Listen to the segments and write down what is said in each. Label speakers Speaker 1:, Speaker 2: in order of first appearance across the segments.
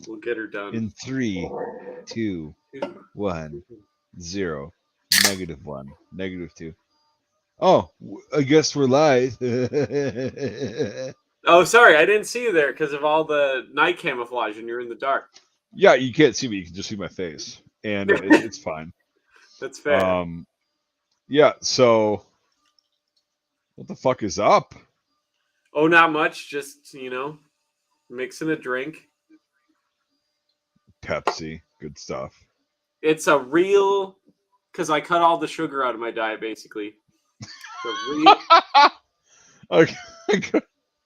Speaker 1: We'll get her done.
Speaker 2: In 3, 2, 1, 0, -1, -2. Oh, I guess we're live.
Speaker 1: Oh, sorry, I didn't see you there because of all the night camouflage and you're in the dark.
Speaker 2: Yeah, you can't see me. You can just see my face, and it's fine.
Speaker 1: That's fair.
Speaker 2: Yeah. So, what the fuck is up?
Speaker 1: Oh, not much. Just, mixing a drink.
Speaker 2: Pepsi, good stuff.
Speaker 1: It's a real, because I cut all the sugar out of my diet, basically. It's a real,
Speaker 2: Okay.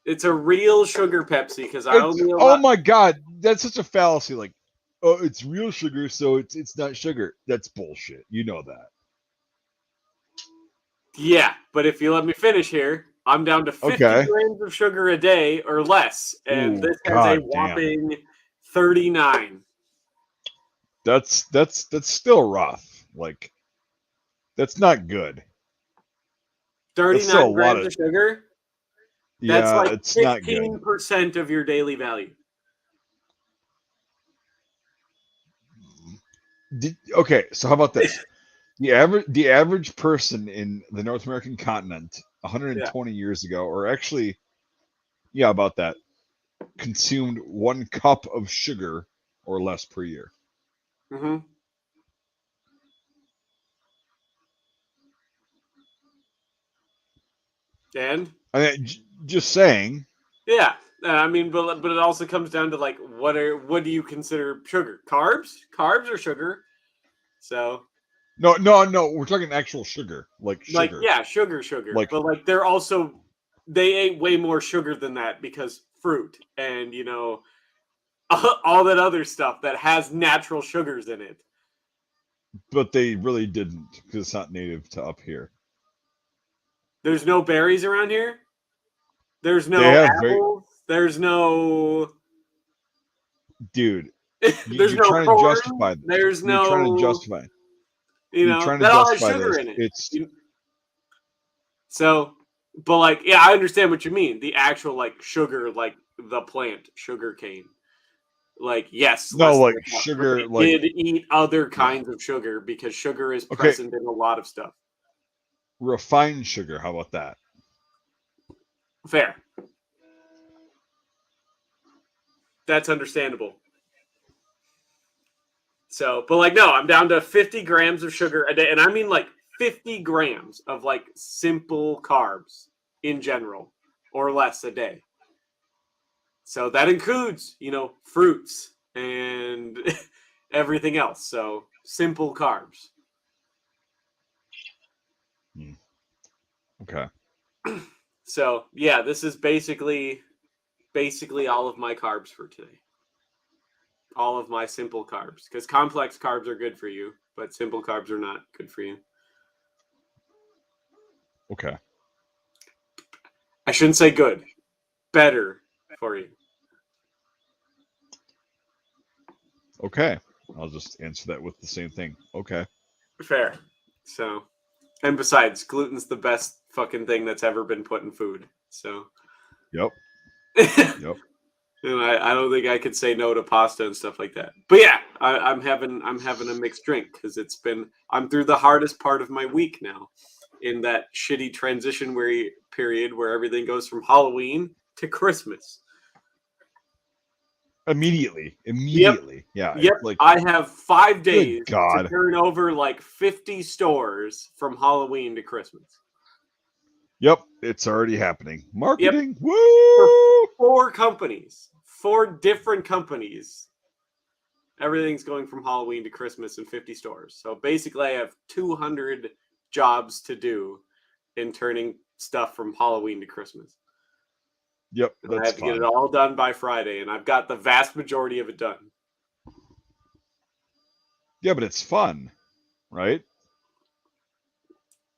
Speaker 1: it's a real sugar Pepsi because I only
Speaker 2: Oh
Speaker 1: allow.
Speaker 2: my god, that's such a fallacy. Like, oh, it's real sugar, so it's not sugar. That's bullshit. You know that.
Speaker 1: Yeah, but if you let me finish here, I'm down to 50
Speaker 2: Okay.
Speaker 1: grams of sugar a day or less, and
Speaker 2: Ooh,
Speaker 1: this has a
Speaker 2: god damn.
Speaker 1: whopping 39.
Speaker 2: That's still rough. Like, that's not good. That's still a
Speaker 1: 39
Speaker 2: lot
Speaker 1: grams
Speaker 2: of.
Speaker 1: of sugar? That's
Speaker 2: Yeah,
Speaker 1: like
Speaker 2: it's not good.
Speaker 1: 15% of your daily value.
Speaker 2: Okay, so how about this? The average person in the North American continent
Speaker 1: Yeah.
Speaker 2: 120 years ago, or actually, yeah, about that, consumed 1 cup of sugar or less per year.
Speaker 1: hmm And
Speaker 2: I mean, just saying.
Speaker 1: yeah, I mean, but it also comes down to like what do you consider sugar? Carbs? Carbs or sugar? So
Speaker 2: No, no, no. We're talking actual sugar, like
Speaker 1: like
Speaker 2: sugar,
Speaker 1: yeah, sugar,
Speaker 2: like
Speaker 1: but like they ate way more sugar than that because fruit and all that other stuff that has natural sugars in it.
Speaker 2: but they really didn't because it's not native to up here.
Speaker 1: There's no berries around here. There's
Speaker 2: They
Speaker 1: no
Speaker 2: have very,
Speaker 1: apples. There's no
Speaker 2: dude.
Speaker 1: there's
Speaker 2: You're
Speaker 1: no
Speaker 2: trying to
Speaker 1: corn.
Speaker 2: justify this.
Speaker 1: There's
Speaker 2: You're trying to
Speaker 1: no
Speaker 2: justify. You're trying to
Speaker 1: that all has
Speaker 2: justify
Speaker 1: sugar
Speaker 2: this.
Speaker 1: in it.
Speaker 2: It's
Speaker 1: So, but like, yeah, I understand what you mean. The actual like sugar, like the plant, sugar cane. Like, yes,
Speaker 2: no
Speaker 1: less than
Speaker 2: like
Speaker 1: a cup, but
Speaker 2: sugar,
Speaker 1: they
Speaker 2: like
Speaker 1: did eat other
Speaker 2: yeah.
Speaker 1: kinds of sugar because sugar is
Speaker 2: Okay,
Speaker 1: present in a lot of stuff.
Speaker 2: refined sugar. How about that?
Speaker 1: Fair. That's understandable. So, but like, no, I'm down to 50 grams of sugar a day. And I mean like 50 grams of like simple carbs in general or less a day. So that includes, fruits and everything else. So simple carbs.
Speaker 2: Hmm, okay.
Speaker 1: So yeah, this is basically all of my carbs for today. All of my simple carbs. Because complex carbs are good for you, but simple carbs are not good for you.
Speaker 2: Okay.
Speaker 1: I shouldn't say good. Better for you.
Speaker 2: Okay. I'll just answer that with the same thing. Okay.
Speaker 1: Fair. So and besides, gluten's the best fucking thing that's ever been put in food. So
Speaker 2: Yep.
Speaker 1: and
Speaker 2: Yep.
Speaker 1: I don't think I could say no to pasta and stuff like that. But yeah, I'm having a mixed drink because I'm through the hardest part of my week now, in that shitty transition period where everything goes from Halloween to Christmas.
Speaker 2: Immediately.
Speaker 1: Yep,
Speaker 2: Immediately. Yeah.
Speaker 1: yep.
Speaker 2: It's like,
Speaker 1: I have 5 days
Speaker 2: good
Speaker 1: to
Speaker 2: God.
Speaker 1: turn over like 50 stores from Halloween to Christmas.
Speaker 2: Yep. It's already happening.
Speaker 1: Yep,
Speaker 2: Marketing.
Speaker 1: for
Speaker 2: Woo!
Speaker 1: 4 companies, 4 different companies. Everything's going from Halloween to Christmas in 50 stores. So basically, I have 200 jobs to do in turning stuff from Halloween to Christmas.
Speaker 2: Yep.
Speaker 1: And I
Speaker 2: That's
Speaker 1: have to get it
Speaker 2: fun.
Speaker 1: all done by Friday, and I've got the vast majority of it done.
Speaker 2: Yeah, but it's fun, right?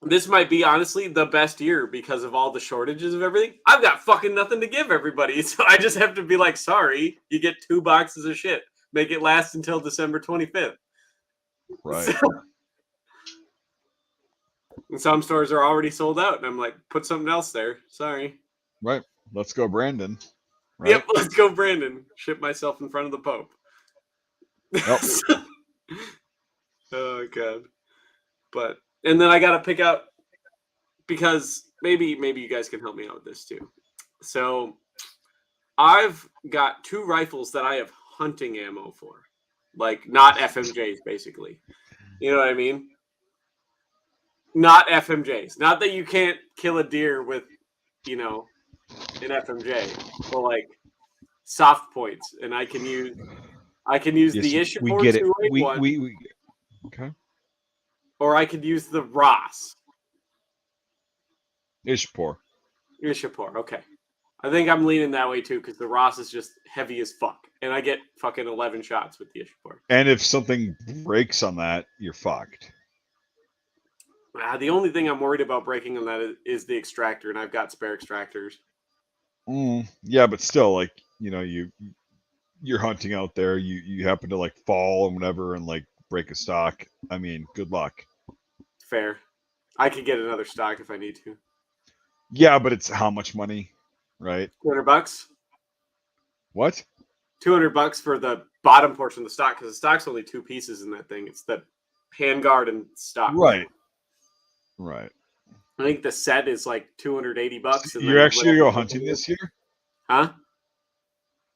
Speaker 1: This might be honestly the best year because of all the shortages of everything. I've got fucking nothing to give everybody. So I just have to be like, sorry, you get 2 boxes of shit. Make it last until December 25th. So,
Speaker 2: Right.
Speaker 1: and some stores are already sold out, and I'm like, put something else there. Sorry.
Speaker 2: Right. Let's go, Brandon. Right.
Speaker 1: Yep, let's go, Brandon. Ship myself in front of the Pope.
Speaker 2: Yep.
Speaker 1: Oh god. And then I gotta pick out, because maybe you guys can help me out with this too. So I've got 2 rifles that I have hunting ammo for. Like not FMJs, basically. You know what I mean? Not FMJs. Not that you can't kill a deer with, an FMJ, but like soft points, and I can use
Speaker 2: Yes,
Speaker 1: the
Speaker 2: we
Speaker 1: Ishapore
Speaker 2: get it.
Speaker 1: 281,
Speaker 2: We okay.
Speaker 1: or I could use the Ross
Speaker 2: Ishpor.
Speaker 1: Ishapore. Okay, I think I'm leaning that way too, because the Ross is just heavy as fuck, and I get fucking 11 shots with the Ishapore.
Speaker 2: And if something breaks on that, you're fucked.
Speaker 1: The only thing I'm worried about breaking on that is the extractor, and I've got spare extractors.
Speaker 2: Yeah, but still, like, you're hunting out there, you happen to like fall and whatever and like break a stock. I mean, good luck.
Speaker 1: Fair. I could get another stock if I need to.
Speaker 2: Yeah, but it's how much money, right?
Speaker 1: $200.
Speaker 2: What?
Speaker 1: $200 for the bottom portion of the stock, because the stock's only 2 pieces in that thing. It's the handguard and stock.
Speaker 2: Right.
Speaker 1: I think the set is like $280. And
Speaker 2: You're actually gonna go hunting this year?
Speaker 1: Huh?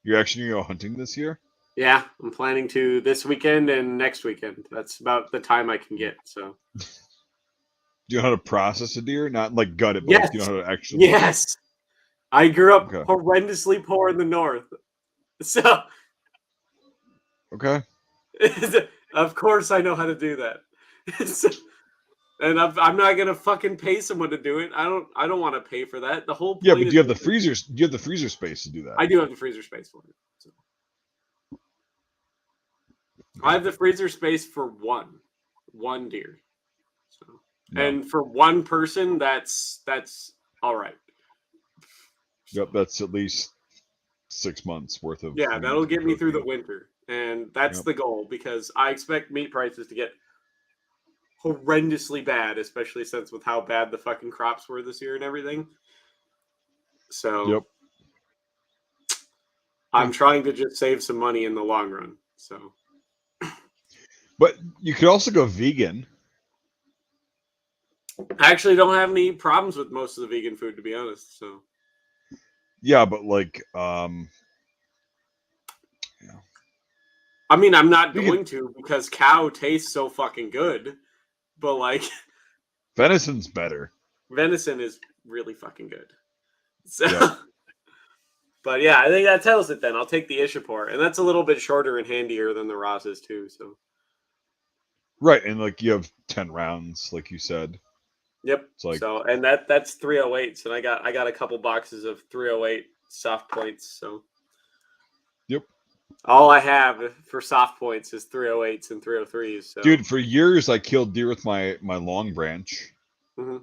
Speaker 2: You're actually gonna go hunting this year?
Speaker 1: Yeah, I'm planning to this weekend and next weekend. That's about the time I can get. So.
Speaker 2: Do you know how to process a deer? Not like gut it, but
Speaker 1: Yes.
Speaker 2: you know how to actually.
Speaker 1: Yes. I grew up horrendously poor in the north, so.
Speaker 2: Okay.
Speaker 1: Of course, I know how to do that. And I'm not gonna fucking pay someone to do it. I don't want to pay for that. The whole point.
Speaker 2: Yeah, but do you have the freezers? Do you have the freezer space to do that?
Speaker 1: I do have the freezer space for it. So. I have the freezer space for one deer. So. Yeah. And for one person, that's all right.
Speaker 2: Yep, that's at least 6 months worth of.
Speaker 1: Yeah, that'll get me through the winter, and that's the goal, because I expect meat prices to get horrendously bad, especially since with how bad the fucking crops were this year and everything. So, I'm trying to just save some money in the long run. So,
Speaker 2: but you could also go vegan.
Speaker 1: I actually don't have any problems with most of the vegan food, to be honest. So,
Speaker 2: yeah, but like,
Speaker 1: I mean, I'm not going to, because cow tastes so fucking good. But like,
Speaker 2: venison's better.
Speaker 1: Venison is really fucking good. So, but yeah, I think that tells it. Then I'll take the Ishapore, and that's a little bit shorter and handier than the Rosses too. So,
Speaker 2: right, and like you have 10 rounds, like you said.
Speaker 1: Yep. Like, so, and that's 308s, and I got a couple boxes of 308 soft points. So,
Speaker 2: yep.
Speaker 1: All I have for soft points is 308s and 303s. So.
Speaker 2: Dude, for years I killed deer with my long branch.
Speaker 1: Mm-hmm.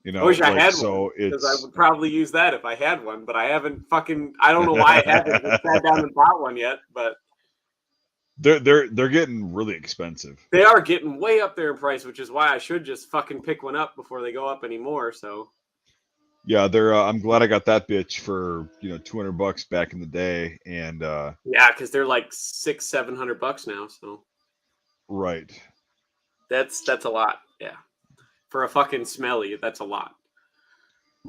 Speaker 2: You know,
Speaker 1: I wish I had
Speaker 2: one,
Speaker 1: because I would probably use that if I had one, but I haven't fucking. I don't know why I haven't sat down and bought one yet, but
Speaker 2: they're getting really expensive.
Speaker 1: They are getting way up there in price, which is why I should just fucking pick one up before they go up anymore. So.
Speaker 2: Yeah, they're. I'm glad I got that bitch for $200 back in the day, and
Speaker 1: yeah, because they're like $600-700 now. So.
Speaker 2: Right.
Speaker 1: That's a lot. Yeah. For a fucking smelly, that's a lot.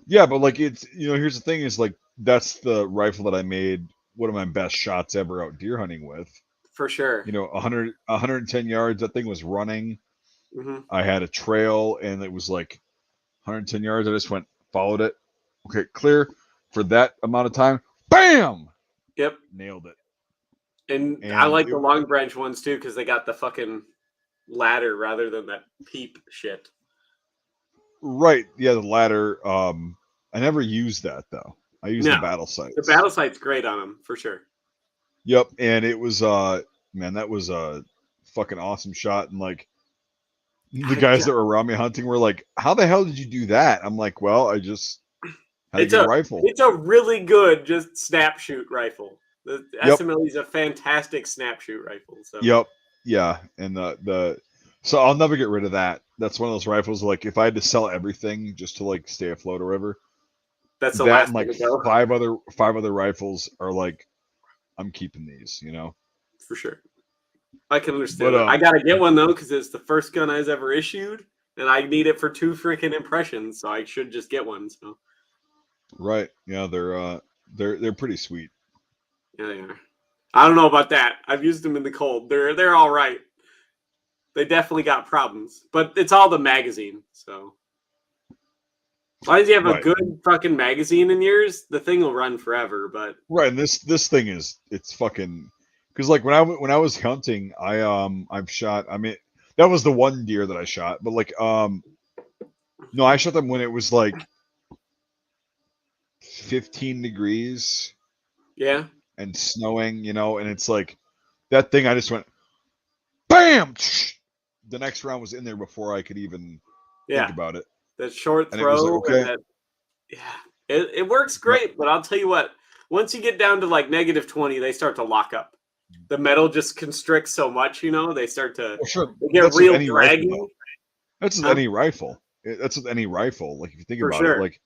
Speaker 2: Yeah, but like it's here's the thing is like that's the rifle that I made one of my best shots ever out deer hunting with.
Speaker 1: For sure.
Speaker 2: 110 yards. That thing was running.
Speaker 1: Mm-hmm.
Speaker 2: I had a trail, and it was like 110 yards. I just followed it. Okay, clear for that amount of time. Bam.
Speaker 1: Yep.
Speaker 2: Nailed it.
Speaker 1: And I like the long branch ones too, because they got the fucking ladder rather than that peep shit.
Speaker 2: Right. Yeah, the ladder. I never used that though. I used the battle sights.
Speaker 1: The battle sight's great on them for sure.
Speaker 2: Yep, and it was man, that was a fucking awesome shot. And like the guys that were around me hunting were like, "How the hell did you do that?" I'm like, "Well, I just had a rifle."
Speaker 1: It's a really good just snap shoot rifle. The SMLE is a fantastic snap shoot rifle. So.
Speaker 2: Yep. Yeah, and so I'll never get rid of that. That's one of those rifles. Like if I had to sell everything just to like stay afloat or whatever,
Speaker 1: that's the last.
Speaker 2: And like five other rifles are like, I'm keeping these.
Speaker 1: For sure. I can understand
Speaker 2: But
Speaker 1: that. I gotta get one though because it's the first gun I was ever issued, and I need it for 2 freaking impressions, so I should just get one. So
Speaker 2: right, yeah, they're pretty sweet.
Speaker 1: yeah, they are. I don't know about that. I've used them in the cold. They're all right. They definitely got problems, but it's all the magazine. So as long as you have a
Speaker 2: Right,
Speaker 1: good fucking magazine in yours, the thing will run forever. But
Speaker 2: right. And this thing is it's fucking because like when I was hunting, I've shot. I mean, that was the one deer that I shot, but like no, I shot them when it was like 15 degrees
Speaker 1: yeah,
Speaker 2: and snowing, and it's like that thing. I just went bam. The next round was in there before I could even think
Speaker 1: yeah,
Speaker 2: about it,
Speaker 1: that short
Speaker 2: and it was like
Speaker 1: throw and
Speaker 2: okay,
Speaker 1: that yeah, it works
Speaker 2: yep,
Speaker 1: great. But I'll tell you what, once you get down to like -20, they start to lock up. The metal just constricts so much, they start to
Speaker 2: well, sure.
Speaker 1: they get
Speaker 2: That's with
Speaker 1: real
Speaker 2: any rifle
Speaker 1: draggy.
Speaker 2: though. That's with
Speaker 1: Huh?
Speaker 2: any rifle. That's with any rifle. Like if you think
Speaker 1: For
Speaker 2: about it,
Speaker 1: sure.
Speaker 2: like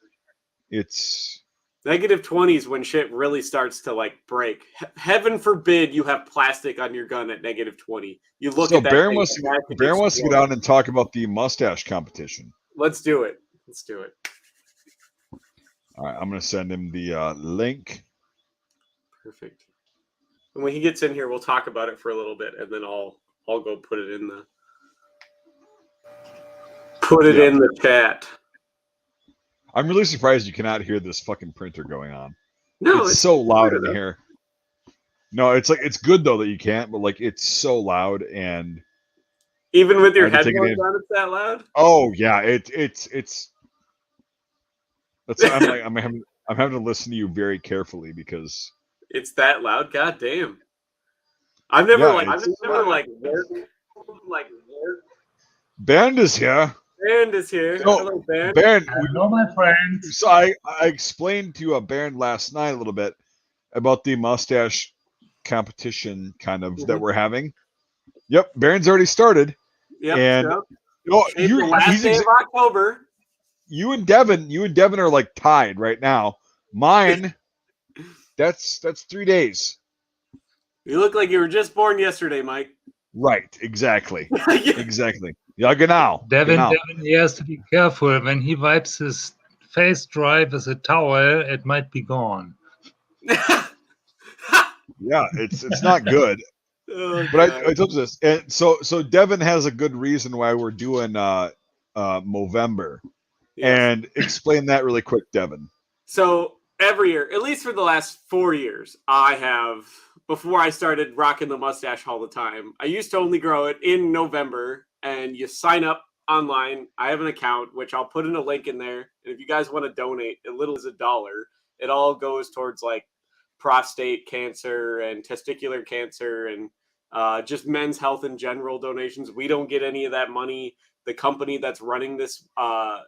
Speaker 2: it's
Speaker 1: -20s when shit really starts to like break. Heaven forbid you have plastic on your gun at -20. You look
Speaker 2: so
Speaker 1: at that thing, that could
Speaker 2: Baron wants to get
Speaker 1: explode.
Speaker 2: on and talk about the mustache competition.
Speaker 1: Let's do it. Let's do it.
Speaker 2: All right, I'm gonna send him the link.
Speaker 1: Perfect. And when he gets in here, we'll talk about it for a little bit, and then I'll go put it in
Speaker 2: Yeah,
Speaker 1: the chat.
Speaker 2: I'm really surprised you cannot hear this fucking printer going on.
Speaker 1: No,
Speaker 2: It's
Speaker 1: it's
Speaker 2: so loud
Speaker 1: good
Speaker 2: in
Speaker 1: enough.
Speaker 2: here. No, it's like it's good though that you can't, but like it's so loud and
Speaker 1: Even with
Speaker 2: I
Speaker 1: your
Speaker 2: had to take it
Speaker 1: headphones
Speaker 2: in.
Speaker 1: on, it's that loud.
Speaker 2: Oh yeah, it's that's I'm having to listen to you very carefully because
Speaker 1: It's that loud. God damn. I've never
Speaker 2: yeah,
Speaker 1: like
Speaker 2: it's
Speaker 1: seen my like work
Speaker 2: band is here.
Speaker 1: band is here.
Speaker 2: So
Speaker 1: Hello, band.
Speaker 2: Baron,
Speaker 3: Hello, my friends.
Speaker 2: so I explained to Baron last night a little bit about the mustache competition kind of that
Speaker 1: Mhm.
Speaker 2: we're having. Yep, Baron's already started,
Speaker 1: Yep.
Speaker 2: and
Speaker 1: So today's
Speaker 2: you
Speaker 1: the last day of October.
Speaker 2: you and Devin are like tied right now. Mine, that's 3 days.
Speaker 1: You look like you were just born yesterday, Mike.
Speaker 2: Right, exactly,
Speaker 1: Yeah.
Speaker 2: exactly. Ja, genau,
Speaker 3: Devin,
Speaker 2: genau.
Speaker 3: he has to be careful. When he wipes his face dry with a towel, it might be gone.
Speaker 2: Yeah, it's not good.
Speaker 1: Oh,
Speaker 2: But
Speaker 1: God.
Speaker 2: I told you this, and so Devin has a good reason why we're doing Movember,
Speaker 1: Yes.
Speaker 2: and explain that really quick, Devin.
Speaker 1: So every year, at least for the last 4 years, before I started rocking the mustache all the time, I used to only grow it in November, and you sign up online. I have an account, which I'll put in a link in there. And if you guys want to donate, as little as $1, it all goes towards like prostate cancer and testicular cancer and just men's health in general donations. We don't get any of that money. The company that's running this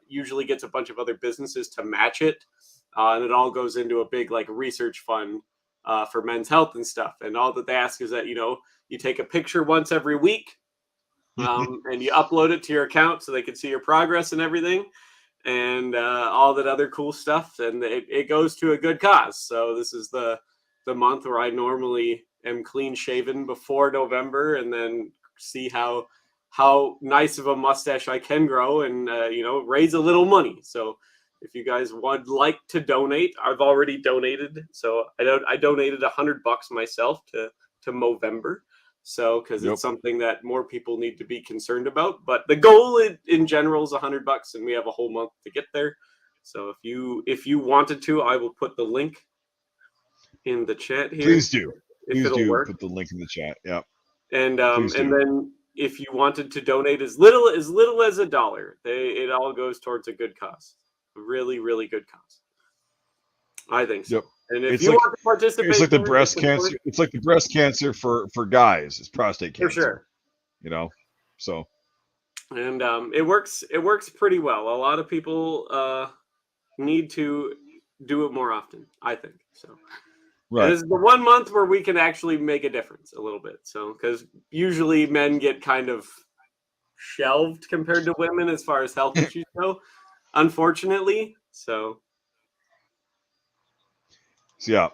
Speaker 1: usually gets a bunch of other businesses to match it. And it all goes into a big like research fund for men's health and stuff. And all that they ask is that you take a picture once every week, and you upload it to your account so they can see your progress and everything, and all that other cool stuff. And it goes to a good cause. So this is the month where I normally am clean shaven before November, and then see how nice of a mustache I can grow, and raise a little money. So if you guys would like to donate, I've already donated. So I donated $100 myself to Movember. So because
Speaker 2: Yep.
Speaker 1: it's something that more people need to be concerned about. But the goal in general is $100, and we have a whole month to get there. So if you wanted to, I will put the link in the chat here.
Speaker 2: Please do.
Speaker 1: If
Speaker 2: Please
Speaker 1: it'll
Speaker 2: do
Speaker 1: work.
Speaker 2: put the link in the chat. Yeah.
Speaker 1: And
Speaker 2: Please
Speaker 1: and
Speaker 2: do.
Speaker 1: then if you wanted to donate as little as $1, it all goes towards a good cause. A really, really good cause. I think so.
Speaker 2: Yep.
Speaker 1: And if
Speaker 2: It's
Speaker 1: you
Speaker 2: like
Speaker 1: want to participate,
Speaker 2: it's like the
Speaker 1: in it,
Speaker 2: breast
Speaker 1: of course,
Speaker 2: cancer. It's like the breast cancer for guys. It's prostate
Speaker 1: for
Speaker 2: cancer.
Speaker 1: sure.
Speaker 2: So
Speaker 1: And it works pretty well. A lot of people need to do it more often, I think. So
Speaker 2: right.
Speaker 1: this is the 1 month where we can actually make a difference a little bit. So because usually men get kind of shelved compared to women as far as health issues go, unfortunately. So
Speaker 2: So yeah,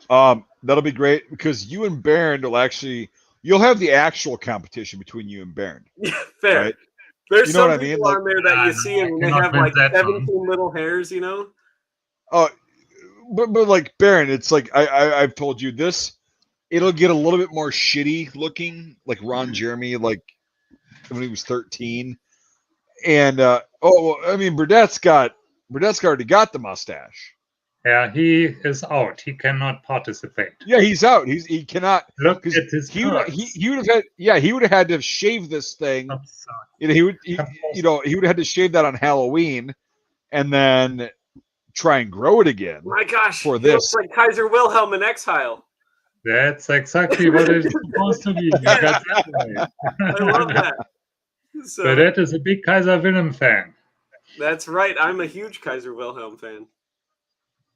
Speaker 2: that'll be great because you and Baron will actually you'll have the actual competition between you and Baron,
Speaker 1: Fair.
Speaker 2: right?
Speaker 1: There's
Speaker 2: You know
Speaker 1: some
Speaker 2: what I mean?
Speaker 1: people
Speaker 2: Like,
Speaker 1: on there that you see and they
Speaker 3: cannot
Speaker 1: have
Speaker 3: win
Speaker 1: like
Speaker 3: that
Speaker 1: 17
Speaker 3: one.
Speaker 1: little hairs, you know?
Speaker 2: but like Baron, it's like I've told you this. It'll get a little bit more shitty looking, like Ron Jeremy, like when he was 13. And I mean, Burdett's already got the mustache.
Speaker 3: Yeah, he is out. He cannot participate.
Speaker 2: Yeah, he's out. He cannot,
Speaker 3: Look
Speaker 2: because
Speaker 3: at his
Speaker 2: he would
Speaker 3: curls.
Speaker 2: he would have had he would have had to shave this thing.
Speaker 3: I'm sorry.
Speaker 2: You know, he would have had to shave that on Halloween, and then try and grow it again.
Speaker 1: My gosh,
Speaker 2: for
Speaker 1: he looks
Speaker 2: this.
Speaker 1: like Kaiser Wilhelm in Exile.
Speaker 3: That's exactly what it's supposed to be. You got that right.
Speaker 1: I love that. So,
Speaker 3: But that is a big Kaiser Wilhelm fan.
Speaker 1: that's right. I'm a huge Kaiser Wilhelm fan.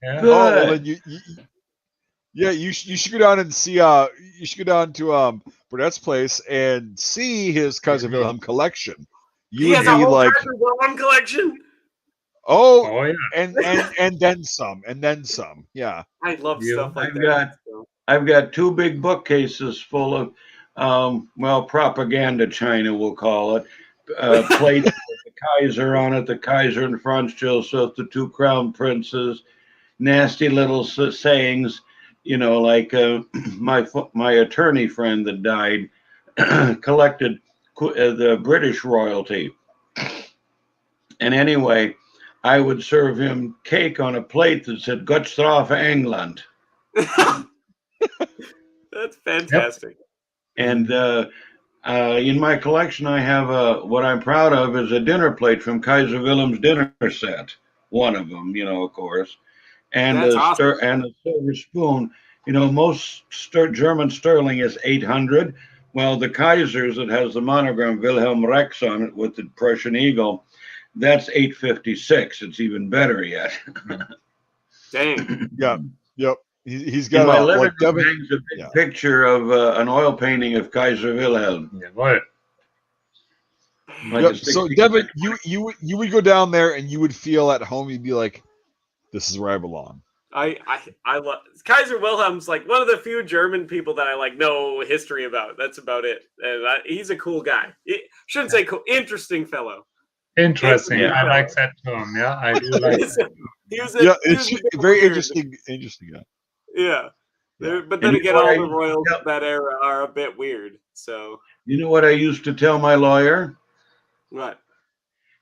Speaker 3: Yeah.
Speaker 2: Oh well, then you should go down and see. You should go down to Burnett's place and see his Kaiser Wilhelm collection.
Speaker 1: He has a whole Kaiser Wilhelm collection.
Speaker 3: Oh yeah.
Speaker 2: and then some, and then some. Yeah.
Speaker 1: I love stuff like
Speaker 4: I've
Speaker 1: that.
Speaker 4: I've got two big bookcases full of, propaganda China, we'll call it. Plates with the Kaiser on it, the Kaiser and Franz Joseph, the two crown princes, nasty little sayings, like my attorney friend that died collected the British royalty. And anyway, I would serve him cake on a plate that said "Gottsstrafe England."
Speaker 1: That's fantastic.
Speaker 4: And in my collection, I have what I'm proud of is a dinner plate from Kaiser Wilhelm's dinner set. One of them, of course, and
Speaker 1: awesome.
Speaker 4: And a silver spoon. Most German sterling is 800. Well, the Kaiser's that has the monogram Wilhelm Rex on it with the Prussian eagle, that's 856. It's even better yet.
Speaker 1: Dang.
Speaker 2: Yep. He's got
Speaker 4: in my living room
Speaker 2: Devin,
Speaker 4: hangs a big picture of an oil painting of Kaiser Wilhelm.
Speaker 3: Yeah, what?
Speaker 2: Yep. So Devin, you would go down there and you would feel at home. You'd be like, "This is where I belong."
Speaker 1: I love Kaiser Wilhelm's like one of the few German people that I like know history about. That's about it. And he's a cool guy. Shouldn't say cool, interesting fellow.
Speaker 3: Interesting. I like that term. Yeah, I do like that.
Speaker 2: It's very interesting guy.
Speaker 1: Yeah. But then again, all the royals of that era are a bit weird. So
Speaker 4: you know what I used to tell my lawyer?
Speaker 1: What?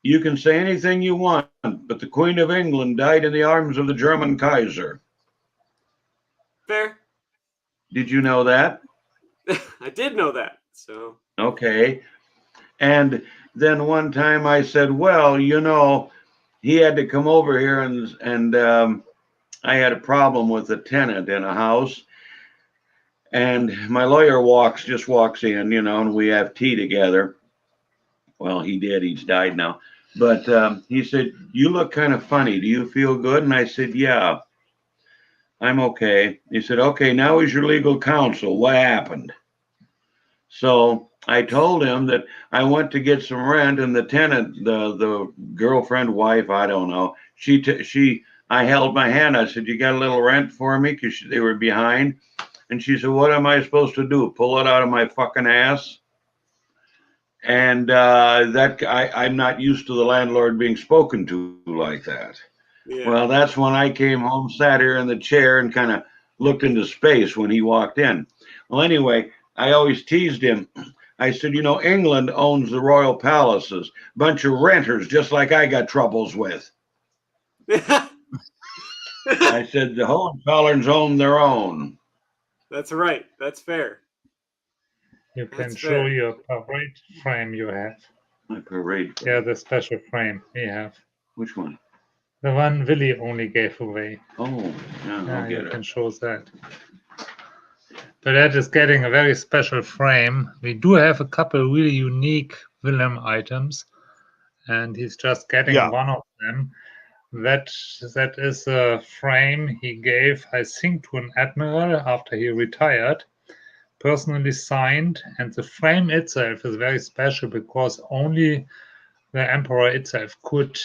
Speaker 4: You can say anything you want, but the Queen of England died in the arms of the German Kaiser.
Speaker 1: Fair.
Speaker 4: Did you know that?
Speaker 1: I did know that. So
Speaker 4: okay. And then one time I said, well, he had to come over here and I had a problem with a tenant in a house. And my lawyer just walks in, and we have tea together. Well, he did. He's died now. But he said, you look kind of funny. Do you feel good? And I said, yeah, I'm okay. He said, okay, now he's your legal counsel. What happened? So I told him that I went to get some rent, and the tenant, the girlfriend, wife, I don't know, I held my hand. I said, you got a little rent for me? Because they were behind. And she said, what am I supposed to do? Pull it out of my fucking ass? And I'm not used to the landlord being spoken to like that. Yeah. Well, that's when I came home, sat here in the chair, and kind of looked into space when he walked in. Well, anyway, I always teased him. I said, England owns the royal palaces. Bunch of renters, just like I got troubles with. I said, the Hohenzollerns own their own.
Speaker 1: That's right. That's fair.
Speaker 3: You can show your parade frame you have.
Speaker 4: My parade frame?
Speaker 3: Yeah, the special frame we have.
Speaker 4: Which one?
Speaker 3: The one Willie only gave away.
Speaker 4: Oh, yeah,
Speaker 3: you can show that. But that is getting a very special frame. We do have a couple really unique Wilhelm items, and he's just getting one of them. That is a frame he gave, I think, to an admiral after he retired, personally signed, and the frame itself is very special because only the emperor itself could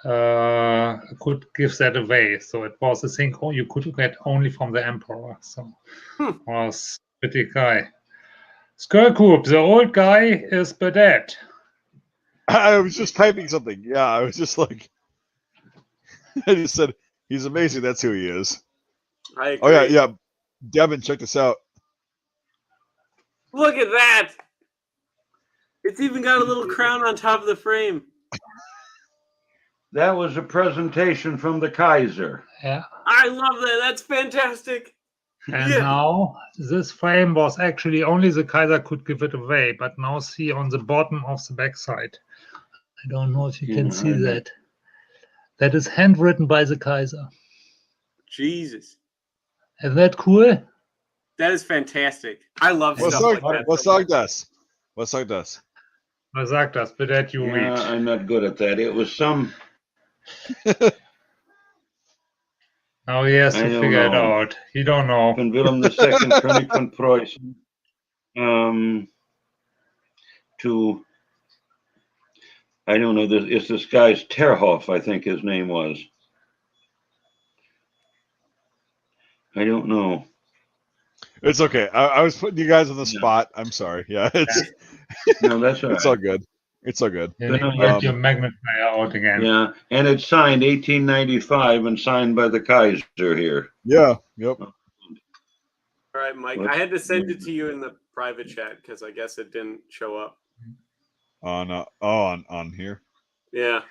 Speaker 3: give that away. So it was a thing you could get only from the emperor. So it was a pretty guy. Skirkoop, the old guy is Badet.
Speaker 2: I was just typing something. Yeah, I was just like, I just said he's amazing. That's who he is.
Speaker 1: I agree.
Speaker 2: Oh yeah, yeah. Devin, check this out.
Speaker 1: Look at that! It's even got a little crown on top of the frame.
Speaker 4: That was a presentation from the Kaiser.
Speaker 3: Yeah.
Speaker 1: I love that. That's fantastic.
Speaker 3: And
Speaker 1: Yeah.
Speaker 3: now this frame was actually only the Kaiser could give it away, but now see on the bottom of the backside. I don't know if you can see that. That is handwritten by the Kaiser.
Speaker 1: Jesus.
Speaker 3: Isn't that cool?
Speaker 1: That is fantastic. I love
Speaker 2: Was
Speaker 1: stuff like that.
Speaker 2: sagt das? Was sagt das?
Speaker 3: Was sagt das? Badet, you read.
Speaker 4: I'm not good at that. It was some.
Speaker 3: Now he has
Speaker 4: I
Speaker 3: to
Speaker 4: don't
Speaker 3: figure it
Speaker 4: know.
Speaker 3: out. He don't know.
Speaker 4: Von Wilhelm II, König von Preußen, to, I don't know, it's this guy's Terhoff, I think his name was. I don't know.
Speaker 2: It's okay. I was putting you guys on the spot. I'm sorry. Yeah, it's
Speaker 4: No, that's all right.
Speaker 2: it's all good. It's all good.
Speaker 3: You need to get your magnifier out again.
Speaker 4: Yeah, and it's signed 1895 and signed by the Kaiser here.
Speaker 2: Yeah. Yep.
Speaker 1: All right, Mike. I had to send it to you in the private chat because I guess it didn't show up.
Speaker 2: On here.
Speaker 1: Yeah.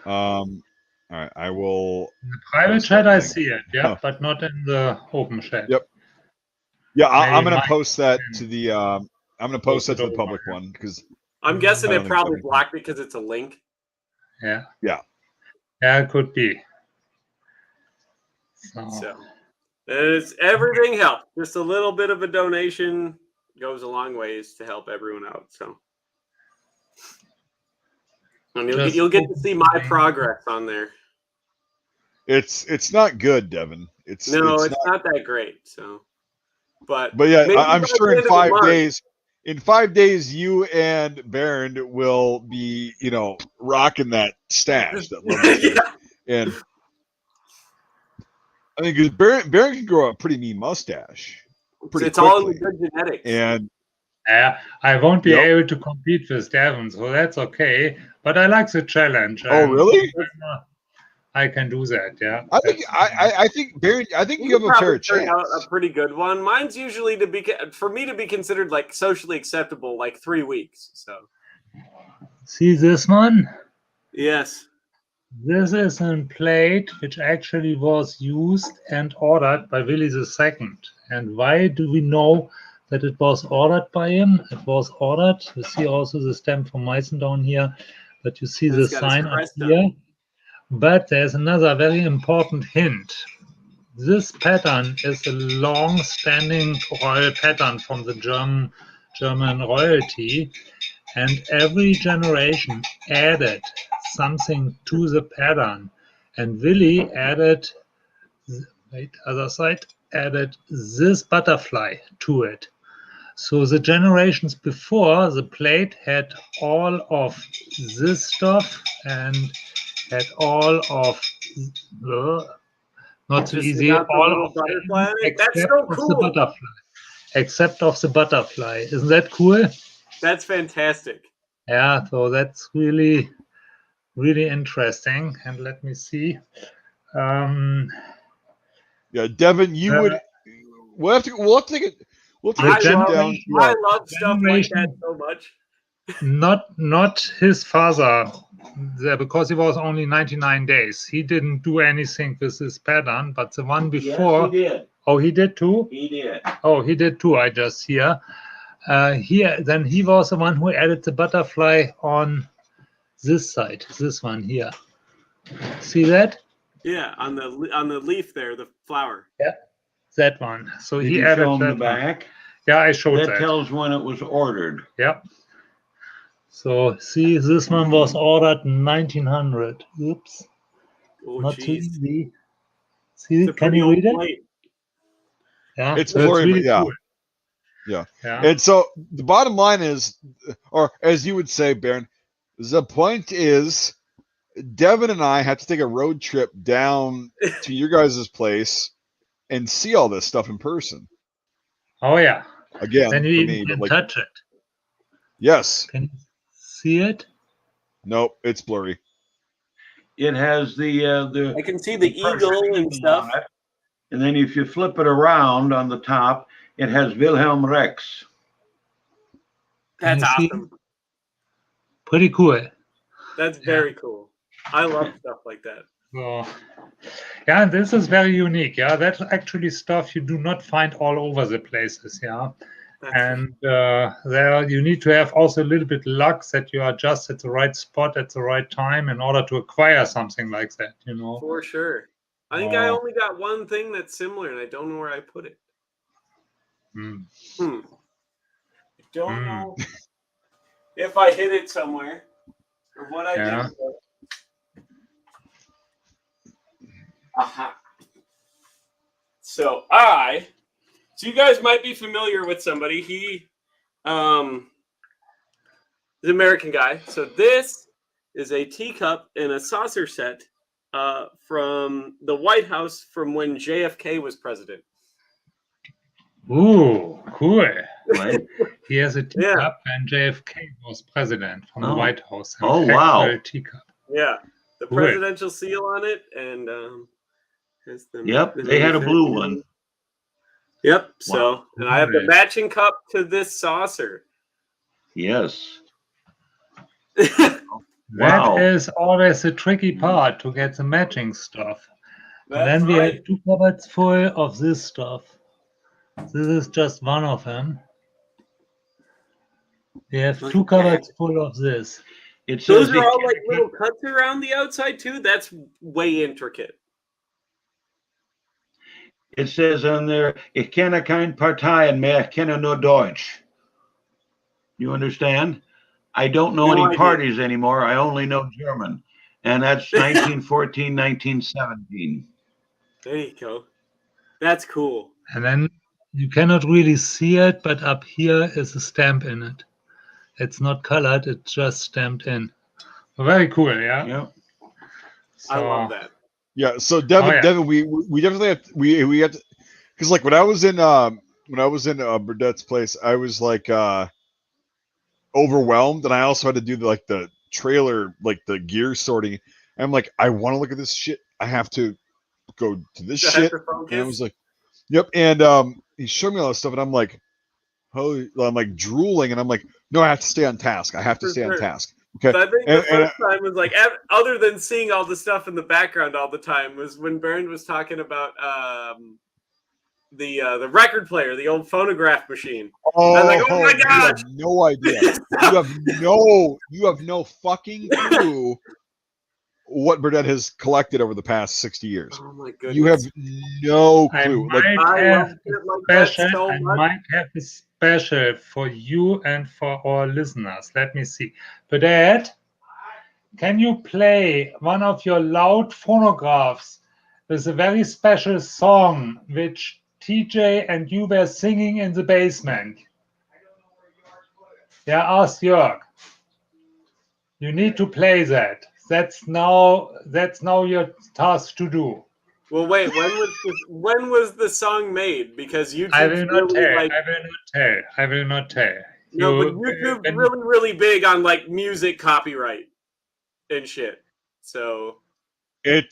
Speaker 2: All right. I will.
Speaker 3: In the private chat, I see it, yeah, but not in the open chat.
Speaker 2: Yep. Yeah, I'm
Speaker 3: Maybe
Speaker 2: gonna post that to the. I'm gonna post that to the
Speaker 3: over
Speaker 2: public
Speaker 3: here.
Speaker 2: one because
Speaker 1: I'm guessing
Speaker 2: I
Speaker 1: it
Speaker 2: don't think
Speaker 1: probably
Speaker 2: so.
Speaker 1: blocked it because it's a link.
Speaker 3: Yeah.
Speaker 2: Yeah.
Speaker 3: Yeah, it could be.
Speaker 1: So it's everything helps. Just a little bit of a donation goes a long ways to help everyone out. So, and you'll get to see my progress on there.
Speaker 2: It's not good, Devin. It's
Speaker 1: not that great. So, but
Speaker 2: yeah,
Speaker 1: maybe
Speaker 2: I'm
Speaker 1: by
Speaker 2: sure
Speaker 1: the
Speaker 2: in
Speaker 1: end of the
Speaker 2: 5
Speaker 1: month-
Speaker 2: days. In 5 days, you and Baron will be, rocking that stash. That lovely stash. And I think because Baron can grow a pretty mean mustache. Pretty
Speaker 1: it's all in
Speaker 2: quickly.
Speaker 1: the good genetics.
Speaker 2: And
Speaker 3: I won't be
Speaker 2: Yep.
Speaker 3: able to compete with Devin, so that's okay. But I like the challenge.
Speaker 2: Oh, really?
Speaker 3: I can do that. Yeah.
Speaker 2: I think Baron. I think you have a fair chance.
Speaker 1: A pretty good one. Mine's usually for me to be considered like socially acceptable, like 3 weeks. So
Speaker 3: See this one?
Speaker 1: yes,
Speaker 3: This is a plate which actually was used and ordered by Willy II. And why do we know that it was ordered by him? It was ordered. You see also the stamp from Meissen down here, but you see
Speaker 1: And
Speaker 3: the
Speaker 1: it's got his
Speaker 3: sign up
Speaker 1: crest on
Speaker 3: here. But there's another very important hint. This pattern is a long-standing royal pattern from the German royalty, and every generation added something to the pattern. And Willy added, other side, added this butterfly to it. So the generations before, the plate had all of this stuff and had all of not so
Speaker 1: Just
Speaker 3: easy,
Speaker 1: without the
Speaker 3: all
Speaker 1: little
Speaker 3: of
Speaker 1: butterfly
Speaker 3: them
Speaker 1: on it? That's
Speaker 3: except
Speaker 1: so
Speaker 3: of the
Speaker 1: cool.
Speaker 3: butterfly. Except of the butterfly. Isn't that cool?
Speaker 1: That's fantastic.
Speaker 3: Yeah, so that's really, really interesting. And let me see.
Speaker 2: Yeah, Devin, you would. We'll have to take it. We'll take it down.
Speaker 1: I love stuff like that so much.
Speaker 3: Not his father, because he was only 99 days. He didn't do anything with this pattern, but the one before.
Speaker 4: Yes, he did.
Speaker 3: Oh, he did too?
Speaker 4: He did.
Speaker 3: Oh, he did too, I just hear. Then he was the one who added the butterfly on this side, this one here. See that?
Speaker 1: Yeah, on the leaf there, the flower.
Speaker 3: Yeah, that one. So
Speaker 4: Did
Speaker 3: he
Speaker 4: you
Speaker 3: added
Speaker 4: show him
Speaker 3: that
Speaker 4: the back?
Speaker 3: one. Yeah, I showed that.
Speaker 4: That tells when it was ordered.
Speaker 3: Yeah. So see, this one was ordered in 1900. Oops.
Speaker 1: Oh,
Speaker 3: Not too
Speaker 1: geez.
Speaker 3: easy. See, can you read it?
Speaker 1: Plate.
Speaker 3: Yeah,
Speaker 2: It's
Speaker 3: so
Speaker 2: blurry,
Speaker 3: really
Speaker 2: but yeah.
Speaker 3: cool.
Speaker 2: Yeah.
Speaker 3: Yeah.
Speaker 2: And so the bottom line is, or as you would say, Baron, the point is Devin and I have to take a road trip down to your guys' place and see all this stuff in person.
Speaker 3: Oh yeah.
Speaker 2: again
Speaker 3: Then
Speaker 2: for
Speaker 3: you
Speaker 2: me,
Speaker 3: even
Speaker 2: but
Speaker 3: can
Speaker 2: like
Speaker 3: touch it.
Speaker 2: yes,
Speaker 3: Can you see it?
Speaker 2: nope, it's blurry.
Speaker 4: It has
Speaker 1: I can see the
Speaker 4: perfect
Speaker 1: eagle and
Speaker 4: eagle
Speaker 1: stuff.
Speaker 4: on it. And then if you flip it around on the top, it has Wilhelm Rex.
Speaker 3: Can
Speaker 1: That's
Speaker 3: you see?
Speaker 1: awesome.
Speaker 3: Pretty cool.
Speaker 1: That's very cool. I love stuff like that.
Speaker 3: So, yeah, this is very unique. Yeah, that's actually stuff you do not find all over the places. Yeah, and there you need to have also a little bit luck that you are just at the right spot at the right time in order to acquire something like that. You know,
Speaker 1: For sure. I think I only got one thing that's similar, and I don't know where I put it. I don't know if I hid it somewhere or what I did. Aha. So you guys might be familiar with somebody. He is an American guy. So this is a teacup and a saucer set from the White House from when JFK was president.
Speaker 3: Ooh, cool.
Speaker 4: Right?
Speaker 3: He has a teacup and JFK was president from the White House.
Speaker 4: Oh, wow.
Speaker 3: Teacup.
Speaker 1: Yeah. The
Speaker 3: Cool.
Speaker 1: presidential seal on it. And
Speaker 4: they had a blue one.
Speaker 1: Yep. So, and I have the matching cup to this saucer.
Speaker 4: Yes.
Speaker 3: That is always the tricky part, to get the matching stuff. And then we have 2 cupboards full of this stuff. This is just one of them. We have 2 cupboards full of this.
Speaker 1: Those are all like little cuts around the outside too. That's way intricate.
Speaker 4: It says on there, ich kenne keine Parteien mehr, ich kenne nur Deutsch. You understand? I don't know any parties anymore. I only know German. And that's 1914, 1917.
Speaker 1: There you go. That's cool.
Speaker 3: And then you cannot really see it, but up here is a stamp in it. It's not colored, it's just stamped in. Very cool, yeah?
Speaker 4: Yeah.
Speaker 1: I love that.
Speaker 2: Yeah, so Devin, we definitely have we have to, because like when I was in Burdett's place, I was like overwhelmed, and I also had to do the trailer, like the gear sorting. I'm like, I want to look at this shit. I have to go to this shit. And I was like, yep. And he showed me all this stuff, and I'm like, holy, I'm like drooling, and I'm like, no, I have to stay on task. I have to stay on task. Okay.
Speaker 1: So I think the first time was like, other than seeing all the stuff in the background all the time, was when Bernd was talking about the record player, the old phonograph machine.
Speaker 2: Oh,
Speaker 1: I was like, oh my god!
Speaker 2: You have no fucking clue what Burdett has collected over the past 60 years.
Speaker 1: Oh my goodness!
Speaker 2: You have no clue.
Speaker 3: I might have a special for you and for our listeners. Let me see. Burdett, can you play one of your loud phonographs with a very special song which TJ and you were singing in the basement? Yeah, ask Jörg. You need to play that. That's now your task to do.
Speaker 1: Well, wait. When was the song made? Because YouTube.
Speaker 3: I will not tell.
Speaker 1: No, but YouTube's really, really big on like music copyright and shit. So
Speaker 2: it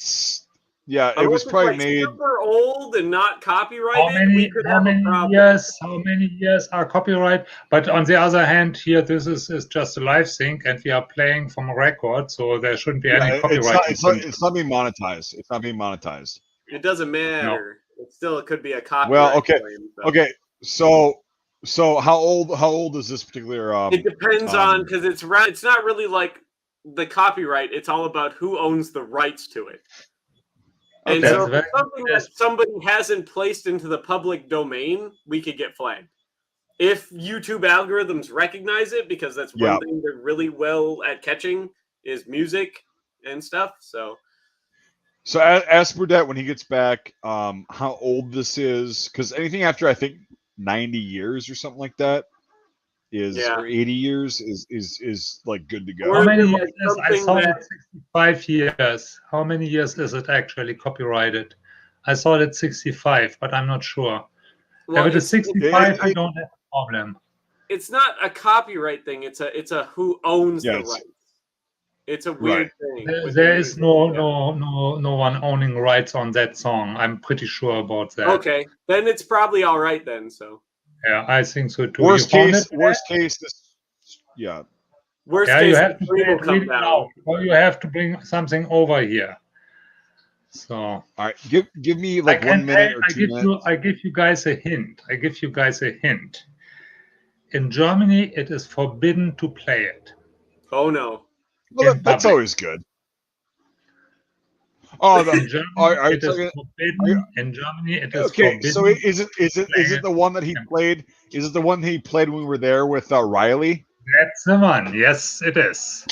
Speaker 2: was probably made
Speaker 1: super old and not copyrighted.
Speaker 3: How many years are copyright? But on the other hand, here this is just a live sync, and we are playing from a record, so there shouldn't be any copyright.
Speaker 2: It's not being monetized. It's not being monetized.
Speaker 1: It doesn't matter.
Speaker 3: No.
Speaker 1: It could be a copyright.
Speaker 2: Well, okay,
Speaker 1: claim,
Speaker 2: okay. So how old is this particular?
Speaker 1: It depends on, because it's not really like the copyright. It's all about who owns the rights to it. And so if something that somebody hasn't placed into the public domain, we could get flagged. If YouTube algorithms recognize it, because that's one thing they're really well at catching is music and stuff. So
Speaker 2: ask Burdett when he gets back how old this is, because anything after I think 90 years or something like that or 80 years is like good to go.
Speaker 3: How many years is I saw it 65 years. How many years is it actually copyrighted? I saw it 65, but I'm not sure.
Speaker 1: Well,
Speaker 3: if it is 65, I don't have a problem.
Speaker 1: It's not a copyright thing. It's a who owns the rights. It's a weird thing.
Speaker 3: There is no one owning rights on that song. I'm pretty sure about that.
Speaker 1: Okay, then it's probably all right then. So
Speaker 3: yeah, I think so too.
Speaker 2: Worst case,
Speaker 1: yeah.
Speaker 3: Worst case, you have to play it really loud, or you have to bring something over here. So
Speaker 2: all right, give me like 1 minute or 2 minutes.
Speaker 3: I give you guys a hint. In Germany, it is forbidden to play it.
Speaker 1: Oh no!
Speaker 2: Well, that's always good. Oh,
Speaker 3: in Germany, it is forbidden. In Germany, it is
Speaker 2: okay.
Speaker 3: Forbidden.
Speaker 2: So is it the one that he played? Is it the one he played when we were there with Riley?
Speaker 3: That's the one. Yes, it is.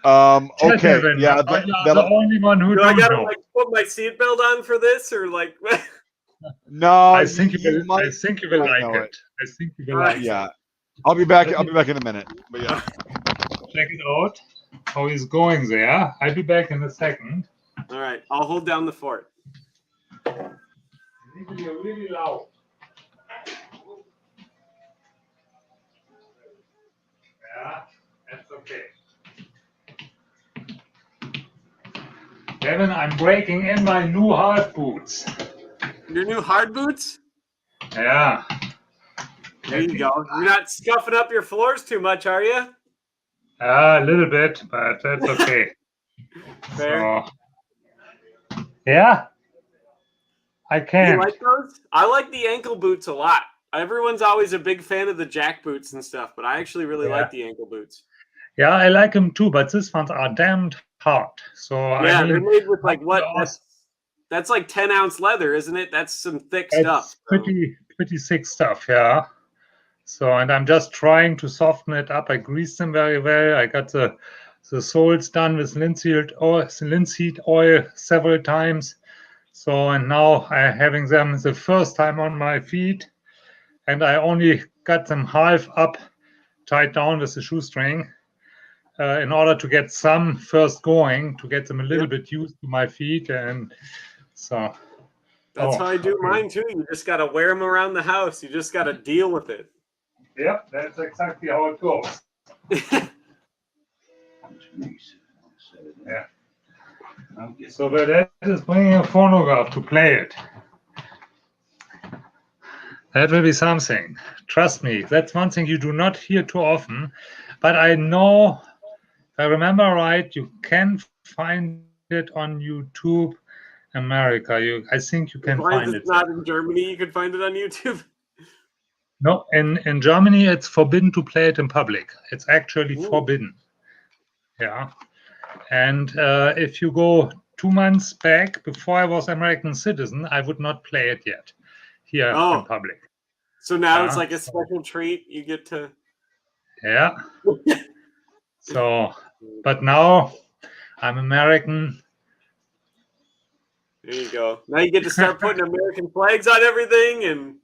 Speaker 2: Okay. Yeah.
Speaker 3: You're the only one who
Speaker 1: I gotta
Speaker 3: know.
Speaker 1: like put my seatbelt on for this, or like?
Speaker 2: No.
Speaker 3: I think you will like it. I think you will like it.
Speaker 2: Yeah. I'll be back in a minute. But yeah.
Speaker 3: Check it out. How he's going there. I'll be back in a second.
Speaker 1: All right. I'll hold down the fort.
Speaker 3: You need to be really loud. Yeah, that's okay. Devin, I'm breaking in my new hard boots.
Speaker 1: Your new hard boots?
Speaker 3: Yeah.
Speaker 1: There you go. You're not scuffing up your floors too much, are you?
Speaker 3: A little bit, but that's okay.
Speaker 1: Fair.
Speaker 3: So, yeah. I can.
Speaker 1: You like those? I like the ankle boots a lot. Everyone's always a big fan of the jack boots and stuff, but I actually really like the ankle boots.
Speaker 3: Yeah, I like them too, but these ones are damned hard. So
Speaker 1: yeah, they're made with like what? That's like 10-ounce leather, isn't it? That's some thick stuff.
Speaker 3: Pretty thick stuff, yeah. So, and I'm just trying to soften it up. I greased them very well. I got the soles done with linseed oil several times. So, and now I'm having them the first time on my feet, and I only got them half up, tied down with the shoestring, in order to get some first going, to get them a little bit used to my feet, and so.
Speaker 1: That's how I do mine too. You just got to wear them around the house. You just got to deal with it.
Speaker 3: Yep, that's exactly how it goes. Yeah. So, but that is bringing a phonograph to play it. That will be something. Trust me, that's one thing you do not hear too often. But I know, if I remember right, you can find it on YouTube America. I think you can find it.
Speaker 1: It's not in Germany. You can find it on YouTube.
Speaker 3: No, in Germany, it's forbidden to play it in public. It's actually forbidden. Yeah. And if you go 2 months back, before I was American citizen, I would not play it yet here in public.
Speaker 1: So now it's like a special treat. You get to.
Speaker 3: Yeah. So, but now I'm American.
Speaker 1: There you go. Now you get to start putting American flags on everything and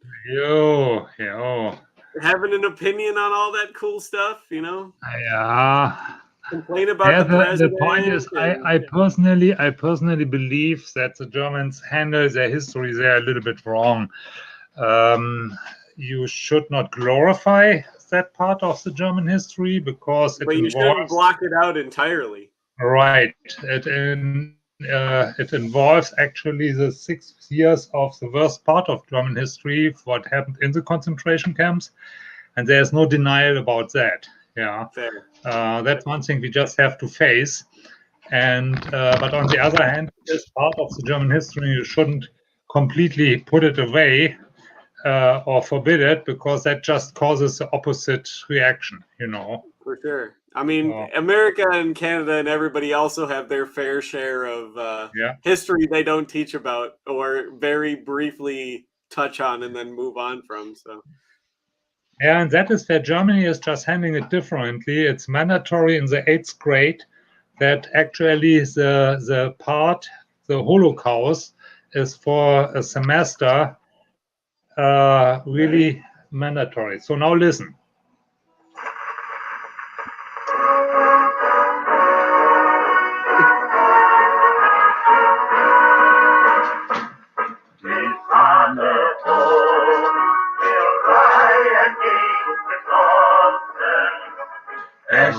Speaker 1: having an opinion on all that cool stuff, you know?
Speaker 3: Yeah.
Speaker 1: Complain about the president.
Speaker 3: The point is, I personally believe that the Germans handle their history there a little bit wrong. You should not glorify that part of the German history because
Speaker 1: but you shouldn't block it out entirely.
Speaker 3: Right. It involves actually the 6 years of the worst part of German history, what happened in the concentration camps, and there's no denial about that. Yeah, that's one thing we just have to face. And but on the other hand, it's part of the German history. You shouldn't completely put it away or forbid it, because that just causes the opposite reaction. You know.
Speaker 1: For sure. I mean, America and Canada and everybody also have their fair share of history they don't teach about or very briefly touch on and then move on from. So.
Speaker 3: Yeah, and that is where Germany is just handling it differently. It's mandatory in the 8th grade that actually the Holocaust, is for a semester really mandatory. So now listen.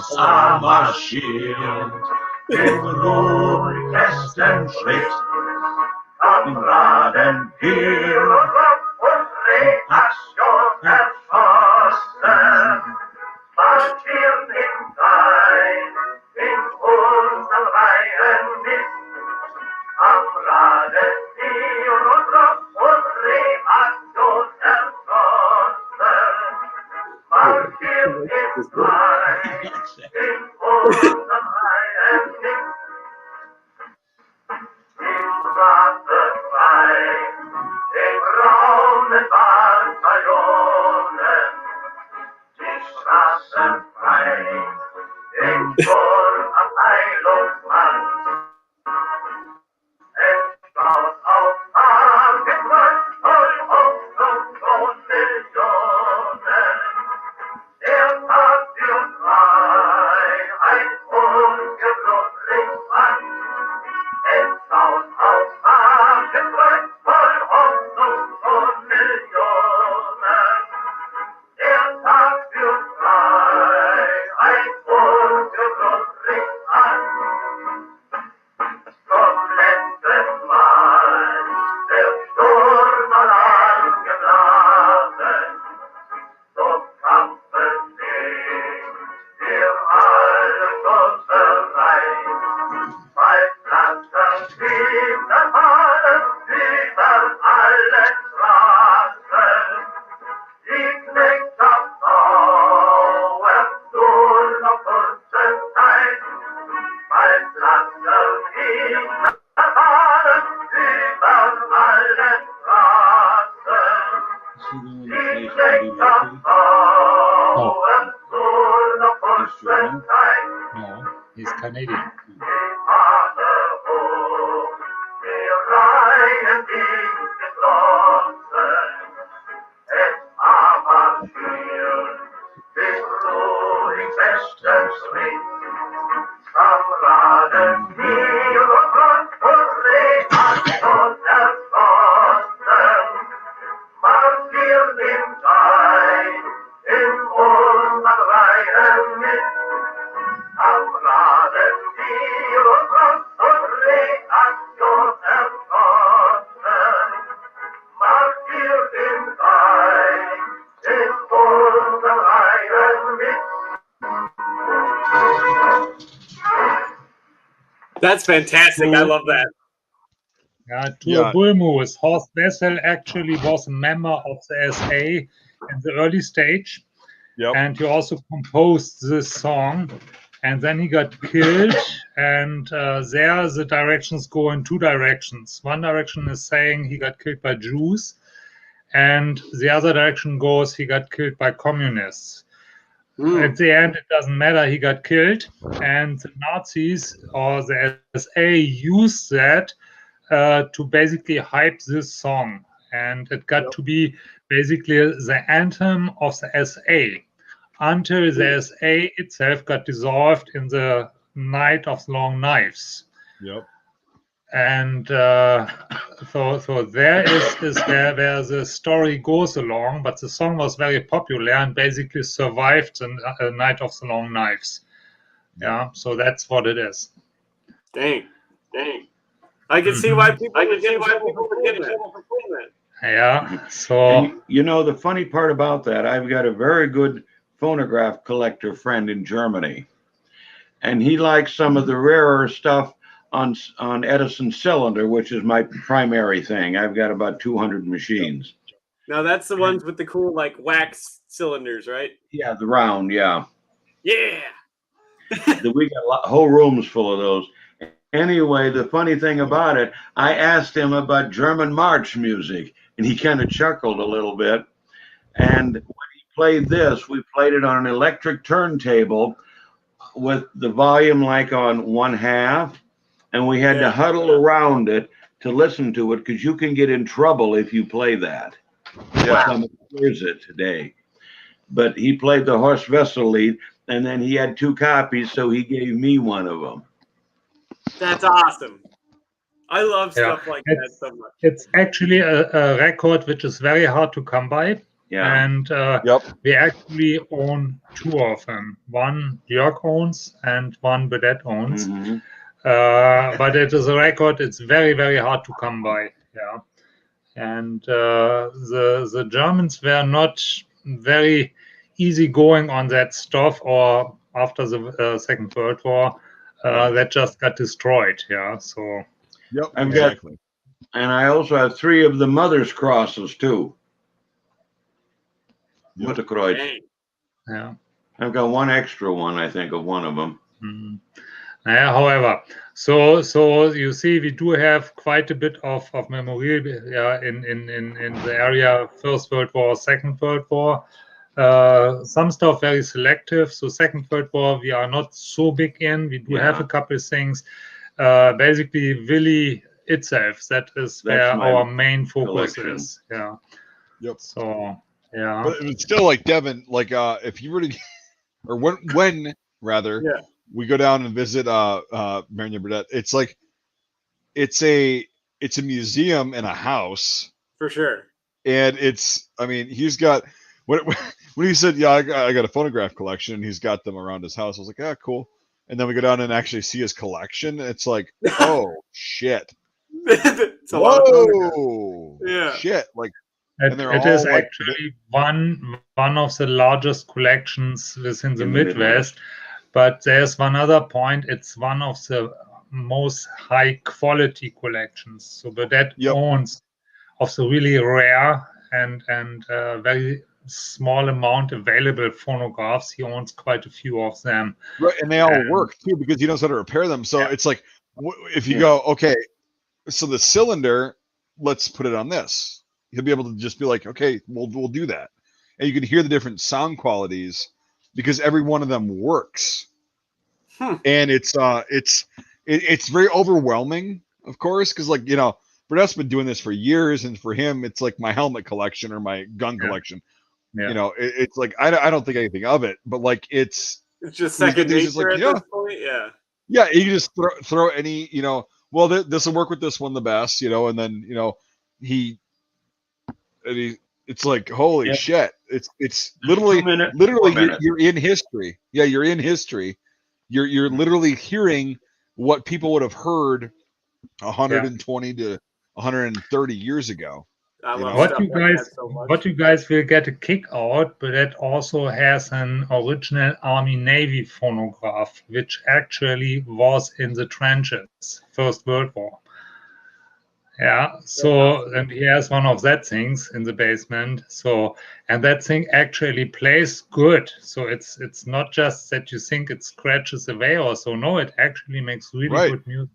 Speaker 4: Sommerschild, in Ruhe festen Schritt, Kameraden hier und Reaktion erschossen, marschieren im Freien, in unseren Reihen mit, Kameraden hier und Reaktion erschossen, marschieren im Freien, in unseren Reihen mit, im Wasserfrei, den braunen Bataillonen, die Straßen frei, den Vollabteilungsmann. Es schaut auf Tagesmann, voll Hoffnung und Millionen. Der Tag für Freiheit und Geblutlich an. Es schaut auf Tagesmann, voll Hoffnung und Millionen. Der Tag für Freiheit und Geblutlich an. Zum letzten Mal der Sturm allein geblasen, zum Kampfe stehen wir alle schon bereit. Bei Pflastern Schienen fallen über alle Straßen, die Knechtschaft dauert nur noch kurze Zeit. Bei Pflastern Schienen fallen über alle Straßen, die Knechtschaft dauert nur noch kurze Zeit.
Speaker 3: No, he's Canadian.
Speaker 4: Die Reihen sind geschlossen, es aber spielt den ruhig besten Schritt. Kameraden hier und Reaktion erschossen, marschieren im Freien, in unseren Reihen mit. Kameraden hier und Reaktion erschossen, marschieren im Freien, in unseren Reihen mit.
Speaker 1: That's fantastic. I love that.
Speaker 3: Yeah, to
Speaker 2: Yeah.
Speaker 3: a bull moose. Horst Wessel actually was a member of the SA in the early stage,
Speaker 2: Yep.
Speaker 3: and he also composed this song. And then he got killed, and there the directions go in two directions. One direction is saying he got killed by Jews, and the other direction goes he got killed by communists. At the end, it doesn't matter, he got killed, and the Nazis or the SA used that to basically hype this song, and it got to be basically the anthem of the SA until the SA itself got dissolved in the Night of the Long Knives.
Speaker 2: Yep.
Speaker 3: And so there is where the story goes along, but the song was very popular and basically survived the Night of the Long Knives. Yeah, so that's what it is.
Speaker 1: Dang. I can see why people would get that.
Speaker 3: Yeah, so
Speaker 4: And you know, the funny part about that, I've got a very good phonograph collector friend in Germany, and he likes some of the rarer stuff on Edison cylinder, which is my primary thing. I've got about 200 machines.
Speaker 1: Now that's the ones with the cool like wax cylinders, right?
Speaker 4: Yeah, the round, yeah.
Speaker 1: Yeah.
Speaker 4: We got whole rooms full of those. Anyway, the funny thing about it, I asked him about German march music, and he kind of chuckled a little bit. And when he played this, we played it on an electric turntable with the volume like on 1/2, and we had to huddle around it to listen to it, because you can get in trouble if you play that. Someone hears it today. But he played the Horst Wessel lead, and then he had 2 copies, so he gave me one of them.
Speaker 1: That's awesome. I love stuff like that so much.
Speaker 3: It's actually a record which is very hard to come by.
Speaker 4: Yeah.
Speaker 3: And
Speaker 2: Yep.
Speaker 3: we actually own 2 of them. One Jörg owns and one Burdett owns.
Speaker 4: Mhm.
Speaker 3: But it is a record. It's very, very hard to come by. Yeah. And the Germans were not very easygoing on that stuff, or after the Second World War, that just got destroyed. Yeah. So
Speaker 2: Yep.
Speaker 4: I've got,
Speaker 2: Exactly.
Speaker 4: and I also have 3 of the Mother's Crosses too.
Speaker 2: Yep.
Speaker 4: Mutterkreuz.
Speaker 1: Dang.
Speaker 3: yeah.
Speaker 4: I've got one extra one, I think, of one of them.
Speaker 3: Mm. However, so you see, we do have quite a bit of memorabilia in the area First World War, Second World War. Some stuff very selective. So Second World War, we are not so big in. We do have
Speaker 4: Yeah.
Speaker 3: a couple of things. Basically, Willy itself, that is
Speaker 4: That's
Speaker 3: where
Speaker 4: my
Speaker 3: our main focus
Speaker 4: collection.
Speaker 3: is. Yeah.
Speaker 2: Yep.
Speaker 3: So yeah.
Speaker 2: But it's still like Devin, like if you were to, or when rather,
Speaker 1: Yeah.
Speaker 2: we go down and visit Marion Burdett, it's like it's a museum in a house,
Speaker 1: For sure.
Speaker 2: and I mean, he's got when he said, yeah, I got a phonograph collection, and he's got them around his house. I was like, ah, cool. And then we go down and actually see his collection. It's like, oh shit,
Speaker 1: It's a lot of photographs.
Speaker 2: whoa,
Speaker 1: Yeah.
Speaker 2: shit, like.
Speaker 3: It,
Speaker 2: And they're
Speaker 3: it
Speaker 2: all
Speaker 3: is
Speaker 2: like
Speaker 3: actually one of the largest collections within the
Speaker 4: In the
Speaker 3: Midwest. But there's one other point. It's one of the most high quality collections. So Burdett
Speaker 2: Yep.
Speaker 3: owns of the really rare and very small amount available phonographs. He owns quite a few of them.
Speaker 2: Right, and they all
Speaker 3: And-
Speaker 2: work too because he knows how to repair them. So
Speaker 3: Yeah.
Speaker 2: it's like if you
Speaker 4: Yeah.
Speaker 2: go, okay, so the cylinder, let's put it on this. He'll be able to just be like, okay, we'll do that, and you can hear the different sound qualities because every one of them works. And it's very overwhelming, of course, because like Burdett's been doing this for years, and for him, it's like my helmet collection or my gun collection.
Speaker 3: Yeah.
Speaker 2: It's like I don't think anything of it, but like it's
Speaker 1: just
Speaker 2: he's
Speaker 1: second
Speaker 2: just
Speaker 1: nature
Speaker 2: like,
Speaker 1: at this point. Yeah.
Speaker 2: yeah, you can just throw any, well, this will work with this one the best, and then it's like holy
Speaker 3: Yeah.
Speaker 2: shit, it's literally
Speaker 4: 2 minutes, 4
Speaker 2: literally
Speaker 4: minutes.
Speaker 2: you're in history. Yeah, you're in history. You're literally hearing what people would have heard 120 to 130 years ago.
Speaker 1: I love
Speaker 3: What
Speaker 1: stuff
Speaker 3: you
Speaker 1: like
Speaker 3: guys,
Speaker 1: that so much.
Speaker 3: what you guys will get a kick out, but that also has an original Army Navy phonograph, which actually was in the trenches, First World War. Yeah, so and he has one of that things in the basement. So and that thing actually plays good. So it's not just that you think it scratches away or so. No, it actually makes really
Speaker 2: Right.
Speaker 3: good music.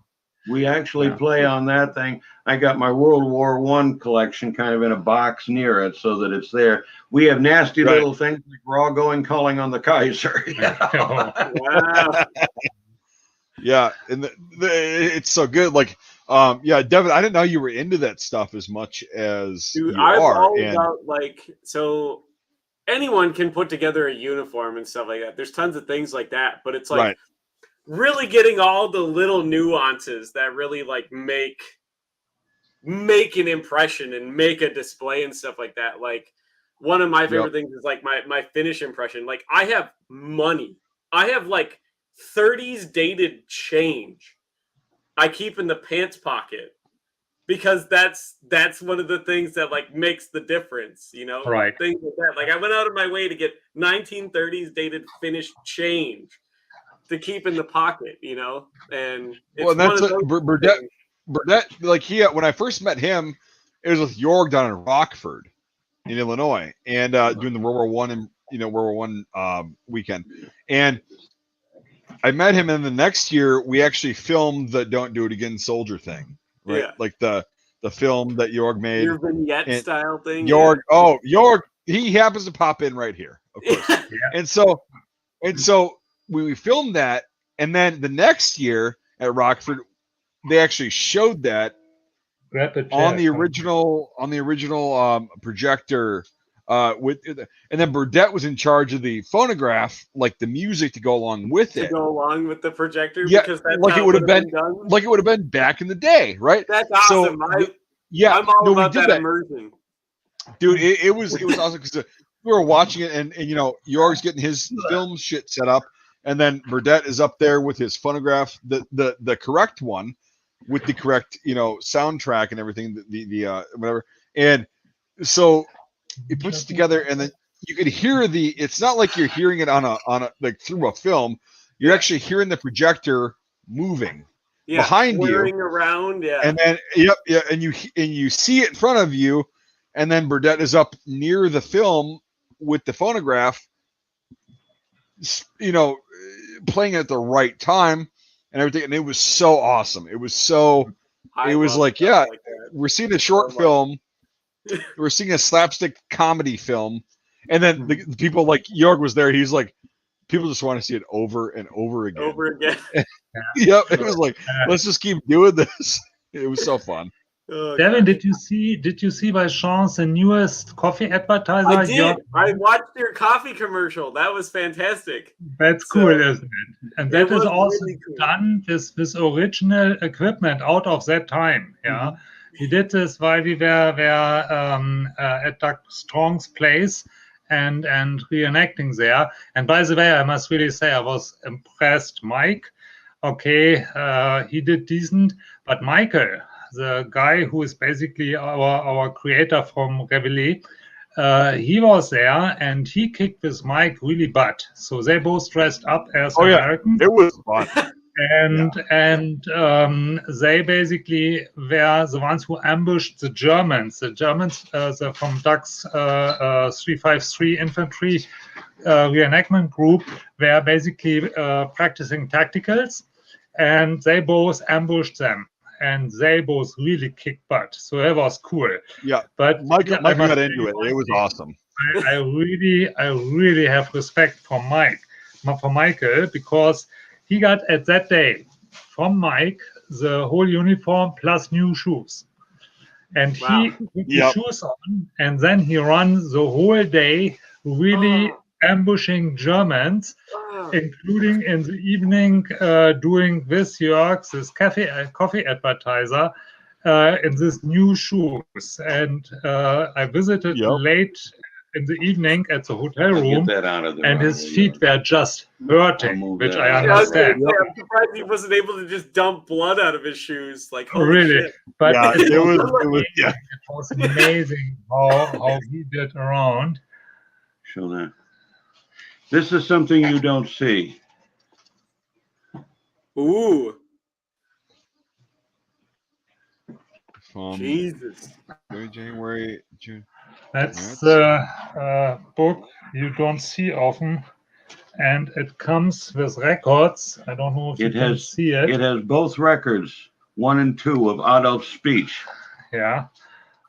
Speaker 4: We actually
Speaker 3: Yeah.
Speaker 4: play on that thing. I got my World War I collection kind of in a box near it so that it's there. We have nasty
Speaker 2: Right.
Speaker 4: little things like we're all going calling on the Kaiser.
Speaker 1: Wow.
Speaker 2: Yeah, and it's so good. Like, yeah, Devin, I didn't know you were into that stuff as much as
Speaker 1: Dude,
Speaker 2: you
Speaker 1: I'm
Speaker 2: are.
Speaker 1: all
Speaker 2: And
Speaker 1: about so anyone can put together a uniform and stuff like that. There's tons of things like that, but it's like
Speaker 2: right,
Speaker 1: really getting all the little nuances that really like make an impression and make a display and stuff like that. Like one of my favorite things is like my Finnish impression. Like I have money. I have like 30s dated change I keep in the pants pocket because that's one of the things that like makes the difference,
Speaker 3: Right.
Speaker 1: Things like that. Like I went out of my way to get 1930s dated Finnish change to keep in the pocket, and it's
Speaker 2: well, and that's
Speaker 1: one of those
Speaker 2: Burdett. Like when I first met him, it was with Jorg down in Rockford, in Illinois, and doing the World War One and World War One weekend, and I met him, and the next year we actually filmed the "Don't Do It Again" soldier thing, right?
Speaker 1: Yeah.
Speaker 2: Like the film that Jorg made.
Speaker 1: Your vignette style thing.
Speaker 2: Jorg, Jorg, he happens to pop in right here, of course.
Speaker 3: Yeah.
Speaker 2: And so we filmed that, and then the next year at Rockford, they actually showed that on the original projector. And then Burdett was in charge of the phonograph, like the music to go along with
Speaker 1: to
Speaker 2: it.
Speaker 1: go along with the projector,
Speaker 2: Yeah,
Speaker 1: because that's
Speaker 2: like
Speaker 1: how
Speaker 2: it would have been
Speaker 1: done.
Speaker 2: like it would have been back in the day, right?
Speaker 1: That's awesome.
Speaker 2: Yeah,
Speaker 1: I'm all
Speaker 2: we
Speaker 1: about
Speaker 2: did
Speaker 1: that
Speaker 2: that.
Speaker 1: immersion.
Speaker 2: dude, it was awesome because we were watching it, and Jorg's getting his film shit set up, and then Burdett is up there with his phonograph, the correct one, with the correct soundtrack and everything, the whatever, and so it puts it together, and then you could hear it's not like you're hearing it on a like through a film, you're actually hearing the projector moving behind you,
Speaker 1: around,
Speaker 2: and then and you see it in front of you, and then Burdett is up near the film with the phonograph, playing at the right time and everything, and it was so awesome. It was so. It was like, we're seeing a short film, we're seeing a slapstick comedy film, and then the people like Jorg was there. He's like, people just want to see it over and over again. Yep, it was like, let's just keep doing this. It was so fun.
Speaker 3: Oh, Devin, did you see by chance the newest coffee advertiser?
Speaker 1: I did. I watched your coffee commercial. That was fantastic.
Speaker 3: That's cool, isn't it? And that is also really cool. Done with original equipment out of that time. Yeah, we did this while we were at Doug Strong's place and reenacting there. And by the way, I must really say I was impressed. Mike, okay, he did decent, but Michael, the guy who is basically our creator from Reveille, he was there and he kicked with Mike really butt. So they both dressed up as Americans.
Speaker 2: It was fun.
Speaker 3: And they basically were the ones who ambushed the Germans. The Germans from Doug's 353 infantry reenactment group were basically practicing tacticals, and they both ambushed them. And they both really kicked butt, so that was cool.
Speaker 2: Yeah,
Speaker 3: but
Speaker 2: Mike got into it. It was awesome.
Speaker 3: I really have respect for Michael, because he got at that day from Mike the whole uniform plus new shoes, and he put the shoes on, and then he runs the whole day really ambushing Germans, including in the evening doing this Jörg, this coffee advertiser, in this new shoes. And I visited late in the evening at the hotel room, and his feet were just hurting, which I understand.
Speaker 1: I'm surprised he wasn't able to just dump blood out of his shoes. Like,
Speaker 3: really?
Speaker 1: Shit.
Speaker 3: But
Speaker 2: it
Speaker 3: was amazing how he did around.
Speaker 4: Show that. This is something you don't see.
Speaker 1: Ooh.
Speaker 2: Jesus. January, June.
Speaker 3: That's a book you don't see often, and it comes with records. I don't know if you can see it.
Speaker 4: It has both records, 1 and 2, of Adolf's speech.
Speaker 3: Yeah.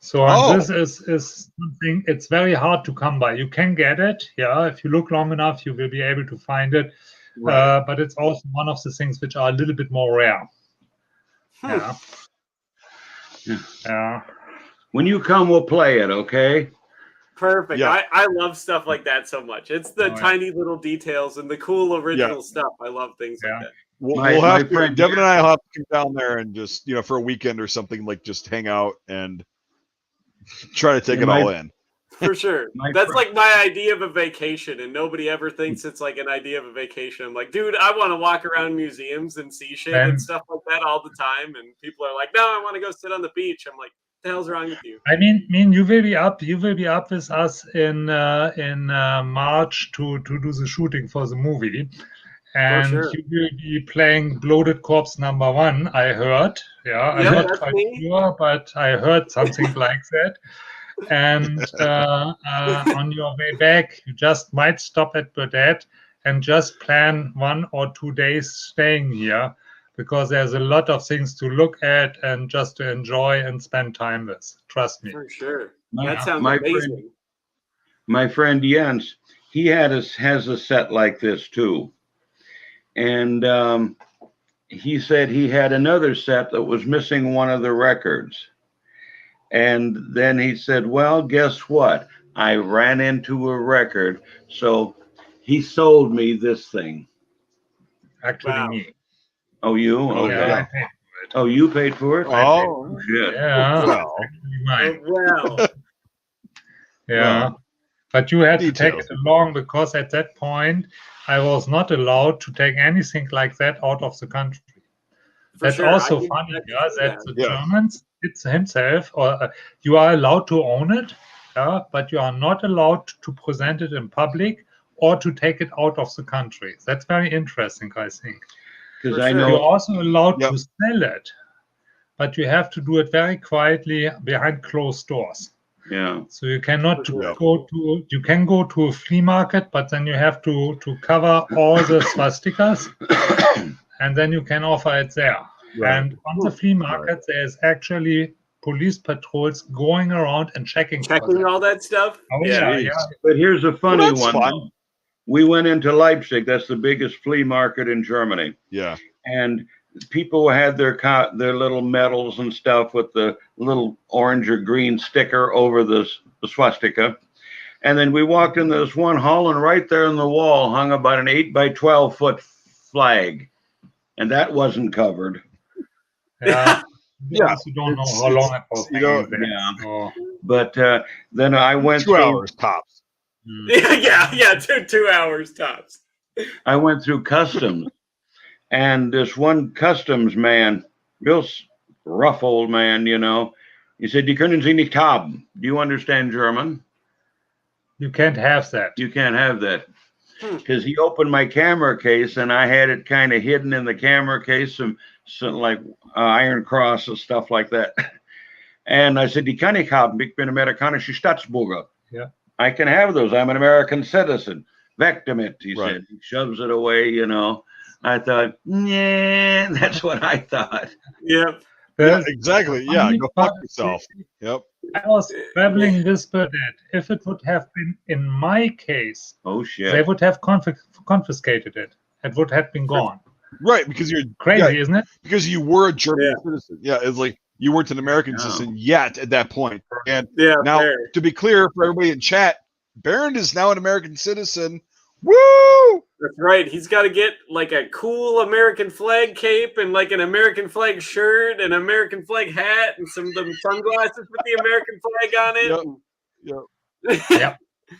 Speaker 3: So this is something, it's very hard to come by. You can get it, if you look long enough, you will be able to find it. Right. But it's also one of the things which are a little bit more rare. Yeah.
Speaker 4: When you come, we'll play it, okay?
Speaker 1: Perfect. Yeah. I love stuff like that so much. It's the tiny little details and the cool original stuff. I love things like that.
Speaker 2: We'll have to, Devin and I will have to come down there and just, for a weekend or something, like just hang out and try to take it all in.
Speaker 1: For sure. That's like my idea of a vacation, and nobody ever thinks it's like an idea of a vacation. I'm like, dude, I want to walk around museums and see shit and stuff like that all the time. And people are like, no, I want to go sit on the beach. I'm like, what the hell's wrong with you?
Speaker 3: I mean, you will be up with us in March to do the shooting for the movie. And you will be playing Bloated Corpse #1, I heard. I'm not quite sure, but I heard something like that. And on your way back, you just might stop at Burdett and just plan 1 or 2 days staying here, because there's a lot of things to look at and just to enjoy and spend time with. Trust me.
Speaker 1: For sure. That sounds amazing.
Speaker 4: My friend Jens, he has a set like this too. And he said he had another set that was missing one of the records. And then he said, well, guess what? I ran into a record. So he sold me this thing.
Speaker 3: Actually, me.
Speaker 4: Oh, you? Okay.
Speaker 3: Yeah, I paid for it.
Speaker 4: Oh, you paid for it?
Speaker 2: Oh,
Speaker 4: shit.
Speaker 3: Yeah.
Speaker 1: Well.
Speaker 3: Yeah. But you had to take
Speaker 2: Details.
Speaker 3: it along because at that point I was not allowed to take anything like that out of the country.
Speaker 1: For
Speaker 3: That's
Speaker 1: sure.
Speaker 3: also
Speaker 1: I can
Speaker 3: funny,
Speaker 1: see
Speaker 3: that the
Speaker 2: Yeah.
Speaker 3: Germans, it's himself, or you are allowed to own it, but you are not allowed to present it in public or to take it out of the country. That's very interesting, I think.
Speaker 4: Because
Speaker 1: For
Speaker 4: I
Speaker 1: sure.
Speaker 3: You're
Speaker 4: know
Speaker 3: also allowed
Speaker 2: Yep.
Speaker 3: to sell it, but you have to do it very quietly behind closed doors.
Speaker 4: yeah.
Speaker 3: So you cannot
Speaker 2: Yep.
Speaker 3: you can go to a flea market, but then you have to cover all the swastikas, and then you can offer it there.
Speaker 2: Right.
Speaker 3: And on the flea market, there's actually police patrols going around and checking for
Speaker 1: Checking
Speaker 3: that.
Speaker 1: all that stuff.
Speaker 3: Oh
Speaker 1: Yeah.
Speaker 3: yeah.
Speaker 4: But here's a funny
Speaker 2: that's
Speaker 4: one.
Speaker 2: fun.
Speaker 4: Though. We went into Leipzig. That's the biggest flea market in Germany.
Speaker 2: Yeah.
Speaker 4: And people had their little medals and stuff with the little orange or green sticker over the swastika. And then we walked into this one hall, and right there on the wall hung about an 8 by 12 foot flag, and that wasn't covered.
Speaker 3: Yeah.
Speaker 2: Yeah.
Speaker 3: You don't know
Speaker 2: It's-
Speaker 3: how long it was
Speaker 2: you know,
Speaker 3: hanging there.
Speaker 4: yeah.
Speaker 3: So,
Speaker 4: But then I went
Speaker 2: 2
Speaker 4: through.
Speaker 2: hours tops.
Speaker 1: Yeah. 2 hours tops.
Speaker 4: I went through customs, and this one customs man, real rough old man, he said, "Die können Sie nicht haben." Do you understand German?
Speaker 3: you can't have that.
Speaker 4: You can't have that. Because he opened my camera case, and I had it kind of hidden in the camera case, some like Iron Cross and stuff like that. And I said, "Die kann ich haben. Ich bin amerikanische Staatsbürger."
Speaker 3: Yeah.
Speaker 4: I can have those. I'm an American citizen. Weg damit, he
Speaker 2: Right.
Speaker 4: said. He shoves it away, I thought, yeah, that's what I thought.
Speaker 1: Yep.
Speaker 2: Yeah, exactly. Yeah,
Speaker 3: funny
Speaker 2: go fuck
Speaker 3: part
Speaker 2: yourself. Yep.
Speaker 3: I was traveling this Burdett. If it would have been in my case,
Speaker 4: Oh,
Speaker 3: they
Speaker 4: shit.
Speaker 3: would have confiscated it. It would have been gone.
Speaker 2: Right, because you're
Speaker 3: Crazy, isn't it?
Speaker 2: because you were a German
Speaker 1: Yeah.
Speaker 2: citizen. Yeah, it's like you weren't an American
Speaker 4: No.
Speaker 2: citizen yet at that point. And
Speaker 1: Yeah.
Speaker 2: now,
Speaker 1: fair.
Speaker 2: to be clear for everybody in chat, Barron is now an American citizen. Woo!
Speaker 1: That's right. He's got to get like a cool American flag cape and like an American flag shirt and American flag hat and some of them sunglasses with the American flag on it.
Speaker 2: Yep.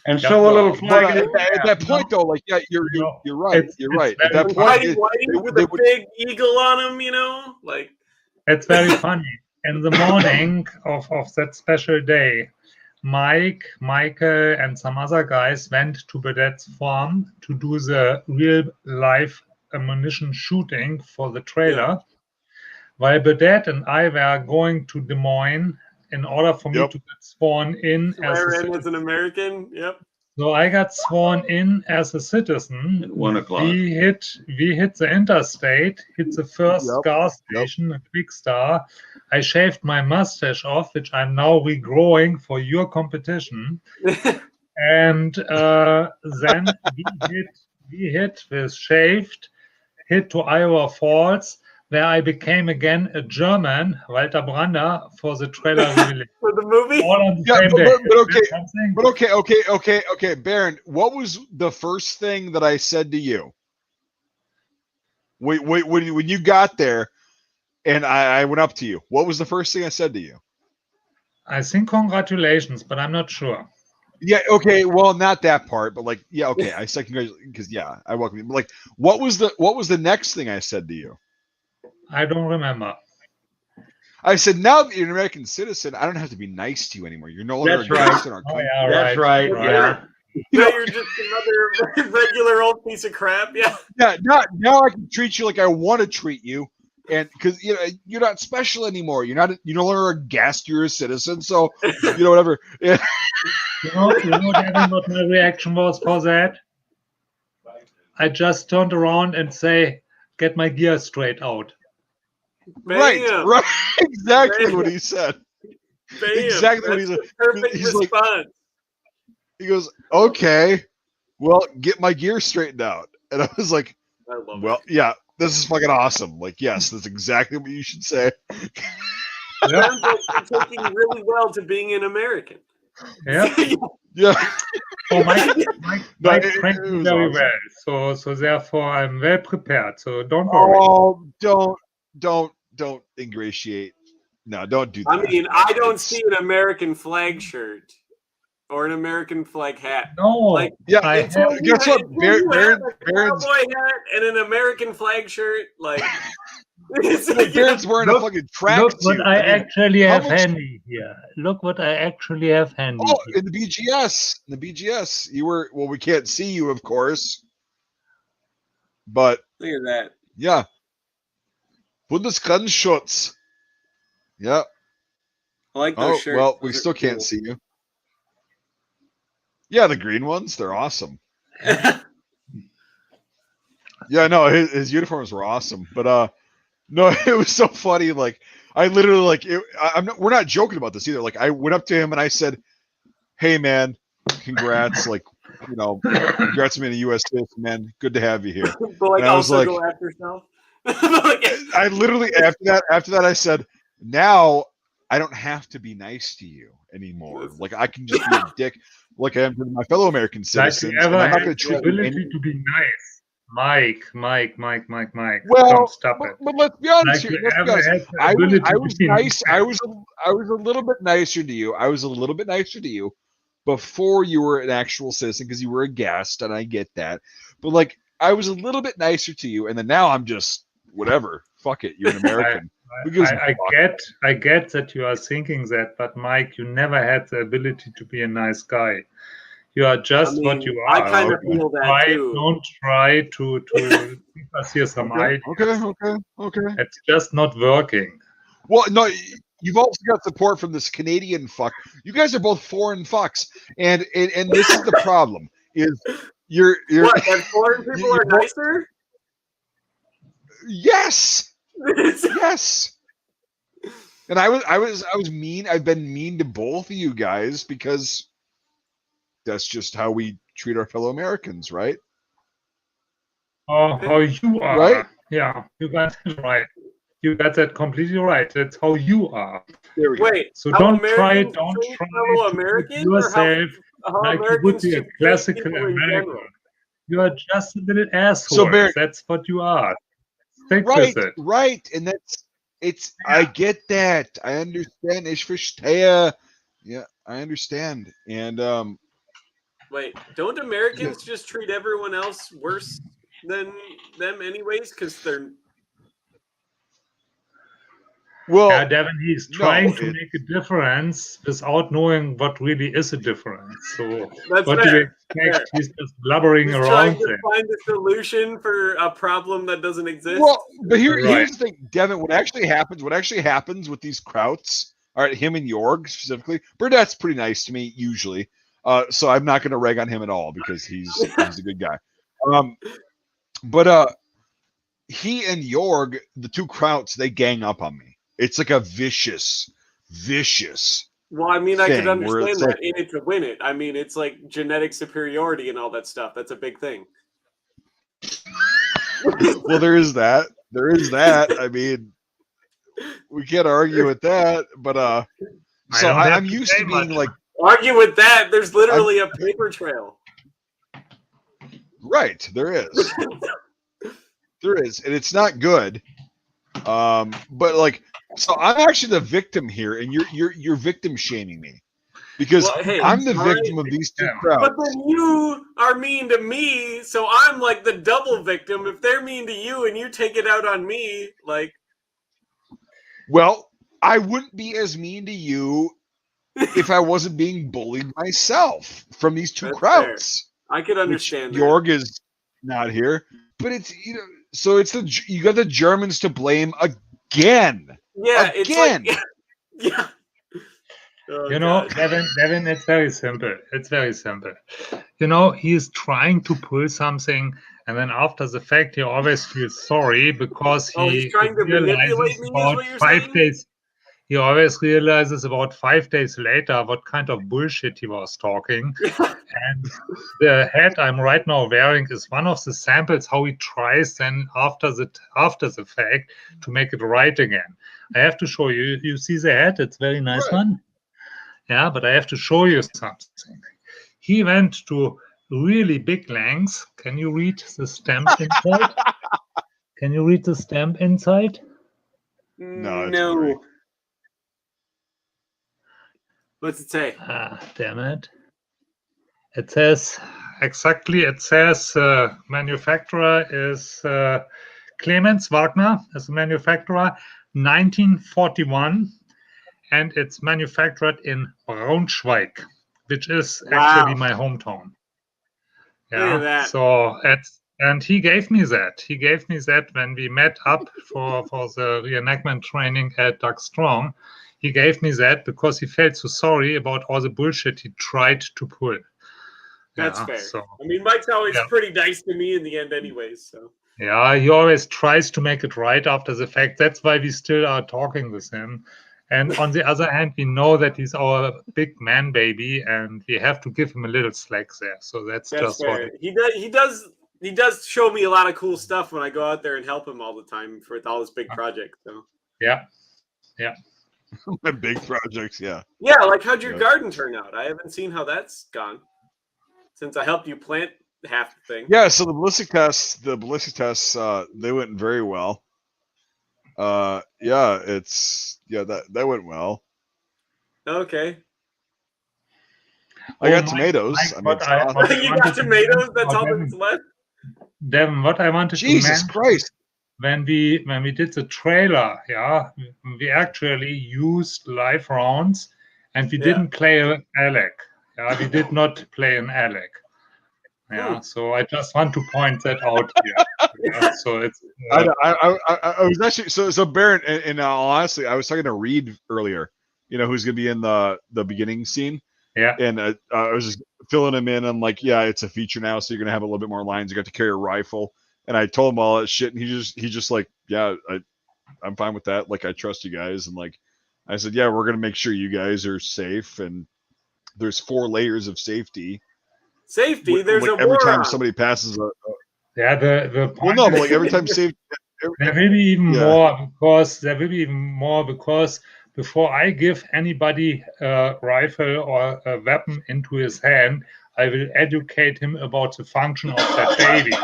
Speaker 4: And so a little
Speaker 2: But
Speaker 4: flag.
Speaker 2: at that point, though, like, yeah, you're right.
Speaker 3: It's-
Speaker 2: You're
Speaker 3: it's
Speaker 2: right. At
Speaker 3: very
Speaker 2: that point,
Speaker 1: Whitey Whitey with
Speaker 2: they
Speaker 1: a
Speaker 2: would-
Speaker 1: big eagle on him, like.
Speaker 3: It's very funny. In the morning of that special day, Mike, Michael, and some other guys went to Burdett's farm to do the real life ammunition shooting for the trailer, while Burdett and I were going to Des Moines in order for me
Speaker 2: Yep.
Speaker 3: to get sworn in as a
Speaker 1: Swear in
Speaker 3: citizen.
Speaker 1: as an American. Yep.
Speaker 3: So I got sworn in as a citizen.
Speaker 4: At 1 o'clock.
Speaker 3: We hit the interstate, hit the first
Speaker 2: Yep.
Speaker 3: gas station, a Quick Star. I shaved my mustache off, which I'm now regrowing for your competition. And then we hit with shaved, hit to Iowa Falls, where I became again a German, Walter Brander, for the trailer release.
Speaker 1: For the movie.
Speaker 3: All on the
Speaker 2: Yeah,
Speaker 3: same
Speaker 2: but-
Speaker 3: day.
Speaker 2: but okay,
Speaker 3: Something?
Speaker 2: But okay, Baron, what was the first thing that I said to you? Wait, when you got there and I went up to you, what was the first thing I said to you?
Speaker 3: I think congratulations, but I'm not sure.
Speaker 2: Yeah, okay, well, not that part, but like, yeah, okay, I said congratulations because I welcome you. But like, what was the next thing I said to you?
Speaker 3: I don't remember.
Speaker 2: I said, now that you're an American citizen, I don't have to be nice to you anymore. You're no longer
Speaker 4: That's
Speaker 2: a
Speaker 4: right.
Speaker 2: guest in our
Speaker 3: Oh,
Speaker 2: country.
Speaker 3: yeah,
Speaker 4: That's right. Yeah.
Speaker 1: Now you're just another regular old piece of crap. Yeah.
Speaker 2: Yeah, now I can treat you like I want to treat you, and because you're not special anymore. You're no longer a guest. You're a citizen. So whatever. Yeah.
Speaker 3: You know Devin, what my reaction was for that? I just turned around and say, get my gear straight out.
Speaker 2: Right. Exactly
Speaker 1: Bam.
Speaker 2: what he said.
Speaker 1: Bam.
Speaker 2: Exactly what
Speaker 1: That's
Speaker 2: he said.
Speaker 1: the perfect
Speaker 2: He's like-
Speaker 1: response.
Speaker 2: He goes, okay, well, get my gear straightened out. And I was like,
Speaker 1: I love
Speaker 2: well, yeah, this is fucking awesome. Like, yes, that's exactly what you should say.
Speaker 1: it. Sounds like you're taking really well to being an American.
Speaker 3: Yeah.
Speaker 2: Yeah.
Speaker 3: So Mike
Speaker 2: No,
Speaker 3: trained
Speaker 2: it
Speaker 3: me
Speaker 2: was
Speaker 3: very
Speaker 2: awesome.
Speaker 3: well. So therefore I'm well prepared. So don't worry.
Speaker 2: Oh, don't ingratiate. No, don't do that.
Speaker 1: I mean, I don't
Speaker 2: It's-
Speaker 1: see an American flag shirt or an American flag hat.
Speaker 3: No,
Speaker 1: Like,
Speaker 2: Yeah,
Speaker 3: I
Speaker 1: until
Speaker 3: have.
Speaker 2: guess what?
Speaker 1: until you have
Speaker 2: Baron's
Speaker 1: a cowboy hat and an American flag shirt, like, it's like,
Speaker 2: Baron's wearing a fucking
Speaker 3: Look what
Speaker 2: tracksuit.
Speaker 3: I
Speaker 2: I mean,
Speaker 3: actually
Speaker 2: how
Speaker 3: have
Speaker 2: much-
Speaker 3: handy here. Look what I actually have handy
Speaker 2: oh,
Speaker 3: here.
Speaker 2: in the BGS, you were. Well, we can't see you, of course, but
Speaker 1: look at that.
Speaker 2: yeah, Bundesgrenzschutz. Yeah.
Speaker 1: I like those
Speaker 2: Oh
Speaker 1: shirts.
Speaker 2: well, we
Speaker 1: Those are
Speaker 2: still can't
Speaker 1: cool.
Speaker 2: see you. Yeah, the green ones, they're awesome. Yeah, no, his uniforms were awesome, but no, it was so funny. Like, I literally like, we're not joking about this either. Like, I went up to him and I said, "Hey, man, congrats! Like, congrats on being a U.S. citizen, man. Good to have you here."
Speaker 1: But like,
Speaker 2: And I was
Speaker 1: also
Speaker 2: like,
Speaker 1: go after yourself. Like,
Speaker 2: I literally after that I said, "Now I don't have to be nice to you anymore. Like, I can just be a dick, like I am to my fellow American
Speaker 3: Like
Speaker 2: citizens,
Speaker 3: you
Speaker 2: and
Speaker 3: ever
Speaker 2: I'm not
Speaker 3: had
Speaker 2: going to
Speaker 3: the
Speaker 2: treat you
Speaker 3: ability
Speaker 2: any."
Speaker 3: to be nice. Mike.
Speaker 2: Well,
Speaker 3: Come, stop it.
Speaker 2: but let's be honest
Speaker 3: Like
Speaker 2: here.
Speaker 3: you
Speaker 2: Let's be
Speaker 3: ever
Speaker 2: honest.
Speaker 3: had the
Speaker 2: I
Speaker 3: ability
Speaker 2: was
Speaker 3: to be
Speaker 2: nice. I was a little bit nicer to you. I was a little bit nicer to you before you were an actual citizen because you were a guest, and I get that. But like, I was a little bit nicer to you, and then now I'm just whatever. Fuck it. You're an American. Who gives a fuck?
Speaker 3: I get that you are thinking that, but Mike, you never had the ability to be a nice guy. You are just what you
Speaker 1: I
Speaker 3: are.
Speaker 1: kind of feel that too.
Speaker 3: Don't try to give us here some ideas.
Speaker 2: Okay.
Speaker 3: It's just not working.
Speaker 2: Well, no, you've also got support from this Canadian fuck. You guys are both foreign fucks, and this is the problem: is you're
Speaker 1: What? That foreign people are nicer?
Speaker 2: Yes, yes. And I was mean. I've been mean to both of you guys because that's just how we treat our fellow Americans, right?
Speaker 3: Oh, how you are.
Speaker 2: Right?
Speaker 3: Yeah, you got it right. You got that completely right. That's how you are.
Speaker 2: There we go.
Speaker 1: Wait,
Speaker 3: So
Speaker 1: how
Speaker 3: don't try
Speaker 1: Americans treat fellow
Speaker 3: to put
Speaker 1: Americans, or
Speaker 3: yourself
Speaker 1: how
Speaker 3: like you would
Speaker 1: Americans
Speaker 3: be a
Speaker 1: should treat
Speaker 3: classical
Speaker 1: people in
Speaker 3: American.
Speaker 1: general?
Speaker 3: You are just a little asshole.
Speaker 2: So, Barry,
Speaker 3: that's what you are. Stick
Speaker 2: right,
Speaker 3: with it.
Speaker 2: right, and it's. I get that. I understand. Ich verstehe. Yeah, I understand. And
Speaker 1: Wait, don't Americans just treat everyone else worse than them anyways? Because they're...
Speaker 2: well,
Speaker 3: Yeah, Devin, he's trying to make a difference without knowing what really is a difference. So
Speaker 1: That's
Speaker 3: what
Speaker 1: fair.
Speaker 3: do you expect? He's just blubbering
Speaker 1: He's
Speaker 3: around
Speaker 1: trying to
Speaker 3: there.
Speaker 1: find a solution for a problem that doesn't exist.
Speaker 2: Well, but here's
Speaker 3: Right.
Speaker 2: the thing, Devin. What actually happens with these Krauts, all right, him and Jorg specifically. Burnett's pretty nice to me usually, so I'm not going to rag on him at all because he's a good guy. But he and Jorg, the two Krauts, they gang up on me. It's like a vicious.
Speaker 1: Well, I mean, I could
Speaker 2: thing where
Speaker 1: understand
Speaker 2: it's
Speaker 1: that
Speaker 2: like-
Speaker 1: in it to win it. I mean, it's like genetic superiority and all that stuff. That's a big thing.
Speaker 2: Well, there is that. I mean, we can't argue with that. But so I'm used to being like,
Speaker 1: argue with that. There's literally a paper trail.
Speaker 2: right. There is. And it's not good. But like, so I'm actually the victim here, and you're victim shaming me because
Speaker 1: Well, hey,
Speaker 2: I'm the victim of these two crowds.
Speaker 1: But then you are mean to me, so I'm like the double victim. If they're mean to you and you take it out on me, like,
Speaker 2: well, I wouldn't be as mean to you if I wasn't being bullied myself from these two crowds.
Speaker 1: Fair. I could understand that.
Speaker 2: Jorg is not here, but it's so it's you got the Germans to blame again.
Speaker 1: Yeah,
Speaker 2: again.
Speaker 1: It's like, yeah. Oh,
Speaker 3: Devin, it's very simple. He's trying to pull something, and then after the fact, he always feels sorry because
Speaker 1: he's trying to manipulate me. Is what you're saying?
Speaker 3: He always realizes about 5 days later what kind of bullshit he was talking. And the hat I'm right now wearing is one of the samples how he tries then after the fact to make it right again. I have to show you. You see the hat? It's a very nice one. Yeah, but I have to show you something. He went to really big lengths. Can you read the stamp inside? Can you read the stamp inside?
Speaker 1: No. What's it say?
Speaker 3: Ah, damn it. It says exactly. It says manufacturer is Clemens Wagner as a manufacturer, 1941, and it's manufactured in Braunschweig, which is actually
Speaker 1: Wow.
Speaker 3: my hometown.
Speaker 1: Look at that.
Speaker 3: So and he gave me that. He gave me that when we met up for the reenactment training at Doug Strong. He gave me that because he felt so sorry about all the bullshit he tried to pull.
Speaker 1: That's fair.
Speaker 3: So,
Speaker 1: I mean, Mike's always pretty nice to me in the end anyways. So
Speaker 3: yeah, he always tries to make it right after the fact. That's why we still are talking with him. And on the other hand, we know that he's our big man baby, and we have to give him a little slack there. So that's just
Speaker 1: fair.
Speaker 3: what
Speaker 1: He does show me a lot of cool stuff when I go out there and help him all the time with all his big projects. So
Speaker 3: yeah.
Speaker 2: My big projects, yeah.
Speaker 1: Yeah, like how'd your garden turn out? I haven't seen how that's gone since I helped you plant half the thing.
Speaker 2: Yeah, so the ballistic tests, they went very well. That went well.
Speaker 1: Okay.
Speaker 2: I got tomatoes.
Speaker 3: Mike,
Speaker 1: You got tomatoes? That's all that's left?
Speaker 3: Devin, what I wanted
Speaker 2: Jesus
Speaker 3: to
Speaker 2: Christ.
Speaker 3: When we did the trailer, we actually used live rounds, and we didn't play an Alec. Yeah, we did not play an Alec. Yeah, so I just want to point that out here. So it's.
Speaker 2: I was actually so Baron. And honestly, I was talking to Reed earlier. You know who's going to be in the beginning scene.
Speaker 3: Yeah.
Speaker 2: And I was just filling him in. I'm like, yeah, it's a feature now, so you're going to have a little bit more lines. You got to carry a rifle. And I told him all that shit, and he just like, yeah, I'm fine with that. Like, I trust you guys. And like, I said, yeah, we're going to make sure you guys are safe. And there's 4 layers of safety.
Speaker 1: There's
Speaker 2: like,
Speaker 1: a
Speaker 2: every
Speaker 1: war
Speaker 2: time
Speaker 1: on.
Speaker 2: somebody passes a
Speaker 3: the
Speaker 2: well, no, but like every time safety.
Speaker 3: There will be even more because before I give anybody a rifle or a weapon into his hand, I will educate him about the function of that baby.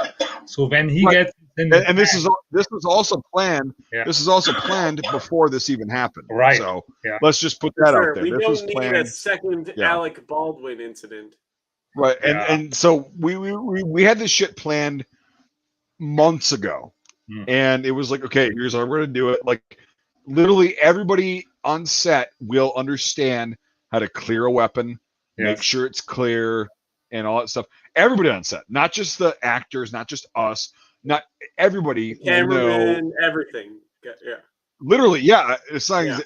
Speaker 3: So when he gets in
Speaker 2: and this was also planned. Yeah. This is also planned before this even happened.
Speaker 3: Right.
Speaker 2: So let's just put that out there.
Speaker 1: We
Speaker 2: this
Speaker 1: don't
Speaker 2: was
Speaker 1: need
Speaker 2: planned.
Speaker 1: a second Alec Baldwin incident.
Speaker 2: Right. And so we had this shit planned months ago. And it was like, okay, here's how we're going to do it. Like, literally everybody on set will understand how to clear a weapon, make sure it's clear, and all that stuff. Everybody on set, not just the actors, not just us, not everybody.
Speaker 1: Cameraman, everything. Yeah.
Speaker 2: Literally, yeah. It's not an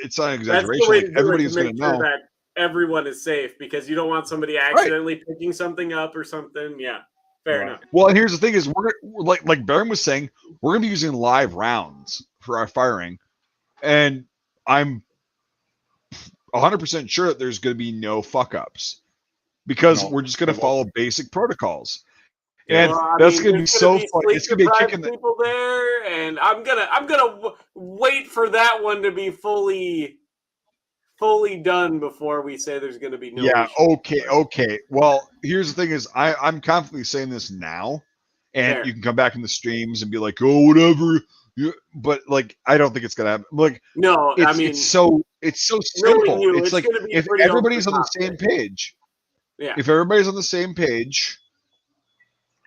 Speaker 2: exaggeration. Like, everybody's going to know
Speaker 1: that everyone is safe, because you don't want somebody accidentally picking something up or something. Yeah. Fair enough.
Speaker 2: Well, and here's the thing: is we're like Baron was saying, we're going to be using live rounds for our firing, and I'm 100% sure that there's going to be no fuck ups because we're just going to follow basic protocols, and that's going to be so fun. It's going to be kicking
Speaker 1: people there, and I'm gonna wait for that one to be fully done before we say there's going to be no issue.
Speaker 2: Okay. Well, here's the thing: is I'm confidently saying this now, and you can come back in the streams and be like, "Oh, whatever." But like, I don't think it's gonna happen. Like,
Speaker 1: no,
Speaker 2: I mean, it's so simple. It's like if everybody's on the same page.
Speaker 1: Yeah.
Speaker 2: If everybody's on the same page,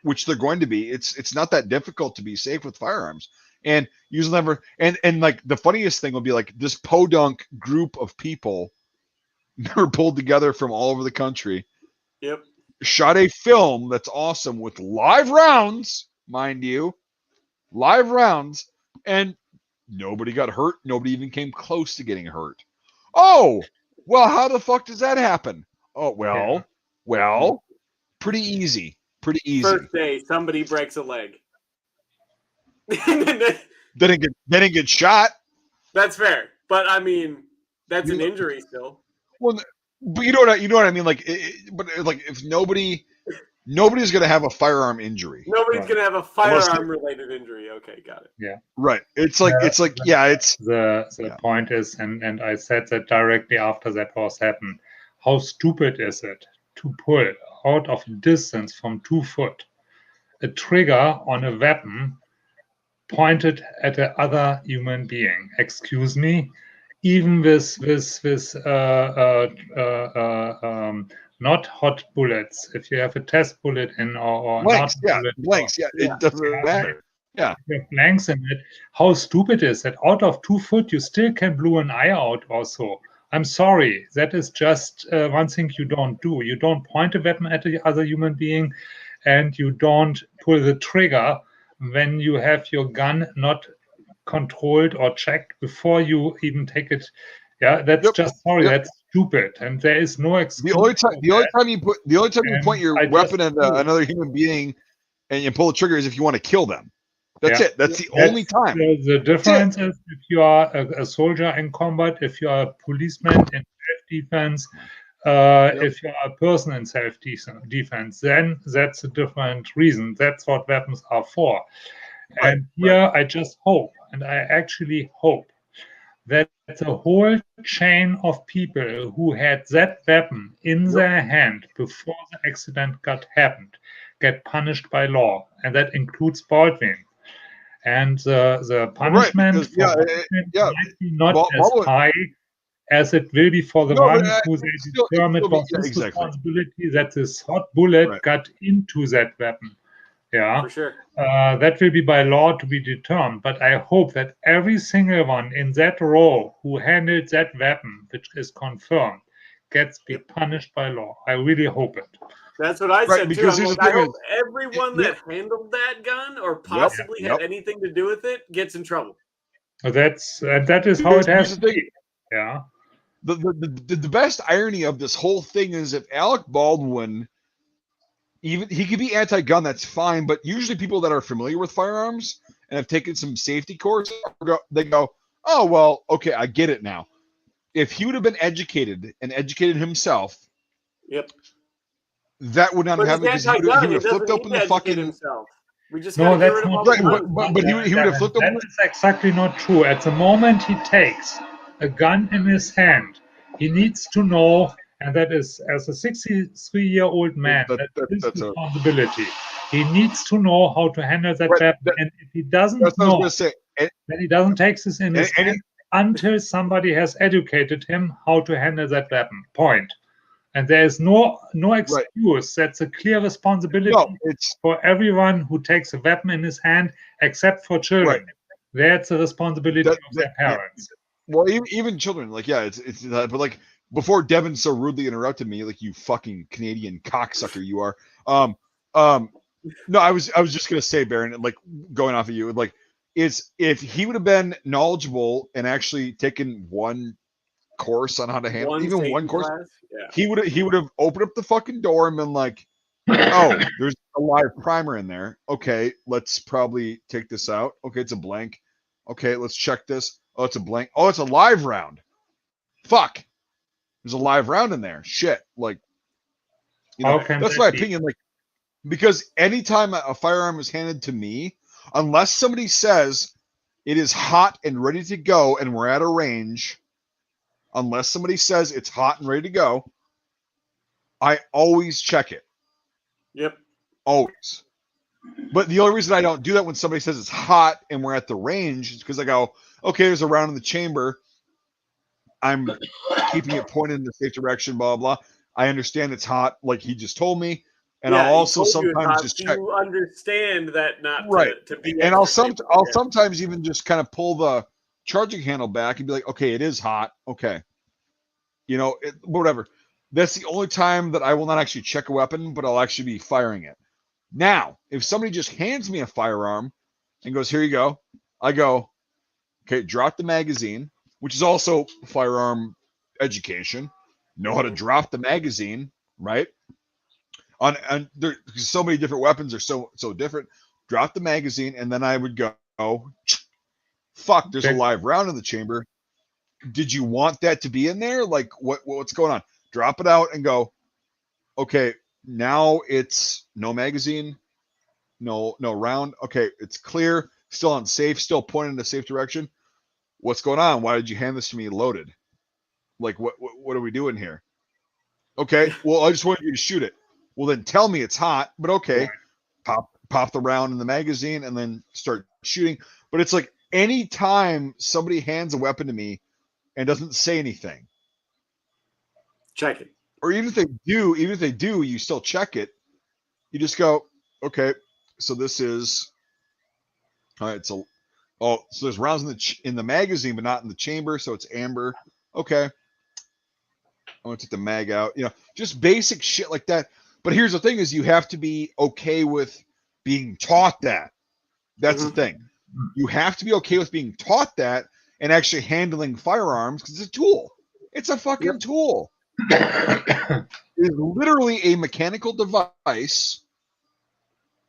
Speaker 2: which they're going to be, it's not that difficult to be safe with firearms. And using them, and like the funniest thing will be like this podunk group of people that were pulled together from all over the country.
Speaker 1: Yep.
Speaker 2: Shot a film that's awesome with live rounds, mind you, live rounds, and nobody got hurt. Nobody even came close to getting hurt. Oh, well, how the fuck does that happen? Oh, well, pretty easy. Pretty easy.
Speaker 1: First day, somebody breaks a leg.
Speaker 2: Didn't get shot.
Speaker 1: That's fair, but I mean, that's an injury still.
Speaker 2: Well, but you know what I mean. Like, but like, if nobody's gonna have a firearm injury.
Speaker 1: Nobody's gonna have a firearm related injury. Okay, got it.
Speaker 3: Yeah.
Speaker 2: Right. It's like
Speaker 3: the point is, and I said that directly after that was happened. How stupid is it to pull out of distance from 2 foot a trigger on a weapon pointed at the other human being? Excuse me. Even with not hot bullets. If you have a test bullet in or
Speaker 2: Blanks,
Speaker 3: not
Speaker 2: yeah,
Speaker 3: bullet,
Speaker 2: blanks, yeah.
Speaker 1: Yeah.
Speaker 2: It doesn't matter. Yeah.
Speaker 3: you have blanks in it. How stupid is that? Out of 2 foot, you still can blow an eye out or so. I'm sorry. That is just one thing you don't do. You don't point a weapon at the other human being, and you don't pull the trigger when you have your gun not controlled or checked before you even take it. Yeah, that's
Speaker 2: Yep.
Speaker 3: just sorry.
Speaker 2: Yep.
Speaker 3: That's stupid, and there is no excuse.
Speaker 2: The only time you
Speaker 3: And
Speaker 2: point your
Speaker 3: I
Speaker 2: weapon
Speaker 3: just
Speaker 2: at another human being and you pull the trigger is if you want to kill them. That's
Speaker 3: Yeah.
Speaker 2: it. That's the only time.
Speaker 3: The difference is if you are a soldier in combat, if you are a policeman in self-defense, if you are a person in self-defense, then that's a different reason. That's what weapons are for.
Speaker 2: Right,
Speaker 3: And here I just hope, and I actually hope, that the whole chain of people who had that weapon in their hand before the accident happened get punished by law, and that includes Baldwin. And the punishment
Speaker 2: because,
Speaker 3: for Baldwin might be not as
Speaker 2: Baldwin-
Speaker 3: high as it will be for the
Speaker 2: No, but,
Speaker 3: one who they
Speaker 2: still-
Speaker 3: determined
Speaker 2: it'll be-
Speaker 3: was
Speaker 2: yeah,
Speaker 3: his
Speaker 2: exactly.
Speaker 3: responsibility that this hot bullet
Speaker 2: Right.
Speaker 3: got into that weapon. Yeah.
Speaker 1: For sure.
Speaker 3: That will be by law to be determined. But I hope that every single one in that row who handled that weapon, which is confirmed, gets be punished by law. I really hope it.
Speaker 1: That's what I
Speaker 2: Right,
Speaker 1: said too.
Speaker 2: because
Speaker 1: I'm
Speaker 2: here's
Speaker 1: like,
Speaker 2: the
Speaker 1: I
Speaker 2: thing
Speaker 1: hope everyone that handled that gun or possibly had anything to do with it gets in trouble.
Speaker 3: That is how it has
Speaker 2: Here's
Speaker 3: to
Speaker 2: the thing.
Speaker 3: be. Yeah.
Speaker 2: The best irony of this whole thing is if Alec Baldwin, even he could be anti-gun, that's fine. But usually people that are familiar with firearms and have taken some safety course, they go, "Oh well, okay, I get it now." If he would have been educated and educated himself, that would not have happened because he would have flipped open the fucking.
Speaker 1: Himself. We just
Speaker 3: No,
Speaker 1: gotta get
Speaker 3: that's
Speaker 1: rid of all
Speaker 3: not
Speaker 1: the
Speaker 3: true.
Speaker 1: guns.
Speaker 2: But he would have flipped open.
Speaker 3: That is exactly not true. At the moment he takes a gun in his hand, he needs to know, and that is as a 63-year-old man, that's his responsibility. He needs to know how to handle that weapon, and if he doesn't know, then he doesn't take this in his hand until somebody has educated him how to handle that weapon. Point. And there is no excuse. Right. That's a clear responsibility for everyone who takes a weapon in his hand, except for children. Right. That's a responsibility of their parents.
Speaker 2: Well, even children, like it's but like before Devin so rudely interrupted me, like you fucking Canadian cocksucker you are. No, I was just gonna say, Baron, like going off of you, like it's if he would have been knowledgeable and actually taken one course on how to handle even one course, he would have opened up the fucking door and been like, "Oh, there's a live primer in there. Okay, let's probably take this out. Okay, it's a blank. Okay, let's check this. Oh, it's a blank. Oh, it's a live round. Fuck, there's a live round in there. Shit, like, you know, that's my opinion. Like, because anytime a firearm is handed to me, unless somebody says it is hot and ready to go, and we're at a range." Unless somebody says it's hot and ready to go, I always check it.
Speaker 1: Yep.
Speaker 2: Always. But the only reason I don't do that when somebody says it's hot and we're at the range is because I go, okay, there's a round in the chamber. I'm keeping it pointed in the safe direction, blah, blah. I understand it's hot, like he just told me. And I'll also sometimes just check.
Speaker 1: You understand that not to be.
Speaker 2: And I'll sometimes even just kind of pull the charging handle back and be like, okay, it is hot. Okay. You know, whatever. That's the only time that I will not actually check a weapon, but I'll actually be firing it. Now, if somebody just hands me a firearm and goes, here you go, I go, okay, drop the magazine, which is also firearm education. Know how to drop the magazine, right? On there, so many different weapons are so different. Drop the magazine, and then I would go, fuck, there's a live round in the chamber. Did you want that to be in there? Like what's going on? Drop it out and go, okay, now it's no magazine, no round. Okay, it's clear, still on safe, still pointing in the safe direction. What's going on? Why did you hand this to me loaded? Like what are we doing here? Okay, well, I just wanted you to shoot it. Well, then tell me it's hot, but okay. Pop the round in the magazine and then start shooting. But it's like anytime somebody hands a weapon to me and doesn't say anything,
Speaker 1: check it.
Speaker 2: or even if they do, you still check it. You just go, okay, so this is all right. So there's rounds in the magazine, but not in the chamber, so it's amber. Okay, I'm gonna take the mag out. Just basic shit like that. But here's the thing: is you have to be okay with being taught that. That's the thing. You have to be okay with being taught that and actually handling firearms because it's a tool. It's a fucking tool. It is literally a mechanical device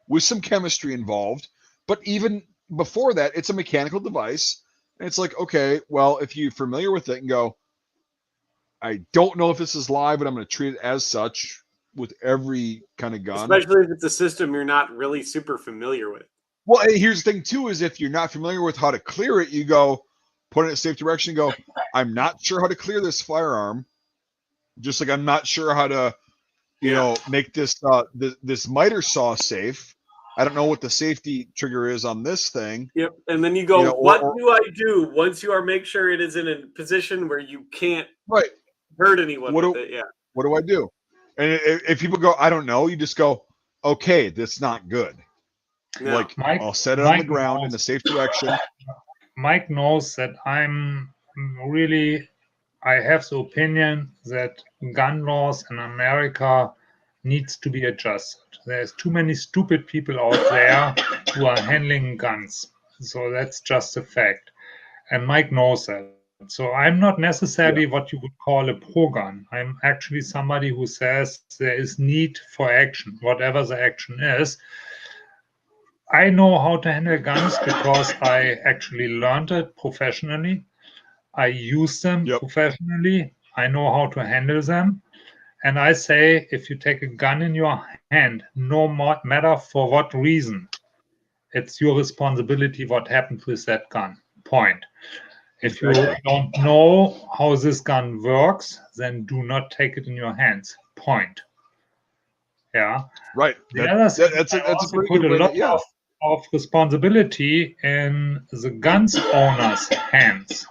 Speaker 2: with some chemistry involved. But even before that, it's a mechanical device. And it's like, okay, well, if you're familiar with it and go, I don't know if this is live, but I'm going to treat it as such with every kind of gun.
Speaker 1: Especially if it's a system you're not really super familiar with.
Speaker 2: Well, here's the thing, too, is if you're not familiar with how to clear it, you go, put it in a safe direction and go, I'm not sure how to clear this firearm. Just like I'm not sure how to, make this this miter saw safe. I don't know what the safety trigger is on this thing.
Speaker 1: Yep. And then you go, what do I do once you make sure it is in a position where you can't hurt anyone with it? Yeah.
Speaker 2: What do I do? And if people go, I don't know, you just go, okay, that's not good.
Speaker 1: No.
Speaker 2: Like, I'll set it on the ground in a safe direction.
Speaker 3: Mike knows that I have the opinion that gun laws in America needs to be adjusted. There's too many stupid people out there who are handling guns. So that's just a fact. And Mike knows that. So I'm not necessarily what you would call a pro-gun. I'm actually somebody who says there is need for action, whatever the action is. I know how to handle guns because I actually learned it professionally. I use them professionally. I know how to handle them. And I say, if you take a gun in your hand, no matter for what reason, it's your responsibility what happens with that gun. Point. If you don't know how this gun works, then do not take it in your hands. Point. Yeah.
Speaker 2: Right.
Speaker 3: That's a pretty good way. Of responsibility in the gun's owner's hands.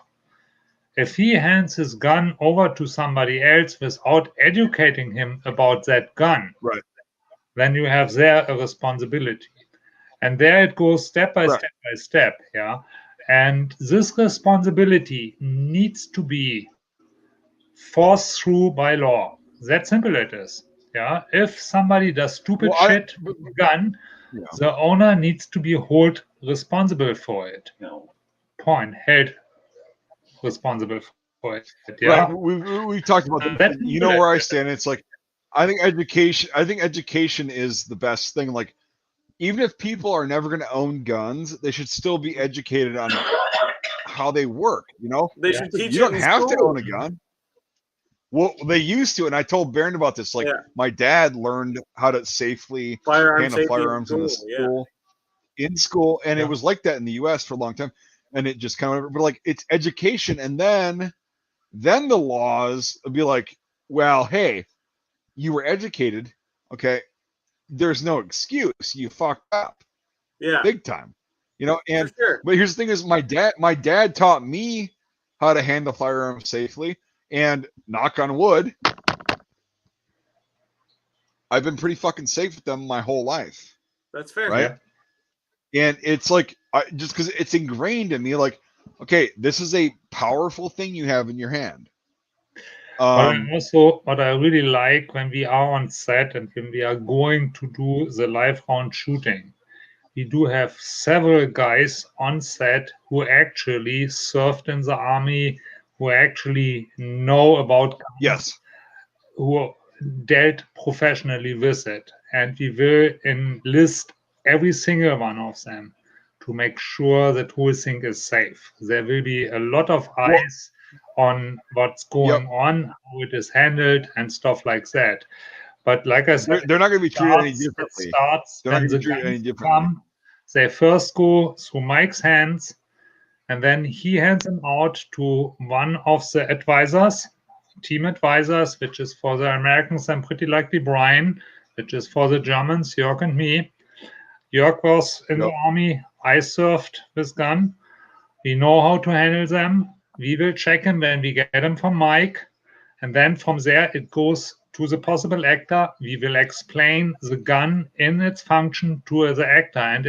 Speaker 3: If he hands his gun over to somebody else without educating him about that gun, then you have there a responsibility. And there it goes step by step by step. Yeah. And this responsibility needs to be forced through by law. That simple it is. Yeah. If somebody does stupid shit with a gun, the owner needs to be held responsible for it. Point. Held responsible for it. Yeah.
Speaker 2: Right. We talked about that. You know where I stand. It's like I think education is the best thing. Like, even if people are never going to own guns, they should still be educated on how they work.
Speaker 1: They should teach
Speaker 2: you don't have to own a gun. Well, they used to, and I told Baron about this. Like, my dad learned how to safely handle firearms in school, and it was like that in the U.S. for a long time. And it just kind of, but like, it's education, and then the laws would be like, well, hey, you were educated, okay? There's no excuse. You fucked up, big time, And but here's the thing: is my dad taught me how to handle firearms safely, and knock on wood, I've been pretty fucking safe with them my whole life.
Speaker 1: That's fair,
Speaker 2: right? And it's like, just because it's ingrained in me, like, okay, this is a powerful thing you have in your hand.
Speaker 3: What I really like when we are on set and when we are going to do the live round shooting, we do have several guys on set who actually served in the army, who actually know about guns, who dealt professionally with it. And we will enlist every single one of them to make sure that whole thing is safe. There will be a lot of eyes on what's going on, how it is handled, and stuff like that. But like I said,
Speaker 2: they're not going to be treated any differently.
Speaker 3: They're not going to be treated any differently. They first go through Mike's hands, and then he hands them out to one of the advisors, team advisors, which is for the Americans and pretty likely Brian, which is for the Germans, Jörg and me. Jörg was in the army. I served with gun. We know how to handle them. We will check him when we get them from Mike. And then from there, it goes to the possible actor, we will explain the gun in its function to the actor. And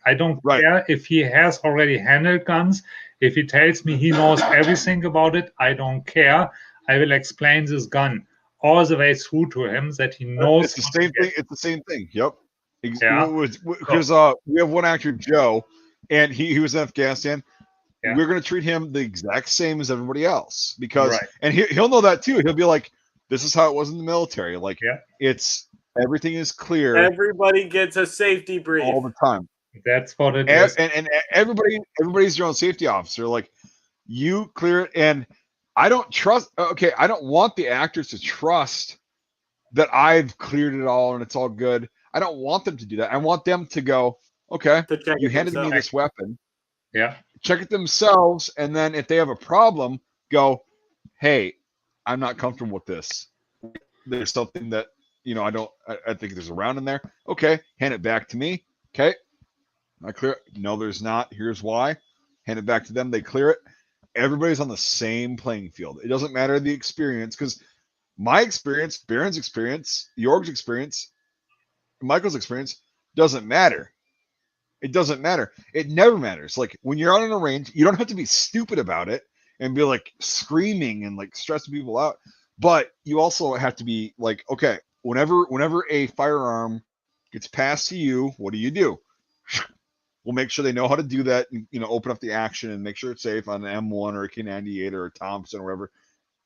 Speaker 3: I don't care if he has already handled guns. If he tells me he knows everything about it, I don't care. I will explain this gun all the way through to him that he knows.
Speaker 2: It's the same thing. It's the same thing. Yep.
Speaker 3: Yeah.
Speaker 2: Because we have one actor, Joe, and he was in Afghanistan. Yeah. We're going to treat him the exact same as everybody else because, and he'll know that too. He'll be like, "This is how it was in the military. Like, it's everything is clear.
Speaker 1: Everybody gets a safety brief
Speaker 2: all the time.
Speaker 3: That's what it is.
Speaker 2: And everybody's their own safety officer. Like, you clear it, and I don't trust. Okay, I don't want the actors to trust that I've cleared it all and it's all good. I don't want them to do that. I want them to go, okay, you handed me this weapon.
Speaker 3: Yeah.
Speaker 2: Check it themselves, and then if they have a problem, go, hey, I'm not comfortable with this. There's something that, I think there's a round in there. Okay, hand it back to me. Okay. I clear it. No, there's not. Here's why. Hand it back to them. They clear it. Everybody's on the same playing field. It doesn't matter the experience, because my experience, Baron's experience, Jorg's experience, Michael's experience doesn't matter. It doesn't matter. It never matters. Like, when you're out on a range, you don't have to be stupid about it and be like screaming and like stressing people out. But you also have to be like, okay, whenever a firearm gets passed to you, what do? We'll make sure they know how to do that and, open up the action and make sure it's safe on an M1 or a K98 or a Thompson or whatever.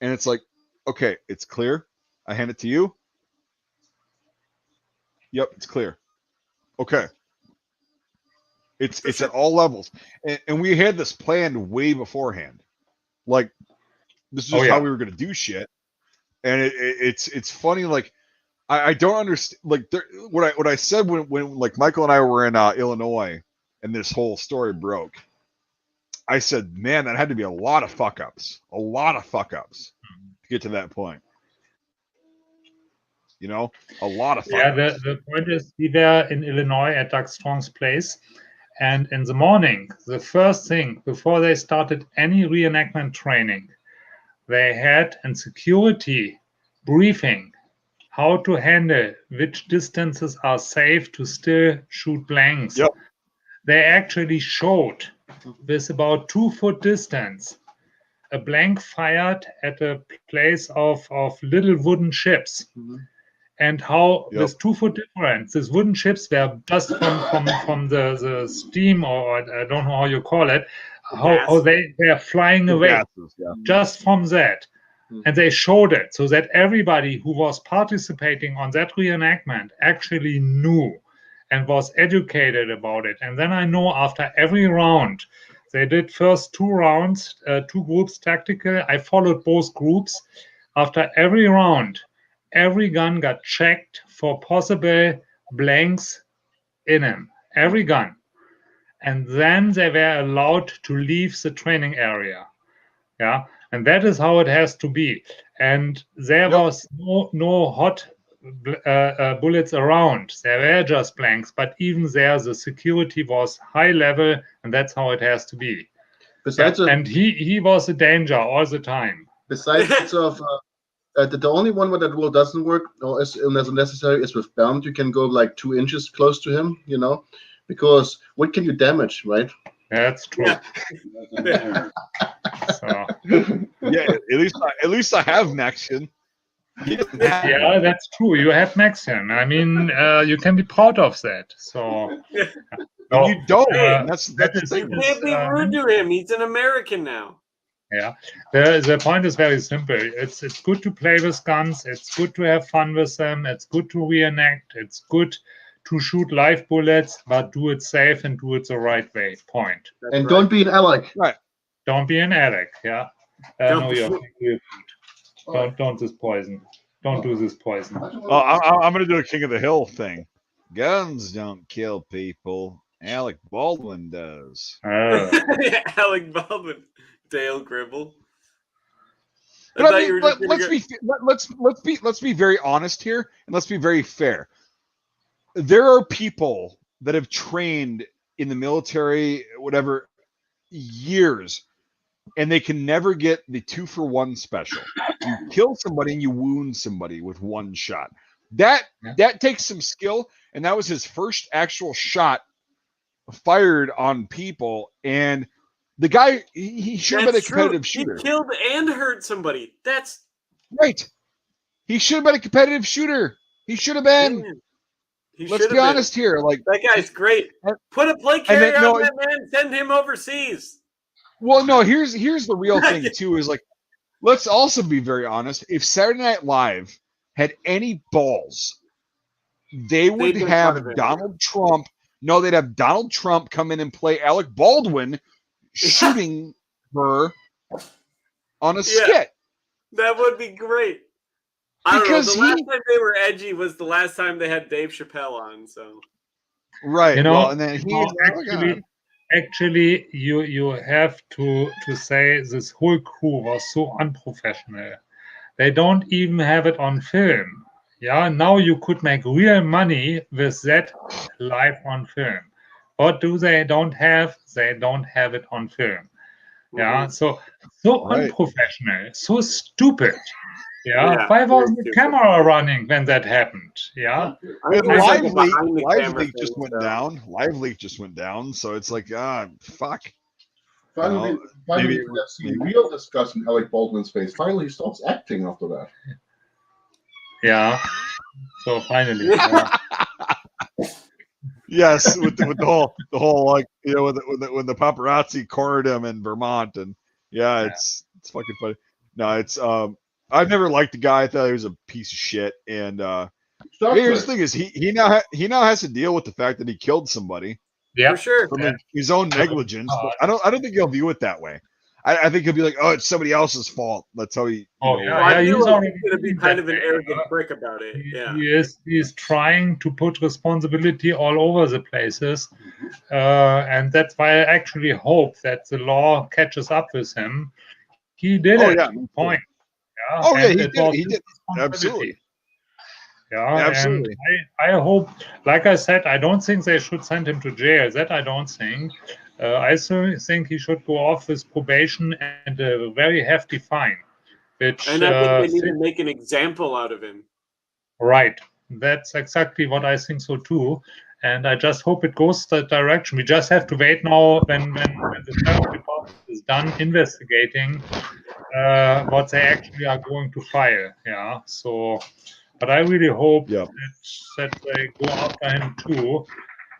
Speaker 2: And it's like, okay, it's clear. I hand it to you. Yep, it's clear. Okay. It's at all levels. And we had this planned way beforehand. Like, this is just how we were going to do shit. And it's funny. Like, I don't understand. Like, what I said when like Michael and I were in Illinois and this whole story broke, I said, man, that had to be a lot of fuck ups to get to that point. A lot of fuck ups.
Speaker 3: Yeah, the point is, we were in Illinois at Doug Strong's place. And in the morning, the first thing, before they started any reenactment training, they had a security briefing how to handle which distances are safe to still shoot blanks.
Speaker 2: Yep.
Speaker 3: They actually showed with about 2 foot distance a blank fired at a place of little wooden ships. Mm-hmm. And how with 2 foot difference, these wooden ships were just from the steam, or I don't know how you call it, how they are flying away gases, just from that. Mm-hmm. And they showed it so that everybody who was participating on that reenactment actually knew and was educated about it. And then I know after every round, they did first 2 rounds, 2 groups tactical. I followed both groups. After every round, every gun got checked for possible blanks in them. Every gun. And then they were allowed to leave the training area. Yeah. And that is how it has to be. And there was no hot bullets around. There were just blanks. But even there, the security was high level. And that's how it has to be. And he was a danger all the time.
Speaker 5: Besides of... the only one where that rule doesn't work, or is unnecessary, is with Bernd. You can go like 2 inches close to him, because what can you damage, right?
Speaker 3: That's true.
Speaker 2: So. Yeah, at least I have Maxion.
Speaker 3: Yeah, that's true. You have Maxion. I mean, you can be proud of that. So.
Speaker 2: No, you don't. That's the thing.
Speaker 1: You can't be rude to him. He's an American now.
Speaker 3: Yeah, the point is very simple. It's good to play with guns. It's good to have fun with them. It's good to reenact. It's good to shoot live bullets, but do it safe and do it the right way. Point.
Speaker 5: And don't be an Alec.
Speaker 2: Right.
Speaker 3: Don't be an Alec. Yeah. No, don't this poison. Don't do this poison.
Speaker 2: I'm gonna do a King of the Hill thing. Guns don't kill people. Alec Baldwin does.
Speaker 1: Alec Baldwin. Dale Gribble.
Speaker 2: But I mean, let's be very honest here, and let's be very fair. There are people that have trained in the military, whatever, years, and they can never get the 2-for-1 special. You kill somebody and you wound somebody with one shot. That takes some skill, and that was his first actual shot fired on people. And the guy, he should have been a competitive shooter.
Speaker 1: He killed and hurt somebody. That's
Speaker 2: right. He should have been a competitive shooter. He should have been.
Speaker 1: Man,
Speaker 2: Let's be honest here. Like,
Speaker 1: that guy's great. Put a plate carrier on that man. Send him overseas.
Speaker 2: Well, no. Here's the real thing too. Is like, let's also be very honest. If Saturday Night Live had any balls, they would have Donald Trump. No, they'd have Donald Trump come in and play Alec Baldwin shooting her on a skit.
Speaker 1: That would be great. Because the last time they were edgy was the last time they had Dave Chappelle on. So
Speaker 2: right,
Speaker 3: you know,
Speaker 2: well, and then
Speaker 3: actually, you have to say this whole crew was so unprofessional. They don't even have it on film. Yeah, now you could make real money with that live on film. What do they don't have? They don't have it on film. Yeah, so unprofessional, so stupid. Yeah, why wasn't the camera running when that happened? Yeah,
Speaker 2: Live Leak just went down. Live Leak just went down. So it's like, fuck.
Speaker 5: Finally, we have seen real disgust in Alec Baldwin's face. Finally, he stops acting after that.
Speaker 3: Yeah. So finally.
Speaker 2: Yes, with the whole like, you know, when the paparazzi cornered him in Vermont, and it's fucking funny. No, it's I've never liked the guy. I thought he was a piece of shit. And here's the thing: is he now has to deal with the fact that he killed somebody.
Speaker 3: Yeah,
Speaker 1: for sure.
Speaker 2: From his own negligence. But I don't think he'll view it that way. I think he'll be like, oh, it's somebody else's fault. That's how he.
Speaker 1: He's going to be kind of an arrogant prick about it. Yeah,
Speaker 3: he's trying to put responsibility all over the places, and that's why I actually hope that the law catches up with him. He did it. Point. Yeah.
Speaker 2: Oh yeah, he did. Absolutely.
Speaker 3: Yeah, absolutely. And I hope, like I said, I don't think they should send him to jail. That I don't think. I think he should go off with probation and a very hefty fine.
Speaker 1: And I think they need to make an example out of him.
Speaker 3: Right. That's exactly what I think so too. And I just hope it goes that direction. We just have to wait now when the sheriff department is done investigating what they actually are going to file. Yeah. So, but I really hope that they go after him too.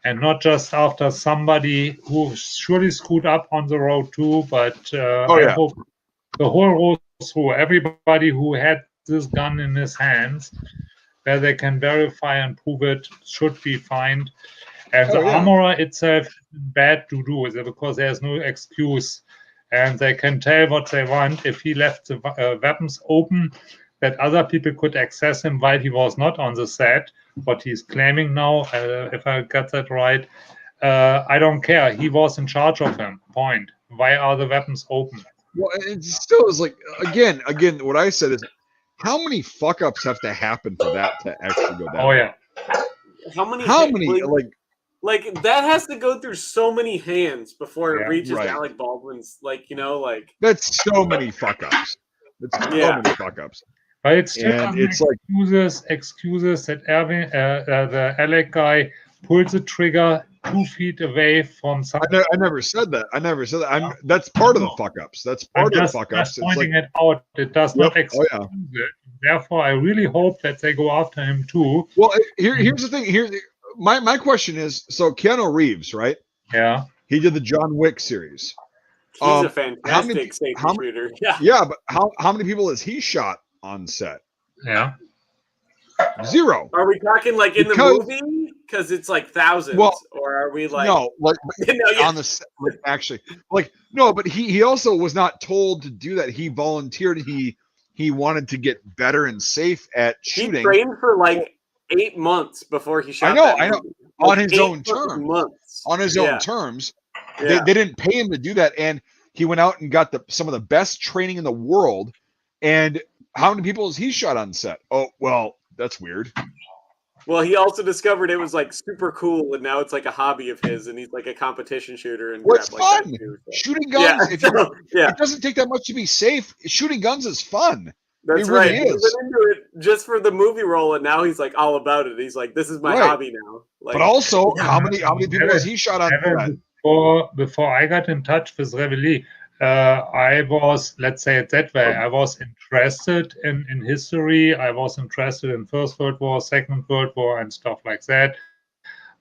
Speaker 3: And not just after somebody who surely screwed up on the road too, but I hope the whole road through, everybody who had this gun in his hands, where they can verify and prove it, should be fined. And the armorer itself is bad to do with it because there's no excuse. And they can tell what they want. If he left the weapons open, that other people could access him while he was not on the set, what he's claiming now, if I got that right, I don't care. He was in charge of him. Point. Why are the weapons open?
Speaker 2: Well, it still is like, again, what I said is, how many fuck-ups have to happen for that to actually go down?
Speaker 3: Oh, yeah.
Speaker 1: How many,
Speaker 2: like
Speaker 1: that has to go through so many hands before it reaches Alec Baldwin's,
Speaker 2: That's so many fuck-ups. It's so many fuck-ups.
Speaker 3: But it's still excuses that the Alec guy pulled the trigger 2 feet away from something.
Speaker 2: I never said that. That's part of the fuck-ups. That's part of the fuck-ups.
Speaker 3: Just pointing it out. It does not excuse it. Therefore, I really hope that they go after him too.
Speaker 2: Well, here's the thing. My question is, so Keanu Reeves, right?
Speaker 3: Yeah.
Speaker 2: He did the John Wick series.
Speaker 1: He's a fantastic safety shooter.
Speaker 2: Yeah, but how many people has he shot on set?
Speaker 3: Yeah.
Speaker 2: 0.
Speaker 1: Are we talking like in the movie? Because it's like thousands.
Speaker 2: Well,
Speaker 1: or are we like
Speaker 2: on the set? Actually, no. But he also was not told to do that. He volunteered. He wanted to get better and safe at shooting.
Speaker 1: He trained for 8 months before he shot.
Speaker 2: I know. On his own terms. On his own terms. They didn't pay him to do that, and he went out and got some of the best training in the world. And how many people has he shot on set? Oh, well, that's weird.
Speaker 1: Well, he also discovered it was like super cool, and now it's like a hobby of his, and he's like a competition shooter and
Speaker 2: Well, it's
Speaker 1: crap like
Speaker 2: fun.
Speaker 1: that too. So.
Speaker 2: Shooting
Speaker 1: Yeah,
Speaker 2: guns. It doesn't take that much to be safe. Shooting guns is fun.
Speaker 1: That's
Speaker 2: it really
Speaker 1: right. He's
Speaker 2: is.
Speaker 1: been into it just for the movie role, and now he's like all about it. He's like, "This is my hobby now." Like,
Speaker 2: but also, how many people has he shot on set?
Speaker 3: Before I got in touch with Reveille, I was, let's say it that way, I was interested in history. I was interested in First World War, Second World War, and stuff like that.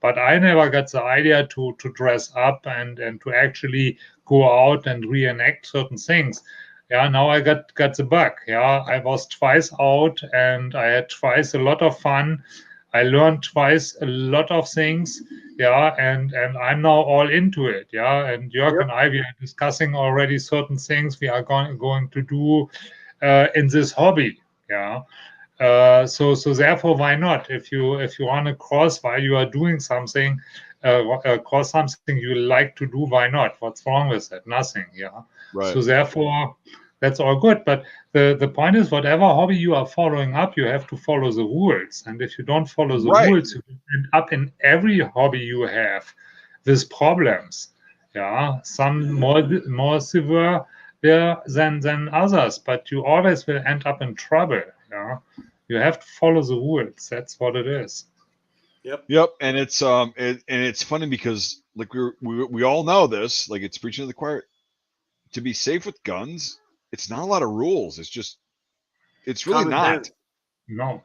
Speaker 3: But I never got the idea to dress up and to actually go out and reenact certain things. Yeah, now I got the bug. Yeah, I was twice out and I had twice a lot of fun. I learned twice a lot of things. Yeah, and I'm now all into it. Yeah, and Jörg and I, we are discussing already certain things we are going to do in this hobby. Yeah. So therefore, why not? If you want to cross while you are doing something, cross something you like to do, why not? What's wrong with that? Nothing. Yeah.
Speaker 2: Right.
Speaker 3: So therefore, that's all good. But the point is, whatever hobby you are following up, you have to follow the rules. And if you don't follow the rules, you end up in every hobby you have with problems. Yeah, some more severe than others, but you always will end up in trouble. Yeah. You have to follow the rules. That's what it is.
Speaker 2: Yep. And it's funny because like we all know this. Like it's preaching to the choir. To be safe with guns, it's not a lot of rules. It's really
Speaker 1: Common
Speaker 2: not.
Speaker 1: sense.
Speaker 3: No.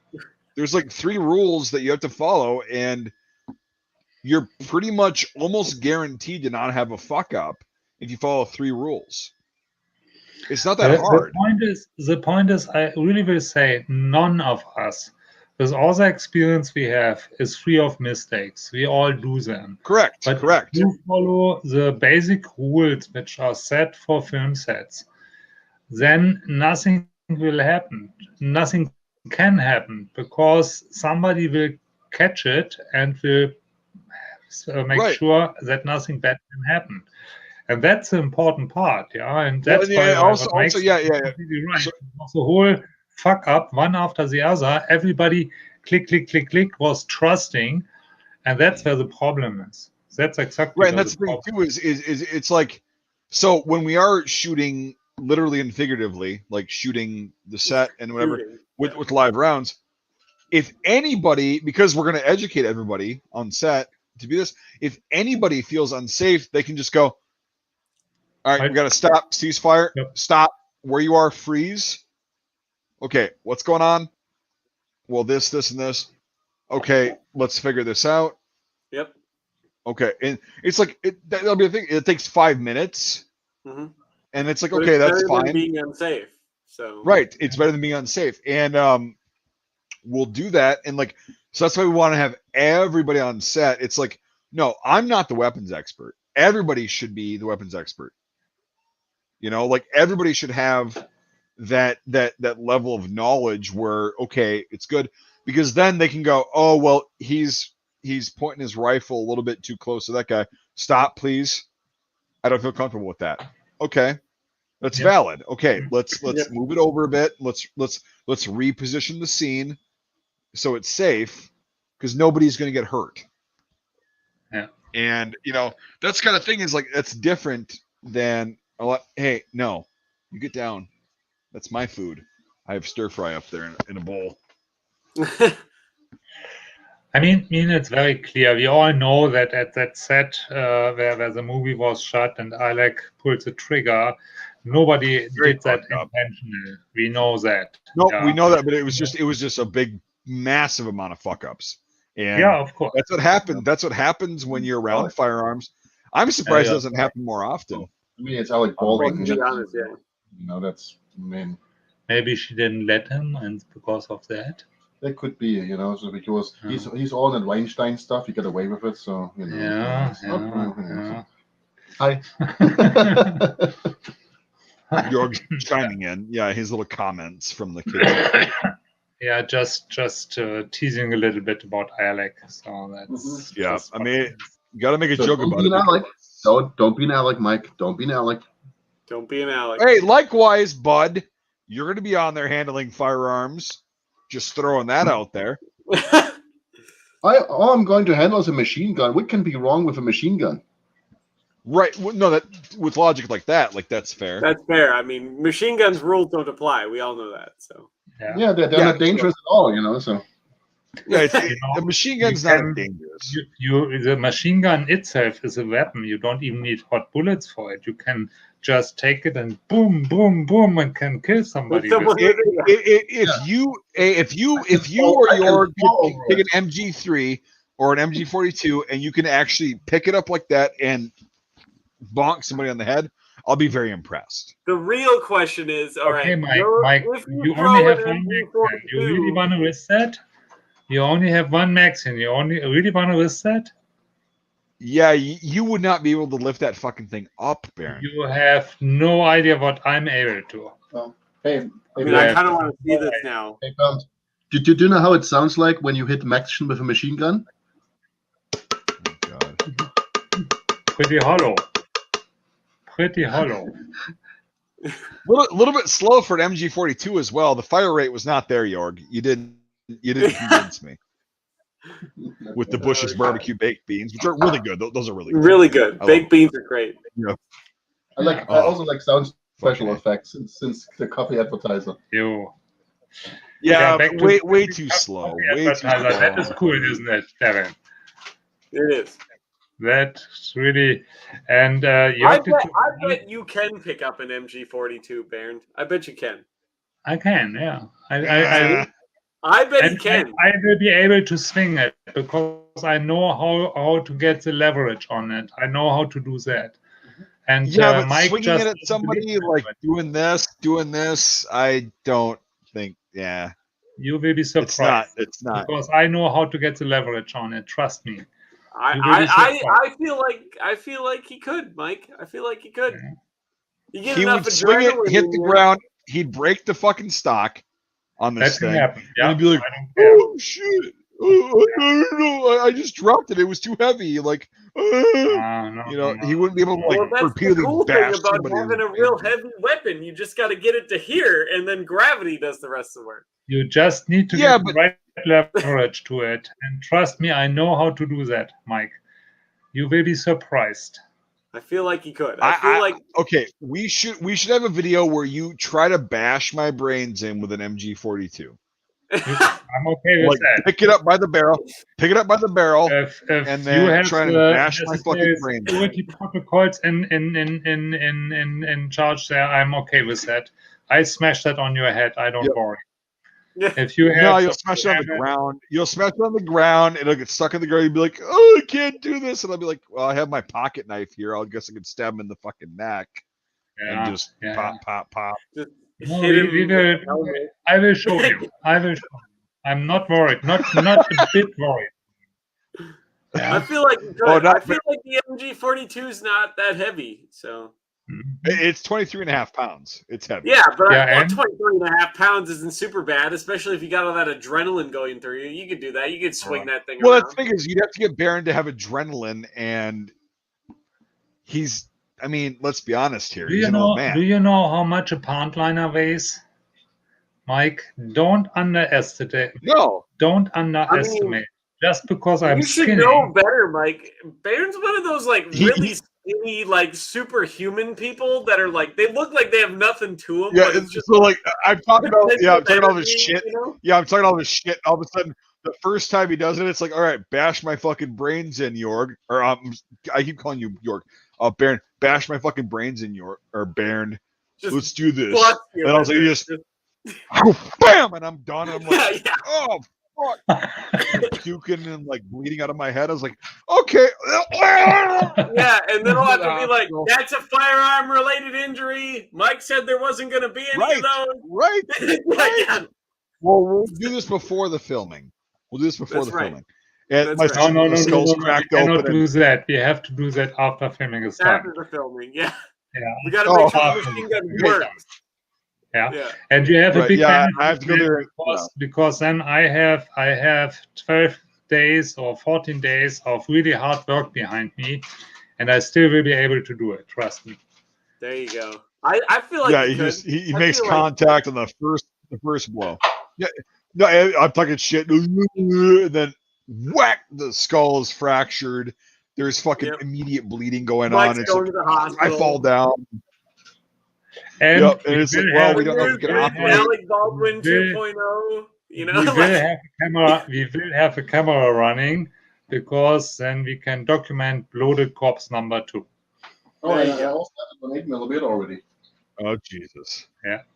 Speaker 2: There's like 3 rules that you have to follow, and you're pretty much almost guaranteed to not have a fuck up if you follow 3 rules. It's not that hard.
Speaker 3: The point is, I really will say, none of us, with all the experience we have, is free of mistakes. We all do them.
Speaker 2: Correct.
Speaker 3: But if you follow the basic rules which are set for film sets, then nothing will happen. Nothing can happen because somebody will catch it and will make sure that nothing bad can happen. And that's the important part, yeah. And that's why
Speaker 2: also,
Speaker 3: right.
Speaker 2: So,
Speaker 3: the whole fuck up one after the other. Everybody click was trusting, and that's where the problem is. That's exactly
Speaker 2: right. And that's the thing too. Is it's like, so when we are shooting literally and figuratively, like shooting the set and whatever with live rounds, if anybody, because we're going to educate everybody on set to be this, if anybody feels unsafe, they can just go, all right, we got to stop, ceasefire, stop where you are, freeze. Okay, what's going on? Well, this, and this. Okay, let's figure this out.
Speaker 1: Yep.
Speaker 2: Okay, and it's like, that'll be a thing. It takes 5 minutes.
Speaker 1: Mm-hmm.
Speaker 2: And it's like, okay, that's fine.
Speaker 1: Than being unsafe. So
Speaker 2: right, it's better than being unsafe. And we'll do that. And like, so that's why we want to have everybody on set. It's like, no, I'm not the weapons expert. Everybody should be the weapons expert. You know, like everybody should have that level of knowledge where, okay, it's good, because then they can go, oh, well, he's pointing his rifle a little bit too close to that guy. Stop, please. I don't feel comfortable with that. Okay, that's valid. Okay, let's move it over a bit. Let's reposition the scene so it's safe, because nobody's going to get hurt.
Speaker 3: Yeah.
Speaker 2: And you know, that's kind of thing is like, that's different than hey, no, you get down. That's my food. I have stir fry up there in a bowl.
Speaker 3: I mean, it's very clear. We all know that at that set where the movie was shot and Alec pulled the trigger, nobody did that intentionally. We know that.
Speaker 2: No, we know that, but it was just a big, massive amount of fuck ups. And
Speaker 3: yeah, of course.
Speaker 2: That's what happened. That's what happens when you're around firearms. I'm surprised it doesn't happen more often.
Speaker 5: I mean, it's Alec Baldwin.
Speaker 1: To be honest, yeah.
Speaker 5: You know, that's, I mean,
Speaker 3: maybe she didn't let him, and because of that.
Speaker 5: That could be, you know, so because he's all in Weinstein stuff, he got away with it, so you know.
Speaker 3: Yeah.
Speaker 5: Hi.
Speaker 2: Jörg's chiming in. Yeah, his little comments from the kids.
Speaker 3: Yeah, just teasing a little bit about Alec. So that's
Speaker 2: I mean, you got to make a joke about it.
Speaker 5: Alec. Don't be an Alec, Mike. Don't be an Alec.
Speaker 1: Don't be an Alec.
Speaker 2: Hey, likewise, bud. You're going to be on there handling firearms. Just throwing that out there.
Speaker 5: All I'm going to handle is a machine gun. What can be wrong with a machine gun?
Speaker 2: Right. Well, no, that with logic like that, like that's fair.
Speaker 1: That's fair. I mean, machine guns rules don't apply. We all know that. So
Speaker 5: Yeah, they're not dangerous at all, So
Speaker 2: yeah, the machine gun's not dangerous.
Speaker 3: The machine gun itself is a weapon. You don't even need hot bullets for it. You can just take it and boom, boom, boom, and can kill somebody.
Speaker 2: If you or your take an MG3 or an MG42 and you can actually pick it up like that and bonk somebody on the head, I'll be very impressed.
Speaker 1: The real question is, all right,
Speaker 3: Mike, you only have one magazine. You really want to risk that? You only have one magazine. You really want to risk that?
Speaker 2: Yeah, you would not be able to lift that fucking thing up, Baron.
Speaker 3: You have no idea what I'm able to.
Speaker 5: Hey,
Speaker 1: I mean, I kind of want to see this now.
Speaker 5: Hey, do you know how it sounds like when you hit action with a machine gun?
Speaker 2: Oh, God.
Speaker 3: Pretty hollow. Pretty hollow.
Speaker 2: Little bit slow for an MG42 as well. The fire rate was not there, Jorg. You didn't convince me. With the Bush's barbecue baked beans, which are really good. Those are really good.
Speaker 1: Really good. Baked beans are great.
Speaker 2: Yeah.
Speaker 5: I also like sound special effects since the coffee advertiser.
Speaker 2: Yeah, way too slow. Way too slow.
Speaker 3: That is cool, isn't it, Devin?
Speaker 1: It is.
Speaker 3: That's really, and
Speaker 1: I bet you can pick up an MG42, Baron. I bet you can.
Speaker 3: I can, yeah.
Speaker 1: I bet you can.
Speaker 3: I will be able to swing it because I know how to get the leverage on it. I know how to do that. And
Speaker 2: but
Speaker 3: Mike
Speaker 2: swinging
Speaker 3: just
Speaker 2: it at somebody like doing this, I don't think. Yeah,
Speaker 3: you will be surprised.
Speaker 2: It's not
Speaker 3: because I know how to get the leverage on it. Trust me.
Speaker 1: I feel like he could, Mike. I feel like he could.
Speaker 2: Yeah. He would swing it, hit the ground. He'd break the fucking stock on this thing.
Speaker 3: Yeah.
Speaker 2: And he'd be like, "Oh shit! No, I just dropped it. It was too heavy." Like, he wouldn't be able to like repeatedly bash
Speaker 1: about
Speaker 2: somebody.
Speaker 1: Having a real heavy weapon, you just got to get it to here, and then gravity does the rest of the work.
Speaker 3: You just need to get the right leverage to it, and trust me, I know how to do that, Mike. You will be surprised.
Speaker 1: I feel like he could.
Speaker 2: Okay, we should have a video where you try to bash my brains in with an MG42.
Speaker 3: I'm okay with that.
Speaker 2: Pick it up by the barrel,
Speaker 3: if
Speaker 2: and then
Speaker 3: you have
Speaker 2: try to bash my fucking brains.
Speaker 3: Security protocols in charge there, I'm okay with that. I smash that on your head. I don't worry. If you have
Speaker 2: you'll smash it on the ground. You'll smash it on the ground. It'll get stuck in the ground. You'll be like, "Oh, I can't do this," and I'll be like, "Well, I have my pocket knife here. I guess I can stab him in the fucking neck and just pop."
Speaker 1: Just
Speaker 3: I will show you. I'm not worried. Not a bit worried.
Speaker 1: I feel like the MG42 is not that heavy, so.
Speaker 2: It's 23.5 pounds. It's heavy.
Speaker 1: Yeah, but 23.5 pounds isn't super bad, especially if you got all that adrenaline going through you. You could do that. You could swing that thing around.
Speaker 2: The thing is, you'd have to get Baron to have adrenaline, and he's, I mean, let's be honest here. He's an old man.
Speaker 3: Do you know how much a pound liner weighs? Mike, don't underestimate.
Speaker 2: No.
Speaker 3: Don't underestimate. Just because I'm skinny.
Speaker 1: You should know better, Mike. Baron's one of those, like, really skinny, like, superhuman people that are, like, they look like they have nothing to them.
Speaker 2: Yeah,
Speaker 1: but it's just
Speaker 2: so, like, I'm talking all this shit. You know? Yeah, I'm talking all this shit. All of a sudden, the first time he does it, it's like, all right, bash my fucking brains in, Jorg. Or, I keep calling you Jorg. Baron, bash my fucking brains in, Jorg. Or, Baron, let's do this. And I was like, just bam, and I'm done. I'm like, oh, fuck. Puking and like bleeding out of my head. I was like, okay.
Speaker 1: Yeah, and then I'll have to be like, that's a firearm related injury. Mike said there wasn't going to be any of those.
Speaker 2: Right. Yeah. Well, we'll do this before the filming. Filming. And my skull's cracked open.
Speaker 3: We cannot do that. We have to do that after filming is done.
Speaker 1: After the filming, yeah. We got to make sure the machine gun works.
Speaker 3: Yeah, and you have a big
Speaker 2: I have to go there
Speaker 3: because then I have 12 days or 14 days of really hard work behind me, and I still will be able to do it. Trust me.
Speaker 1: There you go. I feel like
Speaker 2: he makes contact on the first blow. Yeah, no, I'm talking shit, and then whack, the skull is fractured. There's fucking immediate bleeding going
Speaker 1: Mike's
Speaker 2: on. It's
Speaker 1: going
Speaker 2: like,
Speaker 1: to the hospital.
Speaker 2: I fall down.
Speaker 3: And
Speaker 2: Yep, and it's like, well, we don't know if we can
Speaker 1: There's
Speaker 2: operate.
Speaker 1: Alec Baldwin
Speaker 3: We
Speaker 1: 2.0. You know,
Speaker 3: we will
Speaker 1: like,
Speaker 3: have a camera. We will have a camera running because then we can document bloated corpse number 2.
Speaker 5: Oh,
Speaker 1: There you
Speaker 5: I
Speaker 1: go.
Speaker 5: also have an 8mm already.
Speaker 2: Oh, Jesus.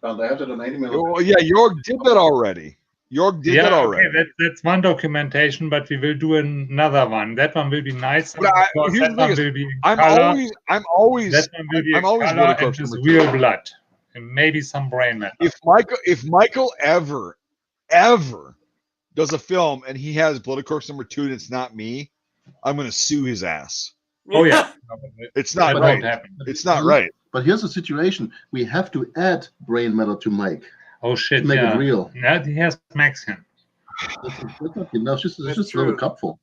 Speaker 5: Found I have it an 80mm.
Speaker 2: Oh, yeah, York did that already. York did that already.
Speaker 3: Okay, that's one documentation, but we will do another one. That one will be nice.
Speaker 2: But
Speaker 3: Because
Speaker 2: here's
Speaker 3: that
Speaker 2: the thing
Speaker 3: one
Speaker 2: is,
Speaker 3: will be in
Speaker 2: I'm
Speaker 3: color.
Speaker 2: always
Speaker 3: That one will be
Speaker 2: I'm
Speaker 3: in
Speaker 2: always
Speaker 3: color
Speaker 2: bloated
Speaker 3: and
Speaker 2: corpse
Speaker 3: with
Speaker 2: number 2.
Speaker 3: real blood. And maybe some brain matter.
Speaker 2: If Michael ever does a film and he has bloated corpse number 2 and it's not me, I'm gonna sue his ass.
Speaker 3: Oh yeah.
Speaker 2: It's not
Speaker 3: That
Speaker 2: right.
Speaker 3: won't happen.
Speaker 2: It's not right.
Speaker 5: But here's the situation: we have to add brain matter to Mike
Speaker 3: Oh shit,
Speaker 5: to make
Speaker 3: yeah.
Speaker 5: it real.
Speaker 3: Yeah, he has Mexican.
Speaker 5: That's not enough. It's
Speaker 1: That's
Speaker 5: just a little
Speaker 1: true.
Speaker 5: cupful.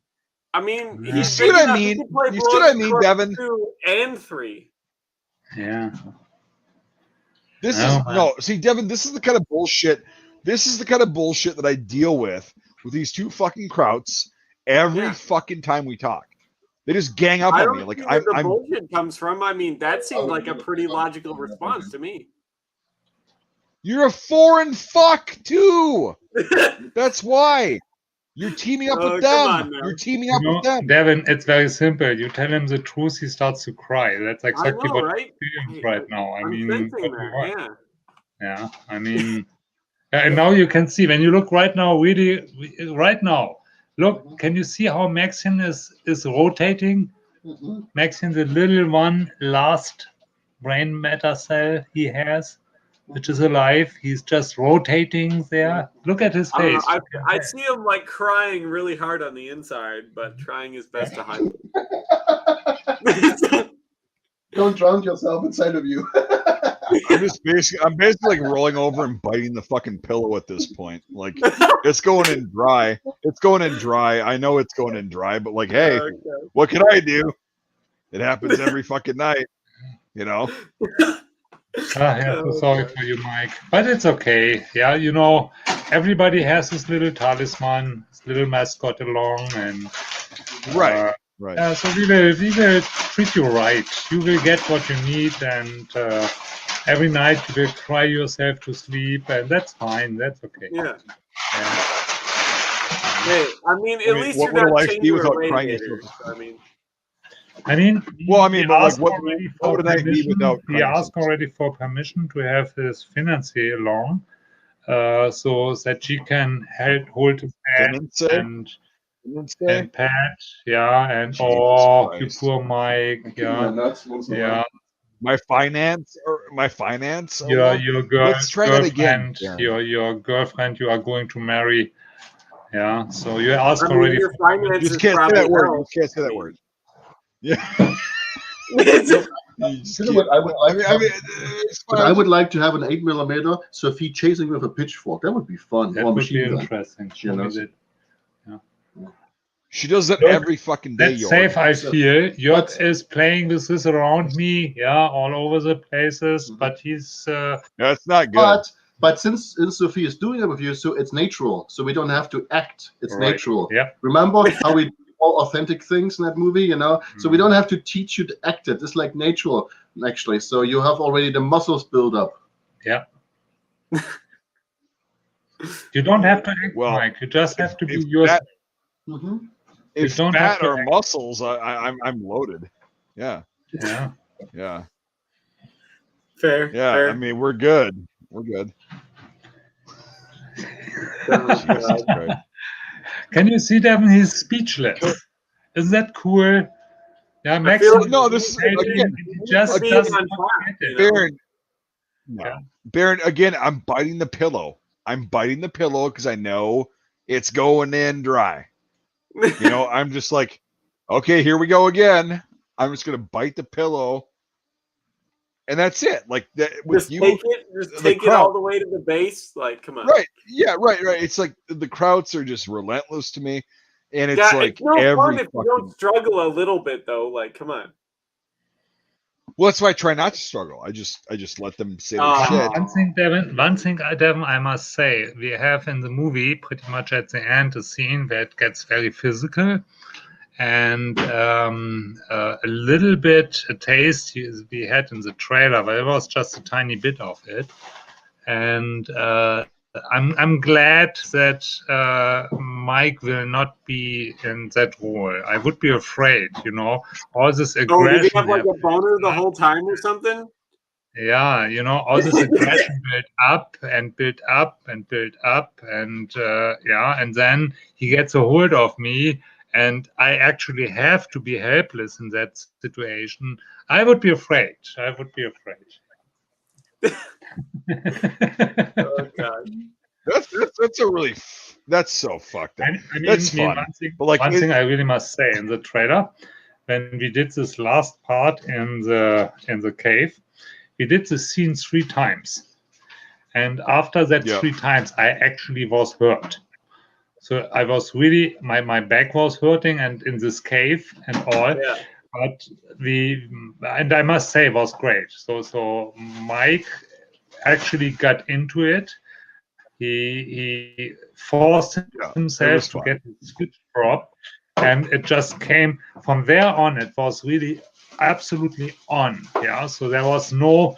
Speaker 1: I mean,
Speaker 3: You
Speaker 1: he's
Speaker 2: see
Speaker 1: big
Speaker 2: what I
Speaker 1: enough.
Speaker 2: mean?
Speaker 1: He can play
Speaker 2: You see what I
Speaker 1: Blood
Speaker 2: mean,
Speaker 1: Corpse
Speaker 2: Devin?
Speaker 1: 2 and 3.
Speaker 3: Yeah.
Speaker 2: This
Speaker 3: Oh,
Speaker 2: is
Speaker 3: man.
Speaker 2: no. See, Devin, this is the kind of bullshit. This is the kind of bullshit that I deal with these two fucking krauts every fucking time we talk. They just gang up
Speaker 1: I
Speaker 2: on
Speaker 1: don't
Speaker 2: me. Like
Speaker 1: see where the
Speaker 2: I'm
Speaker 1: bullshit comes from. I mean, that seemed like a pretty logical response to me.
Speaker 2: You're a foreign fuck too. That's why. You're teaming up with
Speaker 1: come on
Speaker 2: them.
Speaker 1: now.
Speaker 2: You're teaming up with them.
Speaker 3: Devin, it's very simple. You tell him the truth, he starts to cry. That's exactly
Speaker 1: I know,
Speaker 3: what
Speaker 1: right?
Speaker 3: you're experiencing right now. I
Speaker 1: I'm
Speaker 3: mean,
Speaker 1: sensing that.
Speaker 3: yeah. I mean, and now you can see when you look right now, right now. Look, can you see how Maxine is rotating? Maxine, the little one, last brain matter cell he has, which is alive. He's just rotating there. Look at his
Speaker 1: I don't know.
Speaker 3: face.
Speaker 1: I see him like crying really hard on the inside, but trying his best to hide it.
Speaker 5: Don't drown yourself inside of you.
Speaker 2: I'm basically like rolling over and biting the fucking pillow at this point. Like it's going in dry. It's going in dry. I know it's going in dry, but like, hey, what can I do? It happens every fucking night, you know.
Speaker 3: Yeah, so sorry for you, Mike. But it's okay. Yeah, you know, everybody has his little talisman, his little mascot along, and
Speaker 2: Right.
Speaker 3: yeah, so we will treat you right. You will get what you need, and every night you will cry yourself to sleep, and that's fine. That's okay.
Speaker 1: Yeah.
Speaker 3: Yeah.
Speaker 1: Hey, I mean, at least
Speaker 2: what
Speaker 1: you're
Speaker 2: would a
Speaker 1: not
Speaker 2: life be
Speaker 1: changing
Speaker 2: without
Speaker 1: your
Speaker 2: crying
Speaker 1: radiator.
Speaker 2: yourself?
Speaker 3: I mean,
Speaker 2: Well, I mean,
Speaker 3: we
Speaker 2: but like,
Speaker 3: asked
Speaker 2: what
Speaker 3: already
Speaker 2: would a night be
Speaker 3: permission.
Speaker 2: without
Speaker 3: We
Speaker 2: crying
Speaker 3: asked
Speaker 2: yourself?
Speaker 3: already for permission to have his fiancée along, so that she can hold his hand and pat, yeah, and
Speaker 2: Jesus
Speaker 3: oh,
Speaker 2: Christ.
Speaker 3: you poor Mike, yeah, yeah.
Speaker 2: My finance.
Speaker 3: Your
Speaker 2: Let's try that again.
Speaker 3: girlfriend, your girlfriend you are going to marry, yeah. So you asked
Speaker 1: I mean,
Speaker 3: already.
Speaker 1: your
Speaker 2: You
Speaker 1: finances
Speaker 2: just can't say
Speaker 1: probably
Speaker 2: that word.
Speaker 1: help.
Speaker 2: You can't say that word. Yeah. You just
Speaker 5: You know what I would like?
Speaker 2: I
Speaker 5: would like to have an 8mm Sophie chasing with a pitchfork. That would be fun.
Speaker 3: That
Speaker 5: Or a
Speaker 3: would be
Speaker 5: machine gun.
Speaker 3: interesting.
Speaker 5: You know?
Speaker 2: She does that
Speaker 3: Look,
Speaker 2: every fucking day.
Speaker 3: That's safe, I
Speaker 5: So-
Speaker 3: feel. Jörg
Speaker 5: but-
Speaker 3: is playing with this around me, yeah, all over the places, but he's
Speaker 2: That's not good.
Speaker 5: But since Sophie is doing it with you, so it's natural. So we don't have to act. It's
Speaker 3: Right.
Speaker 5: natural.
Speaker 3: Yeah.
Speaker 5: Remember how we do all authentic things in that movie, you know? So we don't have to teach you to act it. It's like natural, actually. So you have already the muscles build up.
Speaker 3: yeah. You don't have to act,
Speaker 2: Well,
Speaker 3: Mike. You just have to be
Speaker 2: if
Speaker 3: yourself.
Speaker 5: Mm-hmm.
Speaker 2: If
Speaker 3: don't have
Speaker 2: fat
Speaker 3: to
Speaker 2: or
Speaker 3: act.
Speaker 2: muscles, I'm loaded. Yeah.
Speaker 3: Yeah.
Speaker 2: Yeah.
Speaker 1: Fair.
Speaker 2: Yeah.
Speaker 1: Fair.
Speaker 2: I mean, we're good. We're good. Jesus Christ.
Speaker 3: Can you see Devin? He's speechless. Isn't that cool? Yeah, Max.
Speaker 1: feel like-
Speaker 2: No, this is again.
Speaker 3: He just
Speaker 1: being
Speaker 3: doesn't
Speaker 1: on top,
Speaker 3: get it.
Speaker 1: you know?
Speaker 2: Baron. No.
Speaker 3: Yeah.
Speaker 2: Baron, again, I'm biting the pillow. I'm biting the pillow because I know it's going in dry. You know, I'm just like, okay, here we go again. I'm just gonna bite the pillow, and that's it. Like that with
Speaker 1: just
Speaker 2: you,
Speaker 1: take it. Just
Speaker 2: the
Speaker 1: take it
Speaker 2: crowd.
Speaker 1: all the way to the base. Like, come on.
Speaker 2: right? Yeah, right. It's like the Krauts are just relentless to me, and it's
Speaker 1: Yeah,
Speaker 2: like
Speaker 1: it's no
Speaker 2: every
Speaker 1: fun if you
Speaker 2: fucking.
Speaker 1: don't struggle a little bit, though. Like, come on.
Speaker 2: Well, that's why I try not to struggle. I just let them say their
Speaker 1: Oh.
Speaker 2: shit.
Speaker 3: One thing, Devin, I must say, we have in the movie pretty much at the end a scene that gets very physical, and a little bit a taste we had in the trailer, but it was just a tiny bit of it. And I'm glad that Mike will not be in that role. I would be afraid, all this aggression.
Speaker 1: Oh, did he have like a boner the whole time or something?
Speaker 3: Yeah, all this aggression built up and built up and built up, and and then he gets a hold of me, and I actually have to be helpless in that situation. I would be afraid.
Speaker 1: Oh God.
Speaker 2: That's so fucked up.
Speaker 3: I mean,
Speaker 2: That's fun.
Speaker 3: One thing I really must say in the trailer, when we did this last part in the cave, we did the scene 3 times, and after that 3 times, I actually was hurt. So I was really my back was hurting, and in this cave and all.
Speaker 1: Yeah.
Speaker 3: But and I must say, it was great. So Mike actually got into it. He forced himself to get his switch drop, and it just came from there on. It was really absolutely on. Yeah. So there was no.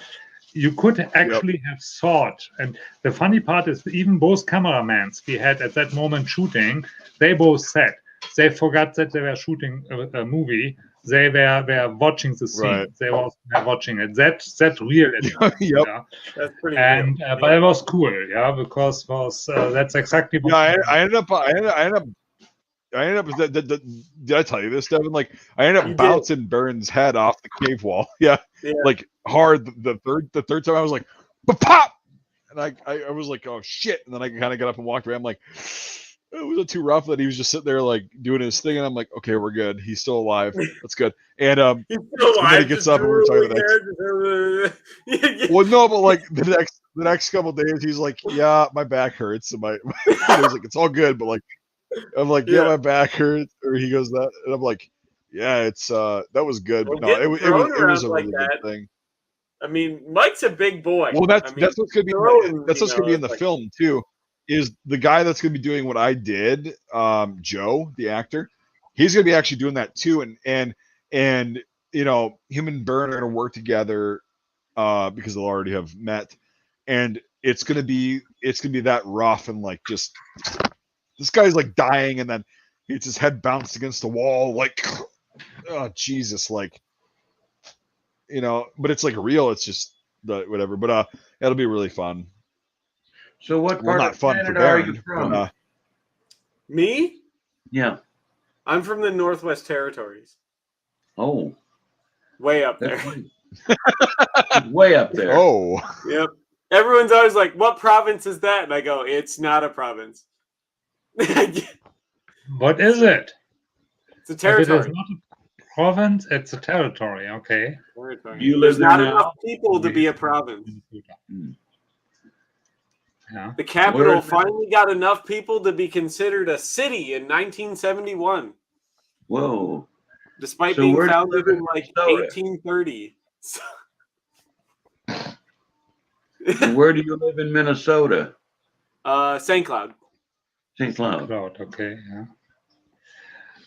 Speaker 3: You could actually have thought, and the funny part is, even both cameramans we had at that moment shooting, they both said they forgot that they were shooting a movie. They were watching the scene.
Speaker 2: Right.
Speaker 3: They were watching it. That's real.
Speaker 2: Yep.
Speaker 3: Yeah.
Speaker 1: That's pretty
Speaker 3: And
Speaker 1: real.
Speaker 3: but it was cool, yeah, because that's exactly what.
Speaker 2: Yeah, I ended up. Did I tell you this, Devin? Like, I ended
Speaker 1: You
Speaker 2: up bouncing Burns' head off the cave wall. Yeah, like hard. The third time, I was like, pop, and I was like, oh shit, and then I kind of got up and walked away. I'm like, it was too rough that he was just sitting there like doing his thing, and I'm like, okay, we're good. He's still alive. That's good. And
Speaker 1: He's still alive.
Speaker 2: and then he gets up and we're talking the next. Well, no, but like the next couple of days, he's like, yeah, my back hurts. And my he was like, it's all good, but like. I'm like, yeah, my back hurts, or he goes that, and I'm like, yeah, it's that was good, but no, it was a really good thing.
Speaker 1: I mean, Mike's a big boy.
Speaker 2: Well, that's what's gonna be in the film too. Is the guy that's gonna be doing what I did, Joe, the actor, he's gonna be actually doing that too, and him and Bern are gonna work together because they'll already have met, and it's gonna be that rough and like just. This guy's like dying, and then it's his head bounced against the wall, like, oh Jesus, like, but it's like real. It's just whatever. But it'll be really fun.
Speaker 4: So what part of Canada are you from?
Speaker 1: Me?
Speaker 4: Yeah,
Speaker 1: I'm from the Northwest Territories.
Speaker 4: Oh,
Speaker 1: way up there.
Speaker 4: Way up there.
Speaker 2: Oh,
Speaker 1: yep. Everyone's always like, "What province is that?" And I go, "It's not a province."
Speaker 3: What is it?
Speaker 1: It's a territory.
Speaker 3: It is not a province, it's a territory. Okay.
Speaker 1: Territory.
Speaker 4: You live there
Speaker 1: not
Speaker 4: now?
Speaker 1: enough people to be a province.
Speaker 3: Yeah.
Speaker 1: The capital finally got enough people to be considered a city in 1971.
Speaker 4: Whoa.
Speaker 1: Despite being founded in like 1830.
Speaker 4: So where do you live in Minnesota?
Speaker 1: St. Cloud.
Speaker 4: St. Cloud.
Speaker 3: Okay, yeah.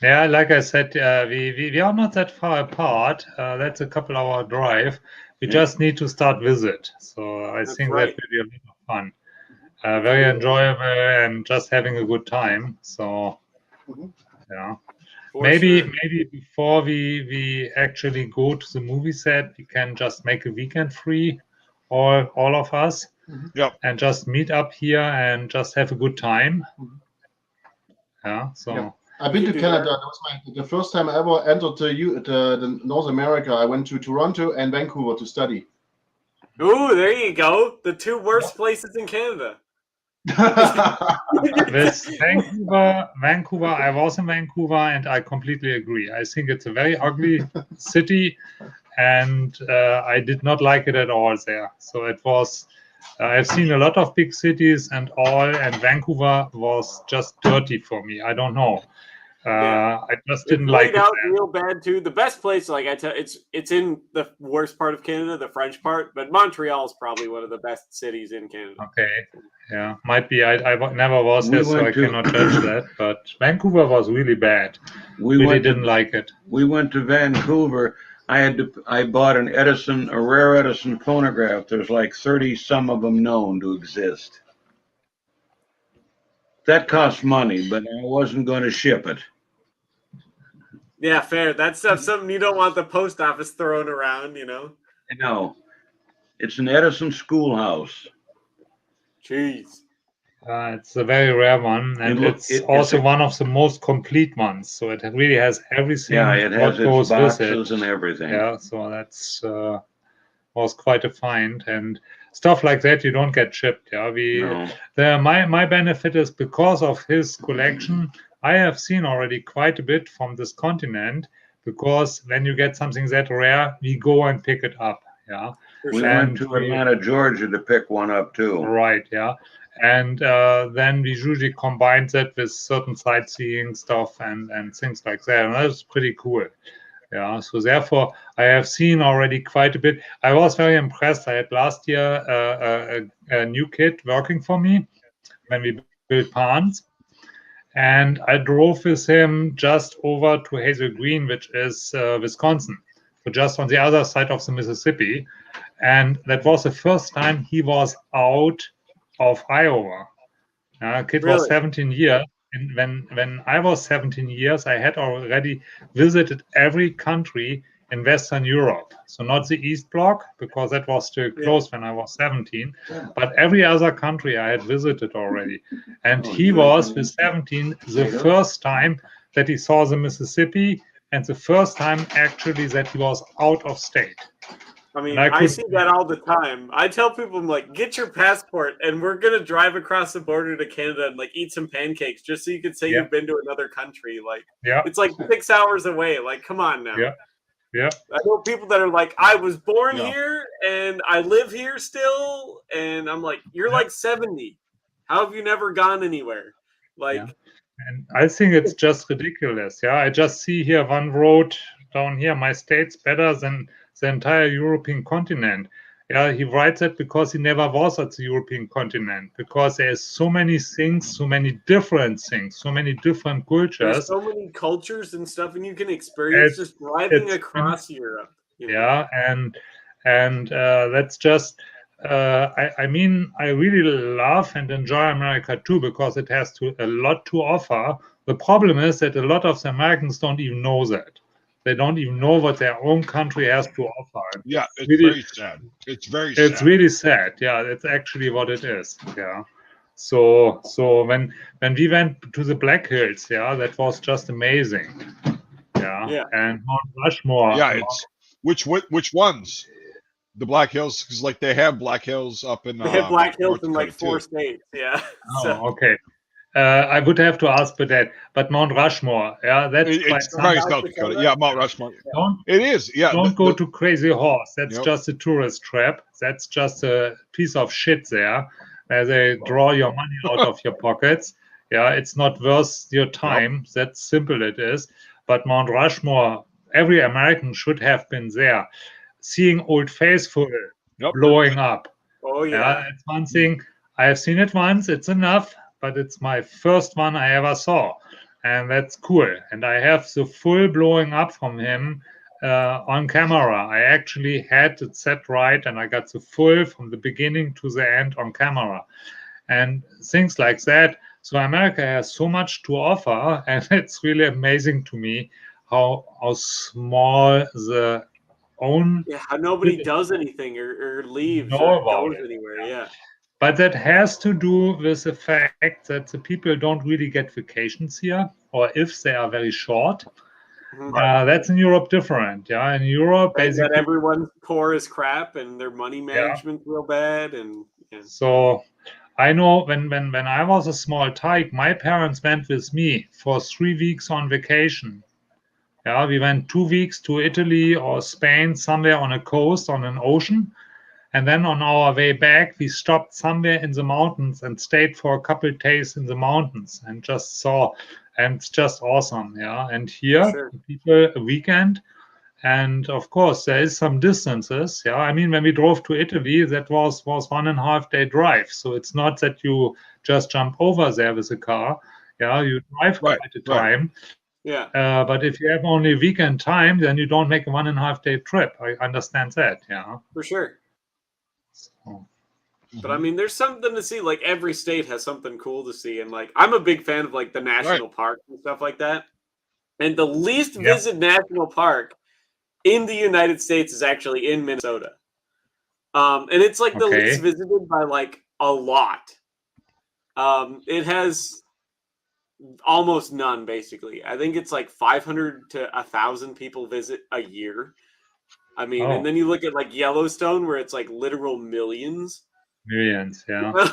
Speaker 3: Yeah, like I said, we are not that far apart. That's a couple-hour drive. We just need to start visit. So I think that will be a lot of fun. Very enjoyable and just having a good time. So, yeah. Maybe before we actually go to the movie set, we can just make a weekend free, all of us.
Speaker 2: Yep.
Speaker 3: And just meet up here and just have a good time. Yeah. So
Speaker 5: yeah. I've been to Canada. That was the first time I ever entered the North America. I went to Toronto and Vancouver to study.
Speaker 1: Ooh, there you go. The 2 worst places in Canada.
Speaker 3: With Vancouver, I was in Vancouver and I completely agree. I think it's a very ugly city, and I did not like it at all there. So it was. I've seen a lot of big cities and Vancouver was just dirty for me. I don't know. I just
Speaker 1: It's
Speaker 3: didn't like
Speaker 1: laid
Speaker 3: it
Speaker 1: out
Speaker 3: there.
Speaker 1: real bad too. The best place, like I tell, it's in the worst part of Canada, the French part, but Montreal is probably one of the best cities in Canada.
Speaker 3: Okay, yeah, might be. I never was
Speaker 4: We
Speaker 3: there, so I
Speaker 4: went to-
Speaker 3: cannot judge that. But Vancouver was really bad.
Speaker 4: We
Speaker 3: Really
Speaker 4: went
Speaker 3: didn't
Speaker 4: to
Speaker 3: like it.
Speaker 4: we went to Vancouver. I bought a rare Edison phonograph. There's like 30 some of them known to exist. That cost money, but I wasn't going to ship it.
Speaker 1: Yeah, fair. That's something you don't want the post office throwing around, you know.
Speaker 4: No, it's an Edison schoolhouse.
Speaker 1: Jeez.
Speaker 3: It's a very rare one, and it's also one of the most complete ones. So it really has everything.
Speaker 4: Yeah, it has
Speaker 3: what goes
Speaker 4: its boxes
Speaker 3: with it.
Speaker 4: and everything.
Speaker 3: Yeah, so that's was quite a find, and stuff like that you don't get shipped. Yeah,
Speaker 4: No.
Speaker 3: My benefit is because of his collection. I have seen already quite a bit from this continent, because when you get something that rare, we go and pick it up. Yeah,
Speaker 4: We went to Atlanta, Georgia to pick one up too.
Speaker 3: Right, yeah. And then we usually combine that with certain sightseeing stuff and things like that. And that's pretty cool. Yeah, so therefore, I have seen already quite a bit. I was very impressed. I had last year a new kid working for me when we built ponds. And I drove with him just over to Hazel Green, which is Wisconsin, so just on the other side of the Mississippi. And that was the first time he was out of Iowa. Kid was 17 years. And when I was 17 years, I had already visited every country in Western Europe. So not the East Bloc, because that was still closed when I was 17, but every other country I had visited already. And he was, with 17, the first time that he saw the Mississippi, and the first time actually that he was out of state.
Speaker 1: I mean, I see that all the time. I tell people, I'm like, get your passport, and we're gonna drive across the border to Canada and like eat some pancakes, just so you could say you've been to another country. Like, it's like 6 hours away. Like, come on now.
Speaker 3: Yeah.
Speaker 1: I know people that are like, I was born here and I live here still, and I'm like, you're like 70. How have you never gone anywhere? Like,
Speaker 3: and I think it's just ridiculous. Yeah, I just see here one road down here. My state's better than the entire European continent. Yeah, he writes it because he never was at the European continent, because there's so many things, so many different things, so many different cultures.
Speaker 1: There's so many cultures and stuff, and you can experience just driving across Europe. You know?
Speaker 3: Yeah, and that's just. I mean, I really love and enjoy America too, because it has a lot to offer. The problem is that a lot of the Americans don't even know that. They don't even know what their own country has to offer.
Speaker 2: Yeah, it's really, very sad. It's very sad.
Speaker 3: It's really sad. Yeah, it's actually what it is. Yeah. So when we went to the Black Hills, yeah, that was just amazing. Yeah. And Mount Rushmore.
Speaker 2: Yeah, it's which ones? The Black Hills, because like they have Black Hills up in.
Speaker 1: They have Black Hills in like 4 states. Yeah.
Speaker 3: Okay. I would have to ask for that, but Mount Rushmore, yeah, that's quite
Speaker 2: South Dakota. Yeah, Mount Rushmore. It is. Yeah.
Speaker 3: Don't go to Crazy Horse. That's just a tourist trap. That's just a piece of shit there, where they draw your money out of your pockets. Yeah, it's not worth your time. That's simple it is. But Mount Rushmore, every American should have been there. Seeing Old Faithful blowing up.
Speaker 1: Oh, yeah.
Speaker 3: It's one thing. I have seen it once. It's enough. But it's my first one I ever saw, and that's cool. And I have the full blowing up from him on camera. I actually had it set right, and I got the full from the beginning to the end on camera, and things like that. So America has so much to offer, and it's really amazing to me how small the own.
Speaker 1: Yeah, how nobody does anything or leaves or goes anywhere. Yeah.
Speaker 3: But that has to do with the fact that the people don't really get vacations here, or if they are very short. That's in Europe different. Yeah, in Europe,
Speaker 1: basically, that everyone's poor as crap and their money management's real bad. And
Speaker 3: so I know when I was a small tyke, my parents went with me for 3 weeks on vacation. Yeah, we went 2 weeks to Italy or Spain, somewhere on a coast, on an ocean. And then on our way back, we stopped somewhere in the mountains and stayed for a couple of days in the mountains and just saw. and it's just awesome. Yeah, and here
Speaker 1: Sure.
Speaker 3: people a weekend. And of course, there is some distances. Yeah, I mean, when we drove to Italy, that was 1.5 day drive. So it's not that you just jump over there with a car. Yeah, you drive
Speaker 2: Right,
Speaker 3: quite a
Speaker 2: right.
Speaker 3: time.
Speaker 1: Yeah.
Speaker 3: But if you have only weekend time, then you don't make a 1.5 day trip. I understand that. Yeah.
Speaker 1: For sure.
Speaker 3: So,
Speaker 1: But I mean, there's something to see. Like every state has something cool to see, and like I'm a big fan of like the national parks and stuff like that. And the least
Speaker 3: Yeah.
Speaker 1: visited national park in the United States is actually in Minnesota. And it's like the
Speaker 3: Okay.
Speaker 1: least visited by like a lot. It has almost none, basically. I think it's like 500 to 1,000 people visit a year. I mean,
Speaker 3: Oh.
Speaker 1: and then you look at like Yellowstone, where it's like literal millions.
Speaker 3: Millions, yeah.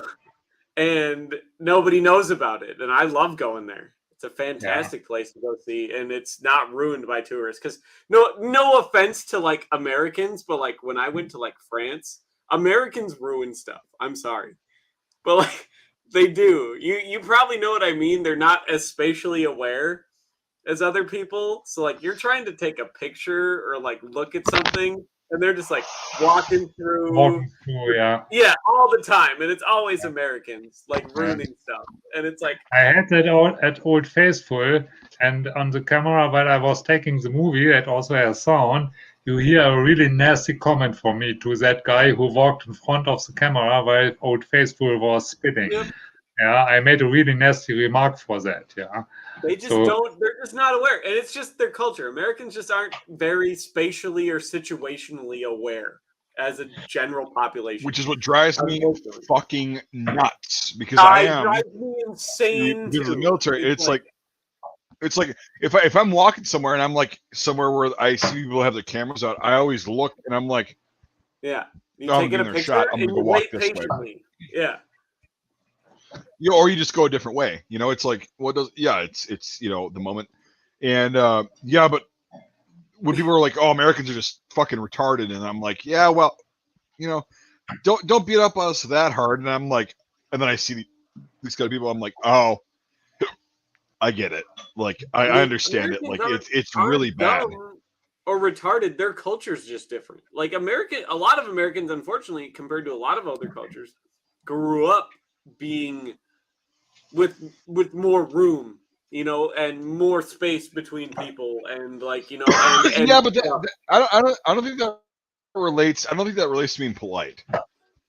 Speaker 1: And nobody knows about it. And I love going there. It's a fantastic place to go see, and it's not ruined by tourists. Because no offense to like Americans, but like when I went to like France, Americans ruin stuff. I'm sorry, but like they do. You probably know what I mean. They're not as spatially aware as other people. So like you're trying to take a picture or like look at something, and they're just like walking through.
Speaker 3: Yeah.
Speaker 1: Yeah, all the time, and it's always Americans like ruining stuff, and it's like
Speaker 3: I had that at Old Faithful, and on the camera while I was taking the movie, that also has sound. You hear a really nasty comment from me to that guy who walked in front of the camera while Old Faithful was spitting.
Speaker 1: Yep.
Speaker 3: Yeah, I made a really nasty remark for that. Yeah,
Speaker 1: they just don't. They're just not aware, and it's just their culture. Americans just aren't very spatially or situationally aware as a general population,
Speaker 2: which is what drives me
Speaker 1: Unfortunately.
Speaker 2: fucking nuts because I am
Speaker 1: drives me insane
Speaker 2: due to the
Speaker 1: too.
Speaker 2: military. It's like if I'm walking somewhere and I'm like somewhere where I see people have their cameras out, I always look and I'm like,
Speaker 1: yeah, you
Speaker 2: I'm
Speaker 1: taking a
Speaker 2: getting their
Speaker 1: picture
Speaker 2: shot. I'm
Speaker 1: and
Speaker 2: gonna
Speaker 1: you
Speaker 2: go walk
Speaker 1: wait
Speaker 2: this way.
Speaker 1: patiently. Yeah,
Speaker 2: Or you just go a different way. It's like what does it's the moment. And but when people are like, oh, Americans are just fucking retarded, and I'm like, yeah, well, don't beat up us that hard. And I'm like, and then I see these kind of people, I'm like, oh, I get it. Like I understand it. Like it's really bad.
Speaker 1: Or retarded. Their culture's just different. Like a lot of Americans, unfortunately, compared to a lot of other cultures, grew up being with more room, and more space between people, and like and
Speaker 2: yeah, but I don't think that relates. I don't think that relates to being polite.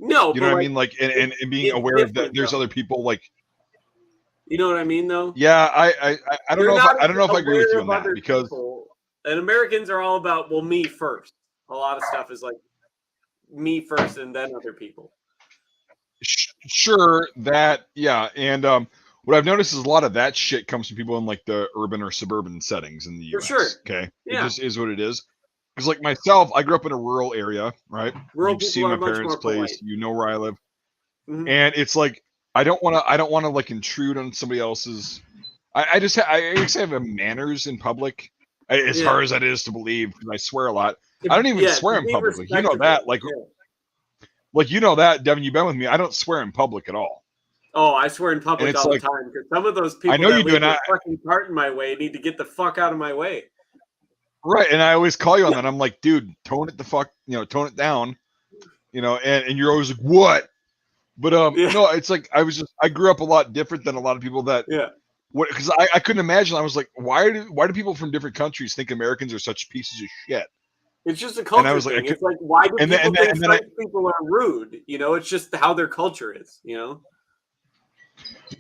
Speaker 1: No,
Speaker 2: you know what I mean? Like and being aware that there's other people. Like,
Speaker 1: you know what I mean, though.
Speaker 2: Yeah, I don't know. I don't know if I agree with you on that because
Speaker 1: and Americans are all about me first. A lot of stuff is like me first and then other people.
Speaker 2: Sure, that and what I've noticed is a lot of that shit comes from people in like the urban or suburban settings in the US.
Speaker 1: For sure.
Speaker 2: Okay,
Speaker 1: yeah.
Speaker 2: It just is what it is. Because like myself, I grew up in a rural area, right? You've seen my parents' place, where I live, and it's like I don't want to like intrude on somebody else's. I just have manners in public, as hard as that is to believe. Because I swear a lot. I don't even swear in public. You know that, like you know that, Devin. You've been with me. I don't swear in public at all.
Speaker 1: Oh, I swear in public all the time because some of those people
Speaker 2: I know
Speaker 1: that
Speaker 2: you do,
Speaker 1: leave their fucking cart in my way need to get the fuck out of my way.
Speaker 2: Right, and I always call you on that. I'm like, dude, tone it the fuck, tone it down, and you're always like, what? But no, it's like I grew up a lot different than a lot of people that because I couldn't imagine. I was like, why do people from different countries think Americans are such pieces of shit?
Speaker 1: It's just a culture
Speaker 2: and I was
Speaker 1: thing.
Speaker 2: Like,
Speaker 1: it's like, why do people think French people are rude? It's just how their culture is,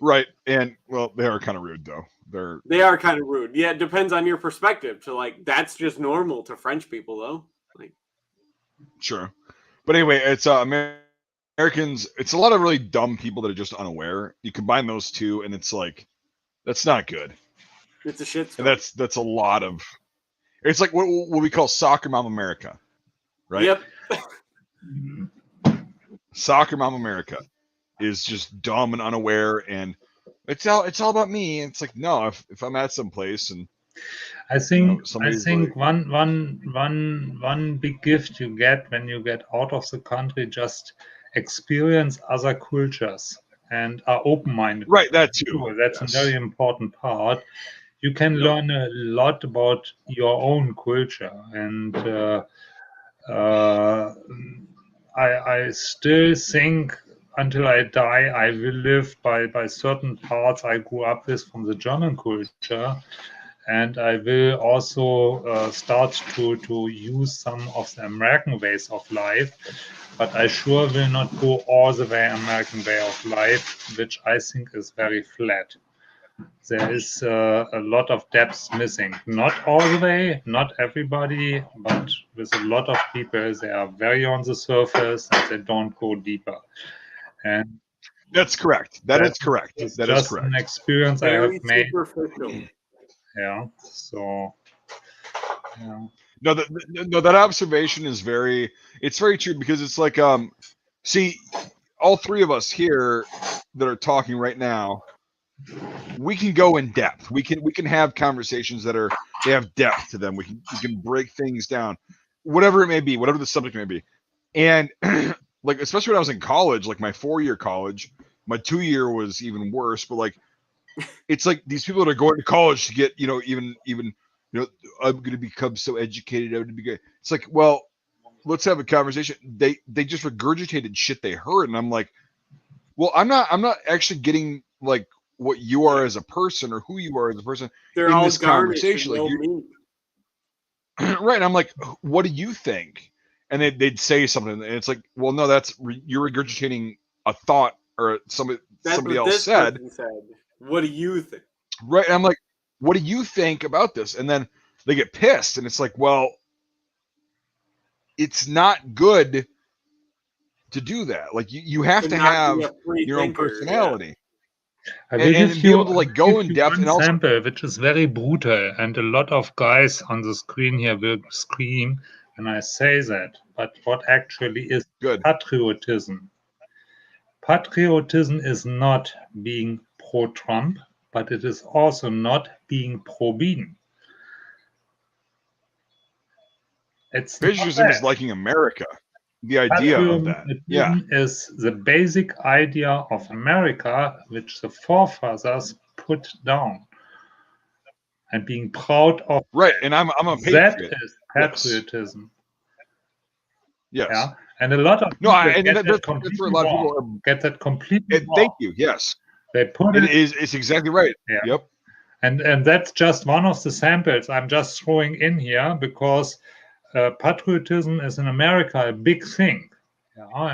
Speaker 2: Right, and well, they are kind of rude though.
Speaker 1: They are kind of rude. Yeah, it depends on your perspective. So like, that's just normal to French people, though. Like,
Speaker 2: sure, but anyway, it's Americans. It's a lot of really dumb people that are just unaware. You combine those two, and it's like that's not good.
Speaker 1: It's a shit
Speaker 2: story. And that's a lot of. It's like what we call soccer mom America, right?
Speaker 1: Yep.
Speaker 2: Soccer mom America is just dumb and unaware, and it's all about me. It's like, no, if I'm at some place and
Speaker 3: I think like, one big gift you get when you get out of the country, just experience other cultures. and are open-minded.
Speaker 2: Right, that too.
Speaker 3: That's
Speaker 2: Yes.
Speaker 3: a very important part. You can learn a lot about your own culture, and I still think until I die, I will live by certain parts I grew up with from the German culture, and I will also start to use some of the American ways of life, but I sure will not go all the way American way of life, which I think is very flat. There is a lot of depths missing. Not all the way, not everybody, but with a lot of people, they are very on the surface and they don't go deeper. And
Speaker 2: That's correct. That is correct.
Speaker 3: It's
Speaker 2: That is
Speaker 3: just
Speaker 2: correct.
Speaker 3: an experience I
Speaker 1: Very
Speaker 3: have made.
Speaker 1: superficial.
Speaker 3: Yeah. So, yeah.
Speaker 2: No, that observation is it's very true, because it's like, see, all three of us here that are talking right now, we can go in depth. We can have conversations they have depth to them. We can break things down, whatever it may be, whatever the subject may be. And like, especially when I was in college, like my 4-year college, my 2-year was even worse. But like, it's like these people that are going to college to get, even I'm going to become so educated. I'm going to be good. It's like, well, let's have a conversation. They just regurgitated shit they heard, and I'm like, well, I'm not actually getting like what you are as a person or who you are as a person
Speaker 1: They're
Speaker 2: in
Speaker 1: all
Speaker 2: this
Speaker 1: garnished
Speaker 2: conversation.
Speaker 1: and
Speaker 2: Like,
Speaker 1: no meat.
Speaker 2: right? And I'm like, what do you think? And they'd say something, and it's like, well, no, you're regurgitating a thought or somebody
Speaker 1: What
Speaker 2: else
Speaker 1: this
Speaker 2: said.
Speaker 1: person said. What do you think?
Speaker 2: Right. And I'm like, what do you think about this? And then they get pissed, and it's like, well, it's not good to do that. Like, you have to have your own personality.
Speaker 3: I will
Speaker 2: and be able to like go in depth.
Speaker 3: One
Speaker 2: And also,
Speaker 3: sample which is very brutal, and a lot of guys on the screen here will scream when I say that. But what actually is
Speaker 2: good
Speaker 3: patriotism? Patriotism is not being pro-Trump, but it is also not being pro-Biden.
Speaker 2: Patriotism is liking America. The idea of that, yeah,
Speaker 3: is the basic idea of America, which the forefathers put down, and being proud of.
Speaker 2: Right, and I'm a patriot.
Speaker 3: That is patriotism.
Speaker 2: Yes.
Speaker 3: Yeah, and a lot of people get that completely wrong. Get that completely wrong.
Speaker 2: Thank you. Yes,
Speaker 3: they put it.
Speaker 2: It's exactly right.
Speaker 3: Yeah.
Speaker 2: Yep.
Speaker 3: And that's just one of the samples I'm just throwing in here, because patriotism is in America a big thing,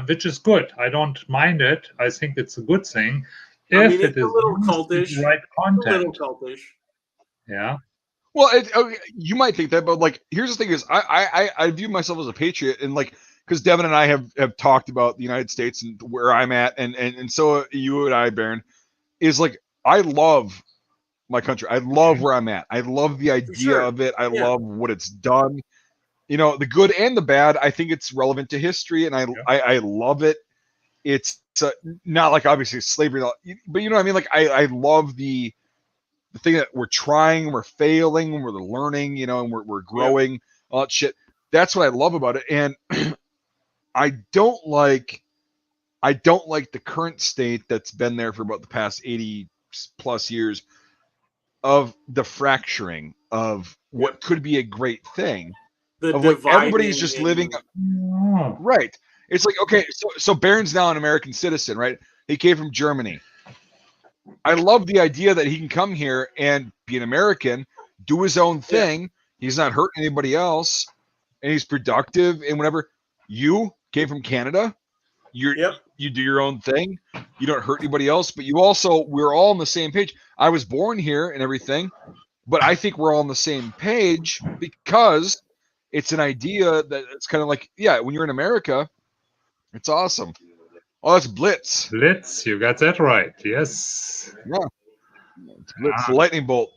Speaker 3: which is good. I don't mind it. I think it's a good thing if it is
Speaker 1: a little cultish,
Speaker 3: right content.
Speaker 1: A little cultish.
Speaker 3: Yeah.
Speaker 2: Well, you might think that, but like, here's the thing: is I view myself as a patriot, and like, because Devin and I have talked about the United States and where I'm at, and so you and I, Baron, is like, I love my country. I love where I'm at. I love the idea of it. I love what it's done. The good and the bad. I think it's relevant to history, and I love it. It's not like obviously slavery, but you know what I mean. Like, I love the thing that we're trying, we're failing, we're learning, and we're growing, all that shit. That's what I love about it. And I don't like the current state that's been there for about the past 80 plus years of the fracturing of what could be a great thing. Of like, everybody's just living right. It's like, okay, so Baron's now an American citizen, right? He came from Germany. I love the idea that he can come here and be an American, do his own thing. Yeah. He's not hurting anybody else, and he's productive and whatever. You came from Canada. You do your own thing. You don't hurt anybody else, but we're all on the same page. I was born here and everything, but I think we're all on the same page because it's an idea that it's kind of like, when you're in America, it's awesome. Oh, that's Blitz.
Speaker 3: Blitz, you got that right. Yes.
Speaker 2: Yeah. It's Blitz, the lightning bolt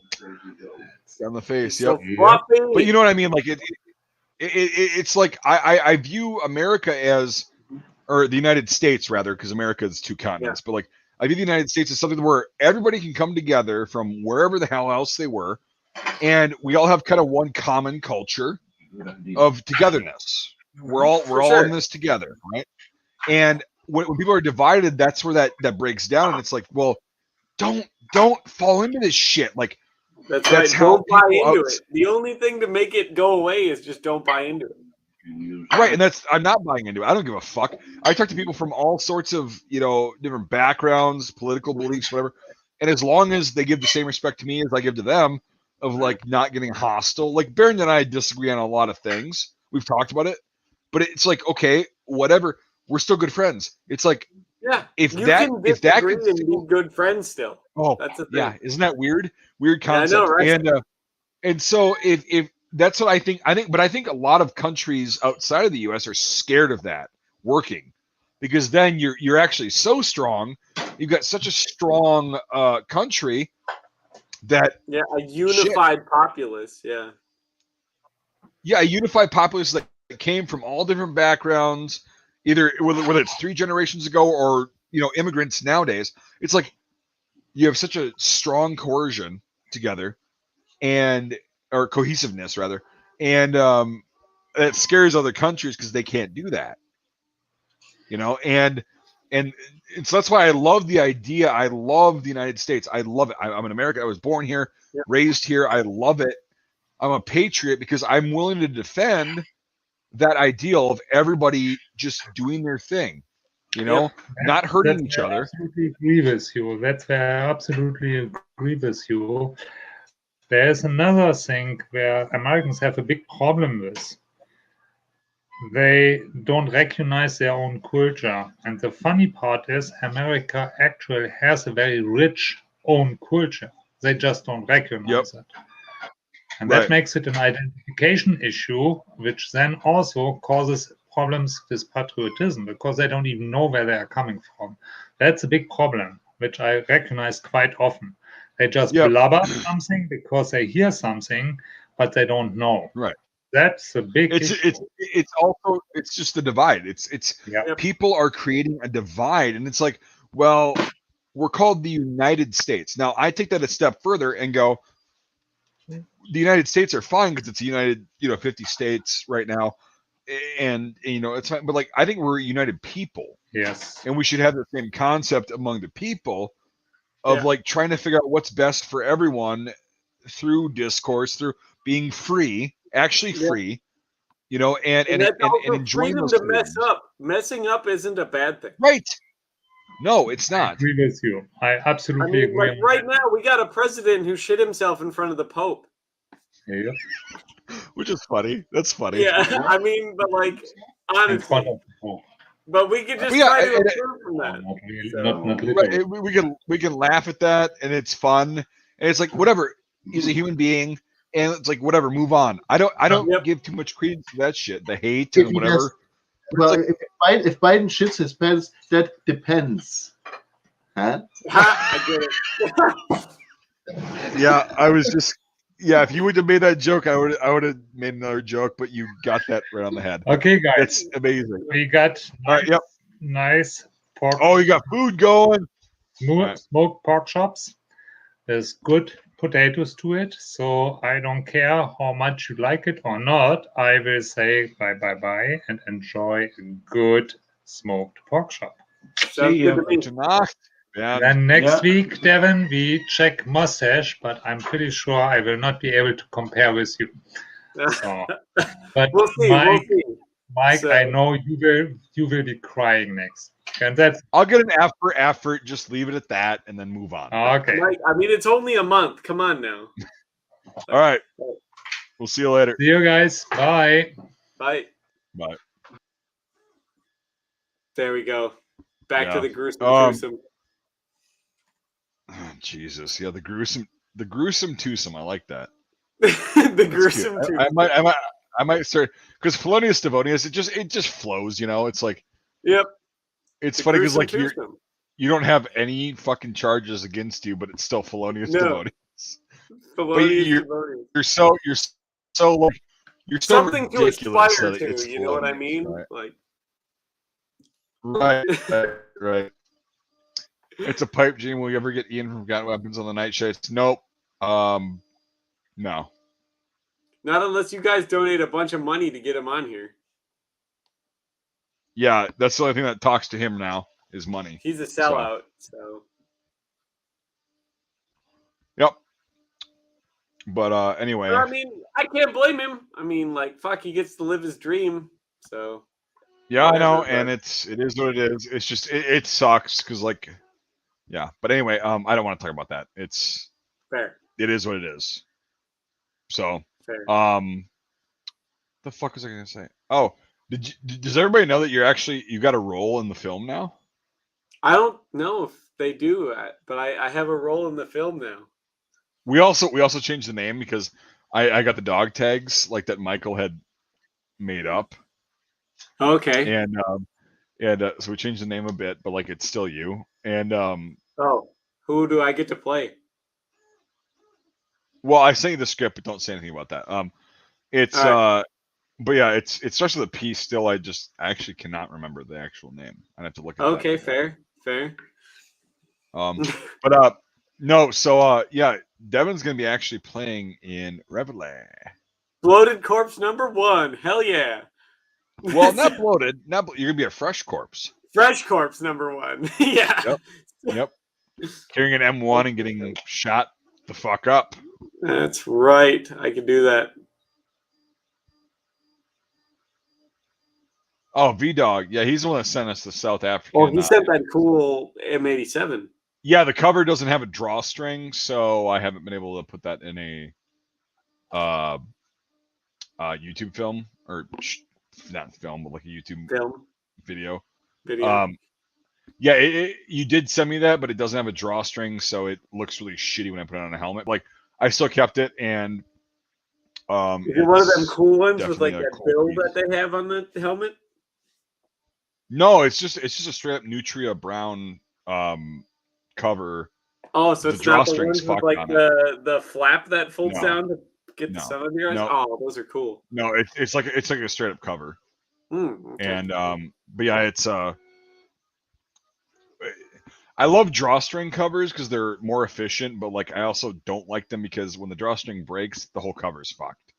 Speaker 2: down the face.
Speaker 1: Yep.
Speaker 2: But you know what I mean? Like, it's like I view America as, or the United States rather, because America is 2 continents. But like, I view the United States as something where everybody can come together from wherever the hell else they were, and we all have kind of one common culture of togetherness. We're all in this together, right? And when people are divided, that's where that breaks down, and it's like, well, don't fall into this shit. Like
Speaker 1: That's
Speaker 2: that's
Speaker 1: right.
Speaker 2: how
Speaker 1: Don't buy
Speaker 2: people
Speaker 1: into it. The only thing to make it go away is just don't buy into it.
Speaker 2: Right, and I'm not buying into it. I don't give a fuck. I talk to people from all sorts of, different backgrounds, political beliefs, whatever. And as long as they give the same respect to me as I give to them, of like not getting hostile. Like Baron and I disagree on a lot of things. We've talked about it, but it's like, okay, whatever. We're still good friends. It's like,
Speaker 1: Yeah,
Speaker 2: if
Speaker 1: you
Speaker 2: that
Speaker 1: can
Speaker 2: if that
Speaker 1: disagree
Speaker 2: could
Speaker 1: and
Speaker 2: still,
Speaker 1: be good friends still.
Speaker 2: oh
Speaker 1: That's the thing.
Speaker 2: yeah, isn't that weird? Weird
Speaker 1: Yeah, I know,
Speaker 2: concept.
Speaker 1: right?
Speaker 2: And so if that's what I think, but I think a lot of countries outside of the U.S. are scared of that working, because then you're actually so strong. You've got such a strong country that
Speaker 1: Yeah, a unified populace. Yeah.
Speaker 2: a unified populace that came from all different backgrounds, either whether it's 3 generations ago or immigrants nowadays. It's like you have such a strong coercion together, or cohesiveness rather, and that scares other countries because they can't do that, and so that's why I love the idea. I love the United States. I love it. I'm an American. I was born here,
Speaker 1: Yep.
Speaker 2: raised here. I love it. I'm a patriot because I'm willing to defend that ideal of everybody just doing their thing, not hurting each other.
Speaker 3: I absolutely agree with you. That's where I absolutely agree with you. There's another thing where Americans have a big problem with. They don't recognize their own culture. And the funny part is, America actually has a very rich own culture. They just don't recognize it. And that makes it an identification issue, which then also causes problems with patriotism because they don't even know where they are coming from. That's a big problem, which I recognize quite often. They just blubber something because they hear something, but they don't know.
Speaker 2: Right.
Speaker 3: That's a big issue.
Speaker 2: It's just the divide. It's people are creating a divide, and it's like, well, we're called the United States. Now I take that a step further and go, the United States are fine because it's a united, 50 states right now, and it's fine. But like, I think we're a united people.
Speaker 3: Yes.
Speaker 2: And we should have the same concept among the people of like trying to figure out what's best for everyone through discourse, through being free, actually free, and enjoying those
Speaker 1: freedom to mess up. Messing up isn't a bad thing.
Speaker 2: Right. No, it's not.
Speaker 3: I agree with you. I absolutely agree.
Speaker 1: Like right now, we got a president who shit himself in front of the Pope.
Speaker 3: Yeah.
Speaker 2: Which is funny. That's funny.
Speaker 1: Yeah, I mean, but like, honestly. But we could just try to improve from
Speaker 2: that. We can laugh at that, and it's fun. And it's like, whatever. He's a human being, and it's like, whatever. Move on. I don't give too much credence to that shit. The hate and whatever.
Speaker 5: Well, like, if Biden shits his pants, that depends. Huh?
Speaker 1: I get it.
Speaker 2: Yeah, I was just. Yeah, if you would have made that joke, I would have made another joke, but you got that right on the head.
Speaker 3: Okay, guys.
Speaker 2: It's amazing.
Speaker 3: We got nice pork.
Speaker 2: Oh, you got food going.
Speaker 3: Smoked pork chops. There's good potatoes to it, so I don't care how much you like it or not. I will say bye and enjoy a good smoked pork chop.
Speaker 2: See you tonight.
Speaker 3: Then next week, Devin, we check mustache, but I'm pretty sure I will not be able to compare with you. So, but
Speaker 1: we'll see.
Speaker 3: Mike, so, I know you will be crying next. And that's
Speaker 2: I'll get an F for effort. Just leave it at that, and then move on.
Speaker 3: Okay.
Speaker 1: Mike, I mean, it's only a month. Come on now.
Speaker 2: All right. We'll see you later.
Speaker 3: See you guys. Bye.
Speaker 1: Bye.
Speaker 2: Bye.
Speaker 1: There we go. Back to the gruesome.
Speaker 2: Oh, Jesus, yeah, the gruesome twosome. I like that.
Speaker 1: The gruesome twosome.
Speaker 2: I might start because Felonious Devonious. It just flows. It's like.
Speaker 1: Yep.
Speaker 2: It's funny because like you don't have any fucking charges against you, but it's still Felonious Devonious. You're so like you're so
Speaker 1: something
Speaker 2: ridiculous
Speaker 1: to aspire to. You know what I mean?
Speaker 2: Right.
Speaker 1: Like.
Speaker 2: Right. It's a pipe dream. Will you ever get Ian from Forgotten Weapons on the Night Shites? Nope. No.
Speaker 1: Not unless you guys donate a bunch of money to get him on here.
Speaker 2: yeah, that's the only thing that talks to him now is money.
Speaker 1: He's a sellout. So.
Speaker 2: Yep. But anyway.
Speaker 1: I mean, I can't blame him. I mean, like, fuck, he gets to live his dream. So.
Speaker 2: Yeah,
Speaker 1: whatever,
Speaker 2: I know,
Speaker 1: but...
Speaker 2: and it is what it is. It's just it sucks because like, yeah. But anyway, I don't want to talk about that. It's
Speaker 1: fair.
Speaker 2: It is what it is. So,
Speaker 1: Fair.
Speaker 2: the fuck was I gonna say? Oh, does everybody know that you got a role in the film now?
Speaker 1: I don't know if they do, but I have a role in the film now.
Speaker 2: We also changed the name because I got the dog tags like that Michael had made up.
Speaker 1: Okay.
Speaker 2: And so we changed the name a bit, but like it's still you. And
Speaker 1: oh, who do I get to play?
Speaker 2: Well, I sent you the script, but don't say anything about that. It's right. But yeah, it starts with a P still. I actually cannot remember the actual name. I'd have to look at that.
Speaker 1: Okay, fair.
Speaker 2: But no, so yeah, Devin's gonna be actually playing in Reveille.
Speaker 1: Bloated corpse number 1. Hell yeah.
Speaker 2: Well, not bloated. You're gonna be a fresh corpse.
Speaker 1: Fresh corpse number 1. Yeah.
Speaker 2: Yep. Carrying an M1 and getting shot the fuck up.
Speaker 1: That's right. I can do that.
Speaker 2: Oh, V-Dog. Yeah, he's the one that sent us the South African.
Speaker 1: Oh, he sent that cool M87.
Speaker 2: Yeah, the cover doesn't have a drawstring, so I haven't been able to put that in a YouTube film, or not film, but like a YouTube video. Yeah, you did send me that, but it doesn't have a drawstring, so it looks really shitty when I put it on a helmet. Like, I still kept it, and
Speaker 1: is it one of them cool ones with like that bill that they have on the helmet?
Speaker 2: No, it's just a straight up Nutria brown cover.
Speaker 1: Oh, so it's not the ones with like the flap that folds down to get the sun under your eyes? Oh, those are cool.
Speaker 2: No, it's like a straight up cover.
Speaker 1: Okay.
Speaker 2: And but yeah, it's I love drawstring covers because they're more efficient, but like I also don't like them because when the drawstring breaks, the whole cover's fucked.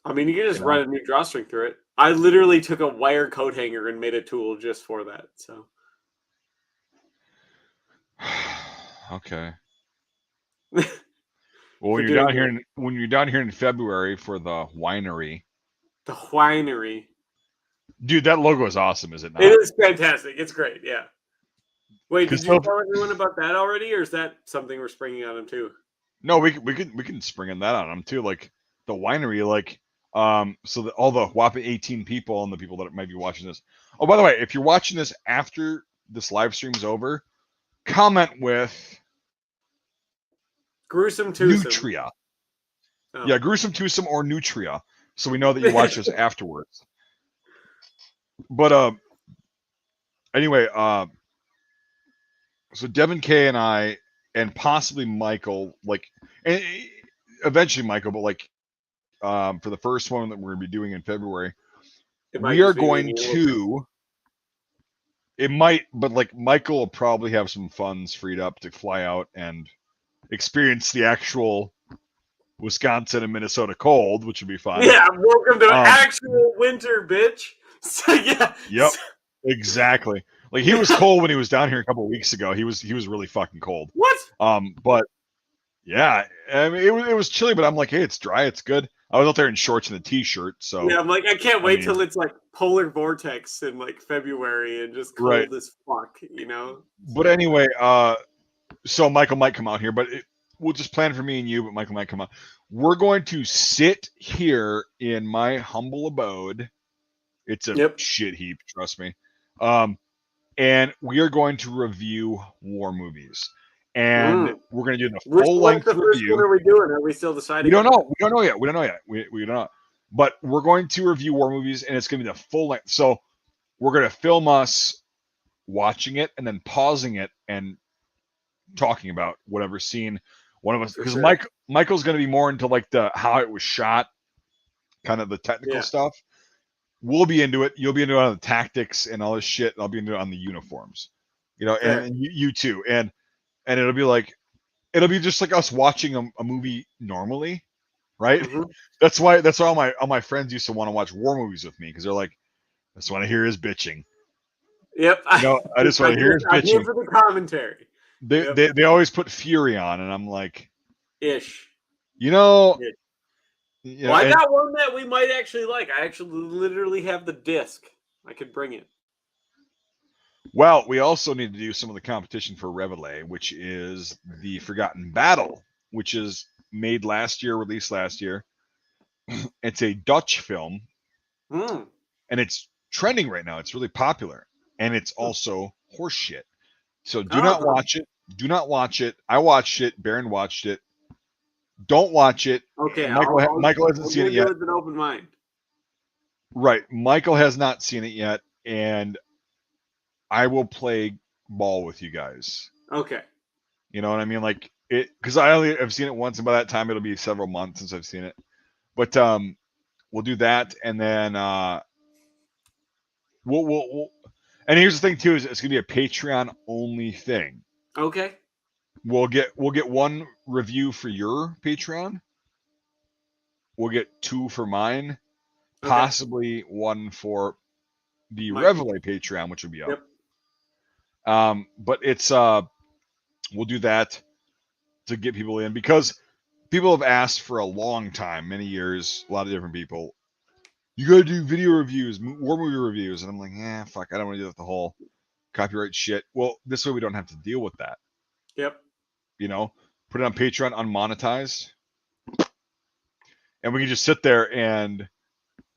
Speaker 1: I mean, you can just run a new drawstring through it. I literally took a wire coat hanger and made a tool just for that. So.
Speaker 2: Okay. Well, when you're down here in February for the winery.
Speaker 1: The winery.
Speaker 2: Dude, that logo is awesome, is it not?
Speaker 1: It is fantastic. It's great. Yeah. Wait, did you tell everyone about that already, or is that something we're springing on them too?
Speaker 2: No, we can spring on that on them too. Like the winery, like so that all the whopping 18 people and the people that might be watching this. Oh, by the way, if you're watching this after this live stream's over, comment with
Speaker 1: Gruesome Twosome.
Speaker 2: Nutria. Oh. Yeah, Gruesome Twosome or Nutria, so we know that you watch this afterwards. But anyway, so Devin K and I, and possibly Michael, like, and eventually Michael, but like, for the first one that we're gonna be doing in February, we are going to. It might, but like Michael will probably have some funds freed up to fly out and experience the actual Wisconsin and Minnesota cold, which would be fun.
Speaker 1: Yeah, welcome to actual winter, bitch. So, yeah.
Speaker 2: Yep. Exactly. Like he was cold when he was down here a couple of weeks ago. He was really fucking cold.
Speaker 1: What?
Speaker 2: But yeah, I mean it was chilly, but I'm like, hey, it's dry, it's good. I was out there in shorts and a t-shirt, so
Speaker 1: yeah, I'm like, I can't wait till it's like polar vortex in like February and just cold as fuck, you know.
Speaker 2: But anyway, so Michael might come out here, but we'll just plan for me and you. But Michael might come out. We're going to sit here in my humble abode. It's a shit heap, trust me. And we are going to review war movies. And we're going to do the full length review.
Speaker 1: What are we doing? Are we still deciding?
Speaker 2: We don't know. We don't know yet. We don't know. But we're going to review war movies, and it's going to be the full length. So we're going to film us watching it and then pausing it and talking about whatever scene one of us. Because Michael's going to be more into like the how it was shot, kind of the technical stuff. We'll be into it. You'll be into it on the tactics and all this shit. I'll be into it on the uniforms. You know, and you too. And it'll be just like us watching a movie normally, right? Mm-hmm. That's why all my friends used to want to watch war movies with me, because they're like, I just want to hear his bitching.
Speaker 1: Yep.
Speaker 2: No, I just want to hear his
Speaker 1: I'm here
Speaker 2: bitching.
Speaker 1: for the commentary.
Speaker 2: They always put Fury on, and I'm like,
Speaker 1: Ish.
Speaker 2: you know,
Speaker 1: Ish.
Speaker 2: you
Speaker 1: Well,
Speaker 2: know,
Speaker 1: I
Speaker 2: and-
Speaker 1: got one that we might actually like. I actually literally have the disc. I could bring it.
Speaker 2: well, we also need to do some of the competition for Reveille, which is the Forgotten Battle, which is made last year, released last year. It's a Dutch film,
Speaker 1: Hmm.
Speaker 2: and it's trending right now. It's really popular, and it's also horseshit. So do
Speaker 1: Oh.
Speaker 2: not watch it. Do not watch it. I watched it. Baron watched it. Don't watch it.
Speaker 1: Okay.
Speaker 2: Michael hasn't
Speaker 1: I'll
Speaker 2: seen
Speaker 1: go
Speaker 2: it yet.
Speaker 1: with an open mind.
Speaker 2: Right. Michael has not seen it yet, and I will play ball with you guys.
Speaker 1: Okay.
Speaker 2: You know what I mean? Like it, because I only have seen it once, and by that time it'll be several months since I've seen it. But we'll do that, and then we'll and here's the thing too: is it's gonna be a Patreon only thing.
Speaker 1: Okay.
Speaker 2: We'll get one review for your Patreon. We'll get 2 for mine,
Speaker 1: Okay.
Speaker 2: possibly 1 for the
Speaker 1: Mike.
Speaker 2: Reveille Patreon, which will be up.
Speaker 1: Yep.
Speaker 2: But it's we'll do that to get people in because people have asked for a long time, many years, a lot of different people. You gotta do video reviews, war movie reviews, and I'm like, yeah, fuck, I don't want to do that the whole copyright shit. Well, this way we don't have to deal with that.
Speaker 1: Yep.
Speaker 2: You know, put it on Patreon, unmonetized, and we can just sit there and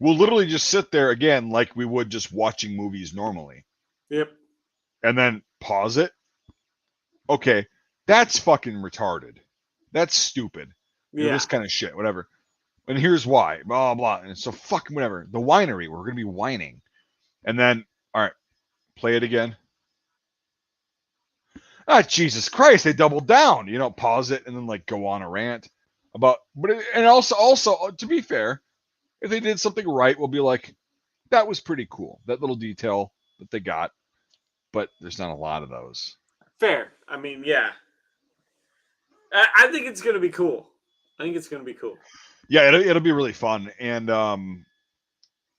Speaker 2: we'll literally just sit there again like we would just watching movies normally.
Speaker 1: Yep.
Speaker 2: And then pause it. Okay, that's fucking retarded. That's stupid. You know,
Speaker 1: Yeah.
Speaker 2: this kind of shit, whatever. And here's why, blah, blah. And so fucking whatever. The winery, we're going to be whining. And then, all right, play it again. Ah, Jesus Christ, they doubled down. You know, pause it and then like go on a rant about, and also, to be fair, if they did something right, we'll be like, that was pretty cool. That little detail that they got. But there's not a lot of those.
Speaker 1: Fair. I mean, yeah. I think it's gonna be cool. I think it's gonna be cool.
Speaker 2: Yeah, it'll be really fun, and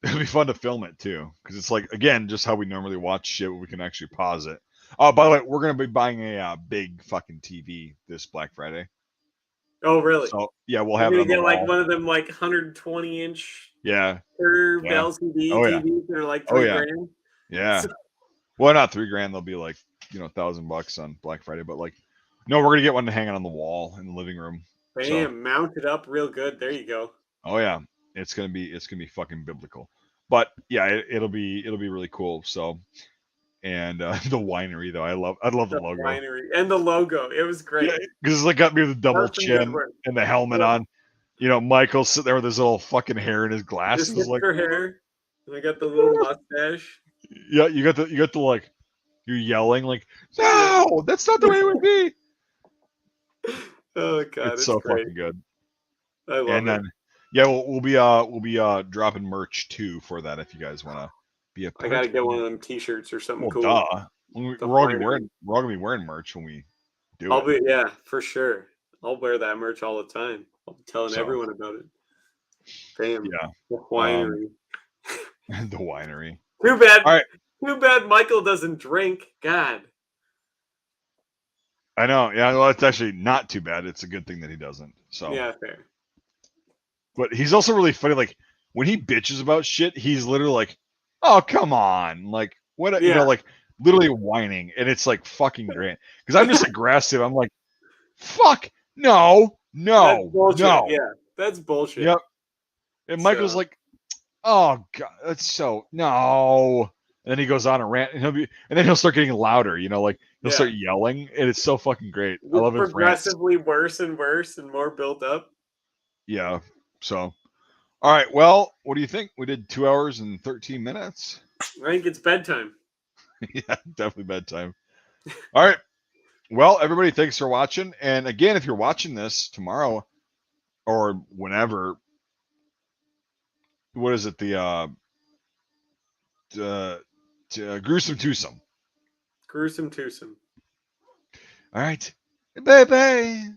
Speaker 2: it'll be fun to film it too, because it's like again just how we normally watch shit. We can actually pause it. Oh, by the way, we're gonna be buying a big fucking TV this Black Friday.
Speaker 1: Oh, really?
Speaker 2: So yeah, we'll
Speaker 1: You're
Speaker 2: have it
Speaker 1: gonna
Speaker 2: on the
Speaker 1: get like
Speaker 2: wall.
Speaker 1: one of them like 120-inch
Speaker 2: Yeah,
Speaker 1: curved
Speaker 2: Yeah.
Speaker 1: LCD
Speaker 2: Oh, yeah.
Speaker 1: TVs that are like
Speaker 2: Oh,
Speaker 1: $3
Speaker 2: yeah.
Speaker 1: grand.
Speaker 2: yeah. Well, not $3,000. They'll be like $1,000 on Black Friday, but like, no, we're gonna get one to hang on the wall in the living room.
Speaker 1: Bam, mount it up real good. There you go.
Speaker 2: Oh yeah, it's gonna be fucking biblical. But yeah, it'll be really cool. So, and the winery though, I love the logo.
Speaker 1: Winery and the logo. It was great.
Speaker 2: Yeah, because it's like got me with the double
Speaker 1: That's some good
Speaker 2: chin
Speaker 1: work.
Speaker 2: and the helmet
Speaker 1: Yeah.
Speaker 2: on. You know, Michael's sitting there with his little fucking hair in his
Speaker 1: This
Speaker 2: glasses.
Speaker 1: is
Speaker 2: Like,
Speaker 1: for hair. And I got the little mustache.
Speaker 2: yeah, you got the like, you're yelling like, no, that's not the way it would be.
Speaker 1: Oh god, it's
Speaker 2: so
Speaker 1: great.
Speaker 2: fucking good.
Speaker 1: I love
Speaker 2: And
Speaker 1: it.
Speaker 2: then, yeah, we'll be dropping merch too for that if you guys want to be a
Speaker 1: I
Speaker 2: part.
Speaker 1: gotta get one of them T-shirts or something
Speaker 2: Well,
Speaker 1: cool.
Speaker 2: duh. We're
Speaker 1: The
Speaker 2: all gonna
Speaker 1: winery.
Speaker 2: be wearing merch when we do
Speaker 1: I'll
Speaker 2: it.
Speaker 1: be for sure. I'll wear that merch all the time. I'll be telling
Speaker 2: So,
Speaker 1: everyone about it. Bam.
Speaker 2: Yeah,
Speaker 1: The winery.
Speaker 2: the winery.
Speaker 1: Too bad.
Speaker 2: All right.
Speaker 1: Too bad Michael doesn't drink. God.
Speaker 2: I know. Yeah, well, it's actually not too bad. It's a good thing that he doesn't. So,
Speaker 1: Yeah, fair.
Speaker 2: but he's also really funny. Like when he bitches about shit, he's literally like, "Oh, come on!" Like what? You
Speaker 1: Yeah.
Speaker 2: know, like literally whining, and it's like fucking great. Because I'm just aggressive. I'm like, "Fuck no,
Speaker 1: That's
Speaker 2: no,
Speaker 1: bullshit.
Speaker 2: no."
Speaker 1: Yeah, that's bullshit.
Speaker 2: Yep. And Michael's
Speaker 1: So-
Speaker 2: like, "Oh god, that's so no." And then he goes on a rant, and then he'll start getting louder. You know, like he'll
Speaker 1: Yeah.
Speaker 2: start yelling, and it's so fucking great. I
Speaker 1: It's
Speaker 2: love his rants.
Speaker 1: progressively worse and worse and more built up.
Speaker 2: Yeah. So, all right. Well, what do you think? We did 2 hours and 13 minutes.
Speaker 1: I think it's bedtime.
Speaker 2: Yeah, definitely bedtime. All right. Well, everybody, thanks for watching. And again, if you're watching this tomorrow or whenever, what is it? The gruesome twosome.
Speaker 1: Gruesome twosome.
Speaker 2: All right. Bye bye.